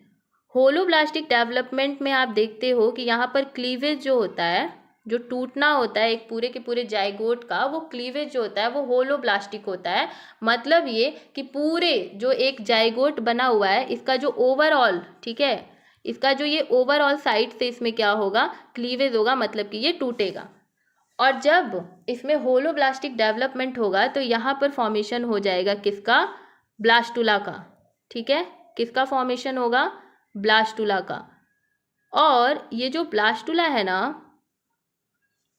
होलोब्लास्टिक डेवलपमेंट में आप देखते हो कि यहाँ पर क्लीवेज जो होता है, जो टूटना होता है एक पूरे के पूरे जाइगोट का, वो क्लीवेज जो होता है वो होलोब्लास्टिक होता है। मतलब ये कि पूरे जो एक जाइगोट बना हुआ है इसका जो ओवरऑल, ठीक है, इसका जो ये ओवरऑल साइड से इसमें क्या होगा, क्लीवेज होगा, मतलब कि ये टूटेगा। और जब इसमें होलोब्लास्टिक डेवलपमेंट होगा तो यहाँ पर फॉर्मेशन हो जाएगा किसका, ब्लास्टुला का। ठीक है, किसका फॉर्मेशन होगा, ब्लास्टुला का। और ये जो ब्लास्टुला है ना,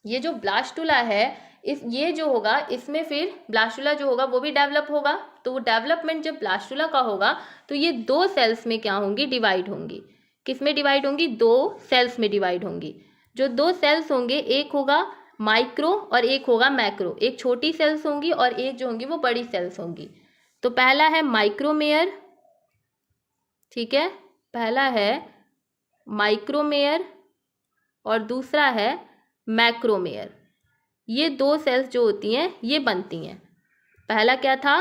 ये जो ब्लास्टुला है ये जो होगा इसमें फिर ब्लास्टुला जो होगा वो भी डेवलप होगा। तो वो डेवलपमेंट जब ब्लास्टुला का होगा तो ये 2 सेल्स में क्या होंगी, डिवाइड होंगी। किस में डिवाइड होंगी, 2 सेल्स में डिवाइड होंगी। जो 2 सेल्स होंगे, एक होगा माइक्रो और एक होगा मैक्रो। एक छोटी सेल्स होंगी और एक जो होंगी वो बड़ी सेल्स होंगी। तो पहला है माइक्रोमेयर, ठीक है, पहला है माइक्रोमेयर और दूसरा है मैक्रोमेयर। ये 2 सेल्स जो होती हैं ये बनती हैं। पहला क्या था,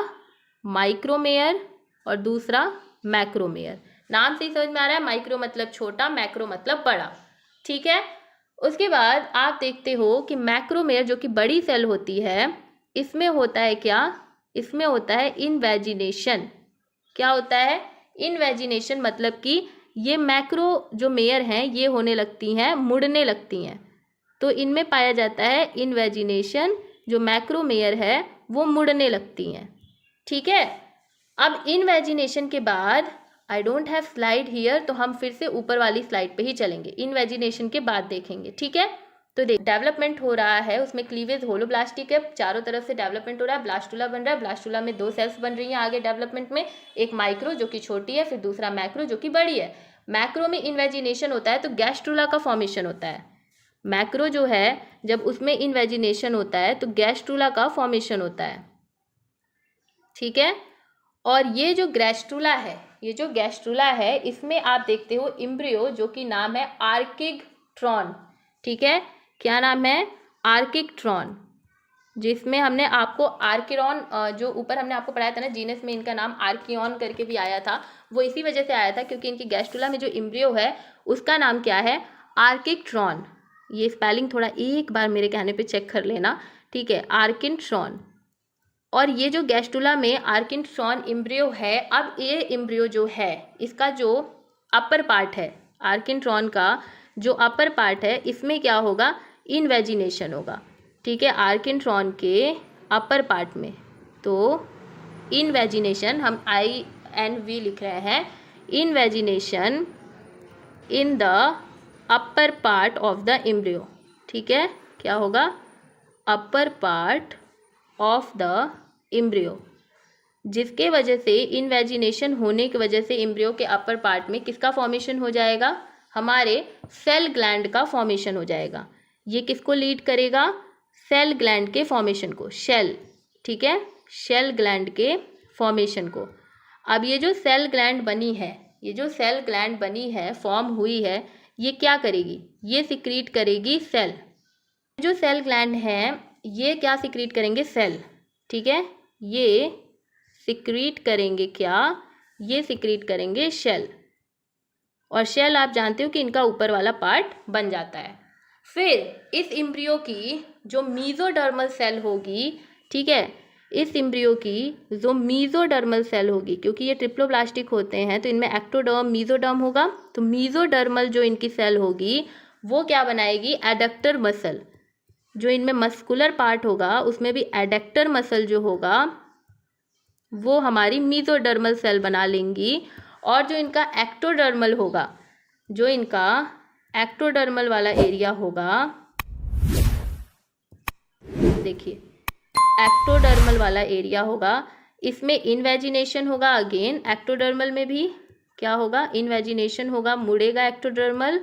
माइक्रोमेयर और दूसरा मैक्रोमेयर। नाम से ही समझ में आ रहा है, माइक्रो मतलब छोटा, मैक्रो मतलब बड़ा। ठीक है, उसके बाद आप देखते हो कि मैक्रोमेयर जो कि बड़ी सेल होती है, इसमें होता है क्या, इसमें होता है इनवेजिनेशन। क्या होता है, इनवेजिनेशन, मतलब कि ये मैक्रो जो मेयर हैं ये होने लगती हैं, मुड़ने लगती हैं। तो इनमें पाया जाता है इनवेजिनेशन। जो मैक्रोमेयर है वो मुड़ने लगती हैं। ठीक है, अब इनवेजिनेशन के बाद I don't have slide here, तो हम फिर से ऊपर वाली स्लाइड पे ही चलेंगे, इनवेजिनेशन के बाद देखेंगे, ठीक है। तो देख डेवलपमेंट हो रहा है, उसमें क्लीवेज होलोब्लास्टिक है, चारों तरफ से डेवलपमेंट हो रहा है, ब्लास्टुला बन रहा है, ब्लास्टुला में 2 सेल्स बन रही हैं आगे डेवलपमेंट में, एक माइक्रो जो कि छोटी है, फिर दूसरा मैक्रो जो कि बड़ी है। मैक्रो में इनवेजिनेशन होता है तो गैस्ट्रुला का फॉर्मेशन होता है। मैक्रो जो है जब उसमें इनवेजिनेशन होता है तो गैस्ट्रुला का फॉर्मेशन होता है, ठीक है। और ये जो गैस्ट्रुला है, ये जो गैस्ट्रुला है, इसमें आप देखते हो इम्ब्रियो जो कि नाम है आर्किग्ट्रॉन, ठीक है। क्या नाम है? आर्किग्ट्रॉन, जिसमें हमने आपको आर्कियन, जो ऊपर हमने आपको पढ़ाया था ना जीनस में इनका नाम आर्कियन करके भी आया था, वो इसी वजह से आया था क्योंकि इनकी गैस्ट्रुला में जो इम्ब्रियो है उसका नाम क्या है? आर्किग्ट्रॉन। ये स्पेलिंग थोड़ा एक बार मेरे कहने पे चेक कर लेना, ठीक है, आर्किग्ट्रॉन। और ये जो गैस्ट्रुला में आर्किग्ट्रॉन इम्ब्रियो है, अब ये इम्ब्रियो जो है इसका जो अपर पार्ट है, आर्किग्ट्रॉन का जो अपर पार्ट है, इसमें क्या होगा? इनवेजिनेशन होगा, ठीक है, आर्किग्ट्रॉन के अपर पार्ट में। तो इनवेजिनेशन हम INV लिख रहे हैं, invagination in the upper part of the embryo, ठीक है। क्या होगा? Upper part of the embryo, जिसके वजह से इनवेजिनेशन होने की वजह से इम्ब्रियो के अपर पार्ट में किसका फॉर्मेशन हो जाएगा? हमारे सेल ग्लैंड का फॉर्मेशन हो जाएगा। ये किसको लीड करेगा? सेल ग्लैंड के फॉर्मेशन को, शेल, ठीक है, शेल ग्लैंड के फॉर्मेशन को। अब ये जो सेल ग्लैंड बनी है, ये जो सेल ग्लैंड बनी है, फॉर्म हुई है, ये क्या करेगी? ये सिक्रीट करेगी सेल। जो सेल ग्लैंड है ये क्या सिक्रीट करेंगे? सेल, ठीक है, ये सिक्रीट करेंगे क्या? ये सिक्रीट करेंगे शेल। और शेल आप जानते हो कि इनका ऊपर वाला पार्ट बन जाता है। फिर इस इम्ब्रियो की जो मीजोडर्मल सेल होगी, ठीक है, इस इम्ब्रियो की जो मीजोडर्मल सेल होगी, क्योंकि ये ट्रिप्लोब्लास्टिक होते हैं तो इनमें एक्टोडर्म मीजोडर्म होगा, तो मीजोडर्मल जो इनकी सेल होगी वो क्या बनाएगी? Adductor muscle. जो इनमें मस्कुलर पार्ट होगा उसमें भी एडक्टर मसल जो होगा वो हमारी मीजोडर्मल सेल बना लेंगी। और जो इनका एक्टोडर्मल होगा, जो इनका एक्टोडर्मल वाला एरिया होगा, देखिए एक्टोडर्मल वाला एरिया होगा, इसमें इनवेजिनेशन होगा। अगेन एक्टोडर्मल में भी क्या होगा? इनवेजिनेशन होगा, मुड़ेगा एक्टोडर्मल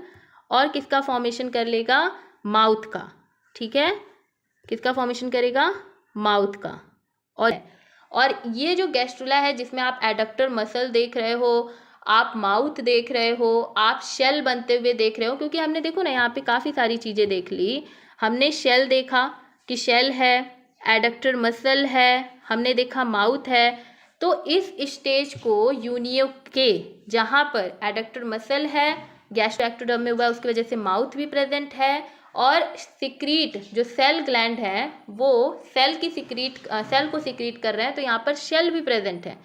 और किसका फॉर्मेशन कर लेगा? माउथ का, ठीक है, किसका फॉर्मेशन करेगा? माउथ का। और ये जो गैस्ट्रुला है जिसमें आप एडक्टर मसल देख रहे हो, आप माउथ देख रहे हो, आप शेल बनते हुए देख रहे हो, क्योंकि हमने देखो ना यहाँ पे काफ़ी सारी चीज़ें देख ली। हमने शेल देखा कि शेल है, एडक्टर मसल है, हमने देखा माउथ है। तो इस स्टेज को यूनियो के, जहाँ पर एडक्टर मसल है, गैस्ट्रोएक्टोडर्म में हुआ है, उसकी वजह से माउथ भी प्रेजेंट है, और सिक्रीट जो सेल ग्लैंड है वो सेल को सिक्रीट कर रहे हैं, तो यहाँ पर शेल भी प्रेजेंट है।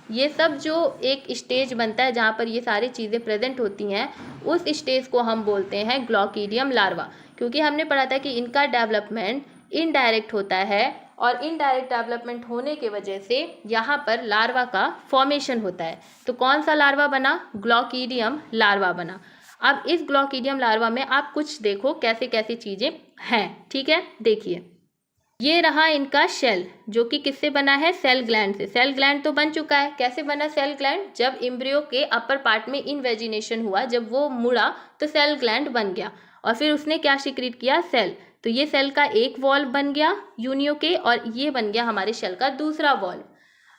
ये सब जो एक स्टेज बनता है जहाँ पर ये सारी चीज़ें प्रेजेंट होती हैं, उस स्टेज को हम बोलते हैं ग्लॉकीडियम लार्वा, क्योंकि हमने पढ़ा था कि इनका डेवलपमेंट इनडायरेक्ट होता है और इनडायरेक्ट डेवलपमेंट होने के वजह से यहाँ पर लार्वा का फॉर्मेशन होता है। तो कौन सा लार्वा बना? ग्लॉकीडियम लार्वा बना। अब इस ग्लॉकीडियम लार्वा में आप कुछ देखो कैसे कैसे चीज़ें हैं, ठीक है। देखिए ये रहा इनका शेल, जो कि किससे बना है? सेल ग्लैंड से। सेल ग्लैंड तो बन चुका है। कैसे बना सेल ग्लैंड? जब इम्ब्रियो के अपर पार्ट में इनवेजिनेशन हुआ, जब वो मुड़ा तो सेल ग्लैंड बन गया, और फिर उसने क्या सिक्रीट किया? सेल। तो ये सेल का एक वॉल बन गया यूनियो के, और ये बन गया हमारे शेल का दूसरा वॉल।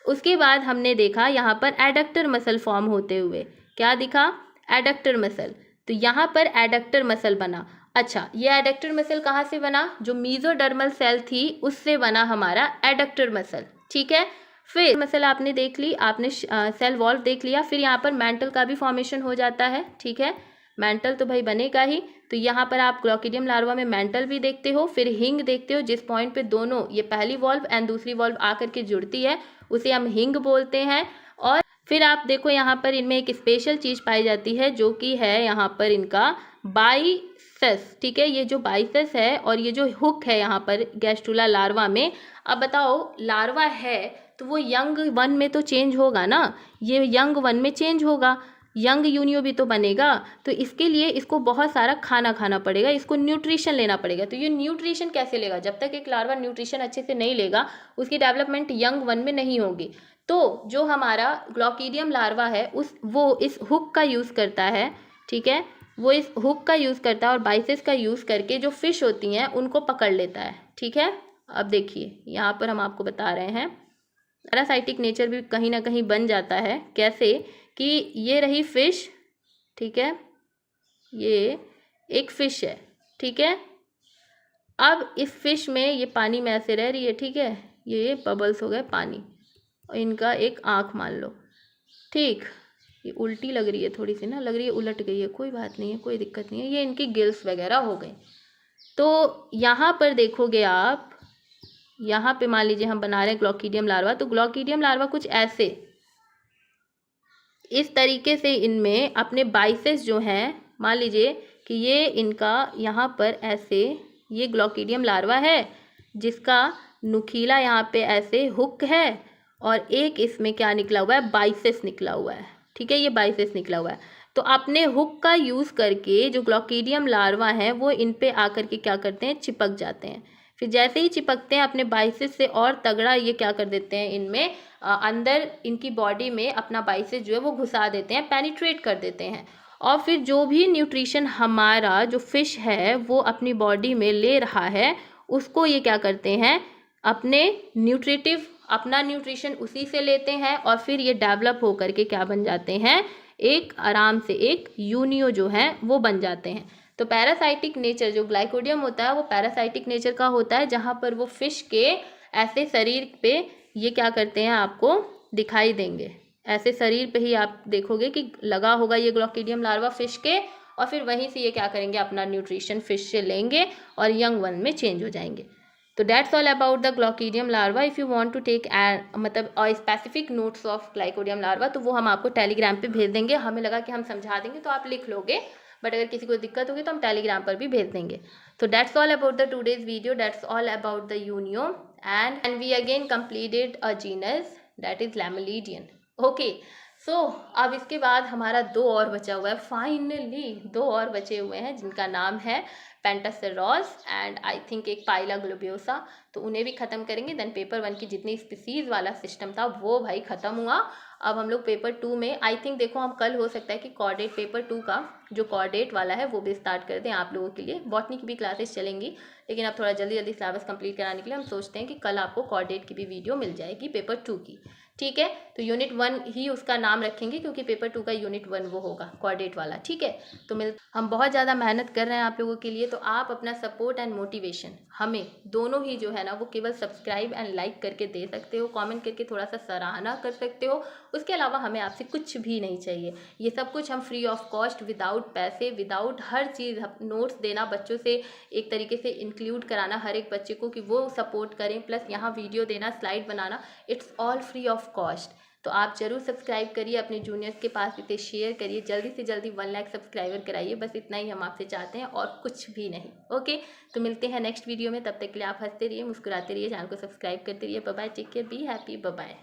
उसके बाद हमने देखा यहाँ पर एडक्टर मसल फॉर्म होते हुए, क्या दिखा? Adductor muscle. तो यहाँ पर एडक्टर मसल बना। अच्छा, ये एडक्टर मसल कहाँ से बना? जो मीजोडर्मल सेल थी उससे बना हमारा एडक्टर मसल, ठीक है। फिर मसल आपने देख ली, आपने सेल वॉल देख लिया, फिर यहाँ पर मेंटल का भी फॉर्मेशन हो जाता है, ठीक है। मेंटल तो भाई बनेगा ही, तो यहाँ पर आप ग्लॉकीडियम लार्वा में मेंटल भी देखते हो, फिर हिंग देखते हो, जिस पॉइंट पे दोनों ये पहली वॉल्व एंड दूसरी वॉल्व आकर के जुड़ती है उसे हम हिंग बोलते हैं। और फिर आप देखो यहाँ पर इनमें एक स्पेशल चीज़ पाई जाती है जो कि है यहाँ पर इनका बाइसेस, ठीक है। ये जो बाइसेस है और ये जो हुक है यहाँ पर गैस्ट्रुला लार्वा में। अब बताओ लार्वा है तो वो यंग वन में तो चेंज होगा ना, ये यंग वन में चेंज होगा, यंग यूनियो भी तो बनेगा। तो इसके लिए इसको बहुत सारा खाना खाना पड़ेगा, इसको न्यूट्रिशन लेना पड़ेगा। तो ये न्यूट्रिशन कैसे लेगा? जब तक एक लार्वा न्यूट्रिशन अच्छे से नहीं लेगा उसकी डेवलपमेंट यंग वन में नहीं होगी। तो जो हमारा ग्लॉकीडियम लार्वा है वो इस हुक का यूज़ करता है, ठीक है, वो इस हुक का यूज़ करता है और बाइसेस का यूज़ करके जो फिश होती हैं उनको पकड़ लेता है, ठीक है। अब देखिए यहाँ पर हम आपको बता रहे हैं पैरासाइटिक नेचर भी कहीं ना कहीं बन जाता है। कैसे कि ये रही फिश, ठीक है, ये एक फिश है, ठीक है। अब इस फिश में ये पानी में ऐसे रह रही है, ठीक है, ये बबल्स हो गए पानी और इनका एक आँख मान लो, ठीक, ये उल्टी लग रही है थोड़ी सी ना, लग रही है उलट गई है, कोई बात नहीं है, कोई दिक्कत नहीं है, ये इनकी गिल्स वगैरह हो गई। तो यहाँ पर देखोगे आप, यहाँ पे मान लीजिए हम बना रहे हैं ग्लॉकीडियम लार्वा, तो ग्लॉकीडियम लार्वा कुछ ऐसे इस तरीके से इनमें अपने बाइसेस जो हैं, मान लीजिए कि ये इनका यहाँ पर ऐसे ये ग्लॉकीडियम लार्वा है जिसका नुकीला यहाँ पे ऐसे हुक है और एक इसमें क्या निकला हुआ है, बाइसेस निकला हुआ है, ठीक है, ये बाइसेस निकला हुआ है। तो अपने हुक का यूज़ करके जो ग्लॉकीडियम लार्वा हैं वो इन पे आकर के क्या करते हैं, चिपक जाते हैं। फिर जैसे ही चिपकते हैं अपने बाइसेस से और तगड़ा ये क्या कर देते हैं, इनमें अंदर इनकी बॉडी में अपना बाइसेस जो है वो घुसा देते हैं, पेनिट्रेट कर देते हैं। और फिर जो भी न्यूट्रिशन हमारा जो फिश है वो अपनी बॉडी में ले रहा है उसको ये क्या करते हैं, अपने अपना न्यूट्रिशन उसी से लेते हैं और फिर ये डेवलप होकर के क्या बन जाते हैं, एक आराम से एक यूनियो जो है वो बन जाते हैं। तो पैरासाइटिक नेचर जो ग्लाइकोडियम होता है वो पैरासाइटिक नेचर का होता है, जहाँ पर वो फिश के ऐसे शरीर पे ये क्या करते हैं आपको दिखाई देंगे, ऐसे शरीर पे ही आप देखोगे कि लगा होगा ये ग्लॉकीडियम लार्वा फिश के, और फिर वहीं से ये क्या करेंगे, अपना न्यूट्रिशन फिश से लेंगे और यंग वन में चेंज हो जाएंगे। तो that's all about the glochidium larva. If you want to take मतलब specific notes of glycodium larva तो वो हम आपको टेलीग्राम पे भेज देंगे। हमें लगा कि हम समझा देंगे तो आप लिख लोगे, बट अगर किसी को दिक्कत होगी तो हम टेलीग्राम पर भी भेज देंगे। तो that's all about the today's video, that's all about the Unio and we again completed a genus that is Lamellidens. Okay, so अब इसके बाद हमारा 2 और बचा हुआ है, फाइनली 2 और बचे हुए हैं जिनका नाम है पेंटासेरॉस एंड आई थिंक एक पाइला ग्लोबियोसा। तो उन्हें भी ख़त्म करेंगे। देन पेपर 1 की जितनी स्पीसीज़ वाला सिस्टम था वो भाई ख़त्म हुआ। अब हम लोग पेपर 2 में आई थिंक देखो हम कल हो सकता है कि कॉर्डेट पेपर 2 का जो कॉर्डेट वाला है वो भी स्टार्ट कर दें आप लोगों के लिए। बॉटनी की भी क्लासेस चलेंगी लेकिन अब थोड़ा जल्दी जल्दी सिलेबस कंप्लीट कराने के लिए हम सोचते हैं कि कल आपको कॉर्डेट की भी वीडियो मिल जाएगी पेपर 2 की, ठीक है। तो यूनिट 1 ही उसका नाम रखेंगे क्योंकि पेपर 2 का यूनिट 1 वो होगा कॉर्डेट वाला, ठीक है। तो हम बहुत ज़्यादा मेहनत कर रहे हैं आप लोगों के लिए, तो आप अपना सपोर्ट एंड मोटिवेशन हमें दोनों ही जो है ना वो केवल सब्सक्राइब एंड लाइक करके दे सकते हो, कमेंट करके थोड़ा सा सराहना कर सकते हो। उसके अलावा हमें आपसे कुछ भी नहीं चाहिए। ये सब कुछ हम फ्री ऑफ कॉस्ट, विदाउट पैसे, विदाउट हर चीज़, नोट्स देना बच्चों से, एक तरीके से इंक्लूड कराना हर एक बच्चे को कि वो सपोर्ट करें, प्लस यहाँ वीडियो देना, slide banana, it's all free of cost. तो आप जरूर सब्सक्राइब करिए, अपने जूनियर्स के पास इसे शेयर करिए, जल्दी से जल्दी 1 लाख सब्सक्राइबर कराइए। बस इतना ही हम आपसे चाहते हैं और कुछ भी नहीं। ओके, तो मिलते हैं नेक्स्ट वीडियो में। तब तक के लिए आप हंसते रहिए, मुस्कुराते रहिए, चैनल को सब्सक्राइब करते रहिए। Bye bye, take care, be happy, bye bye.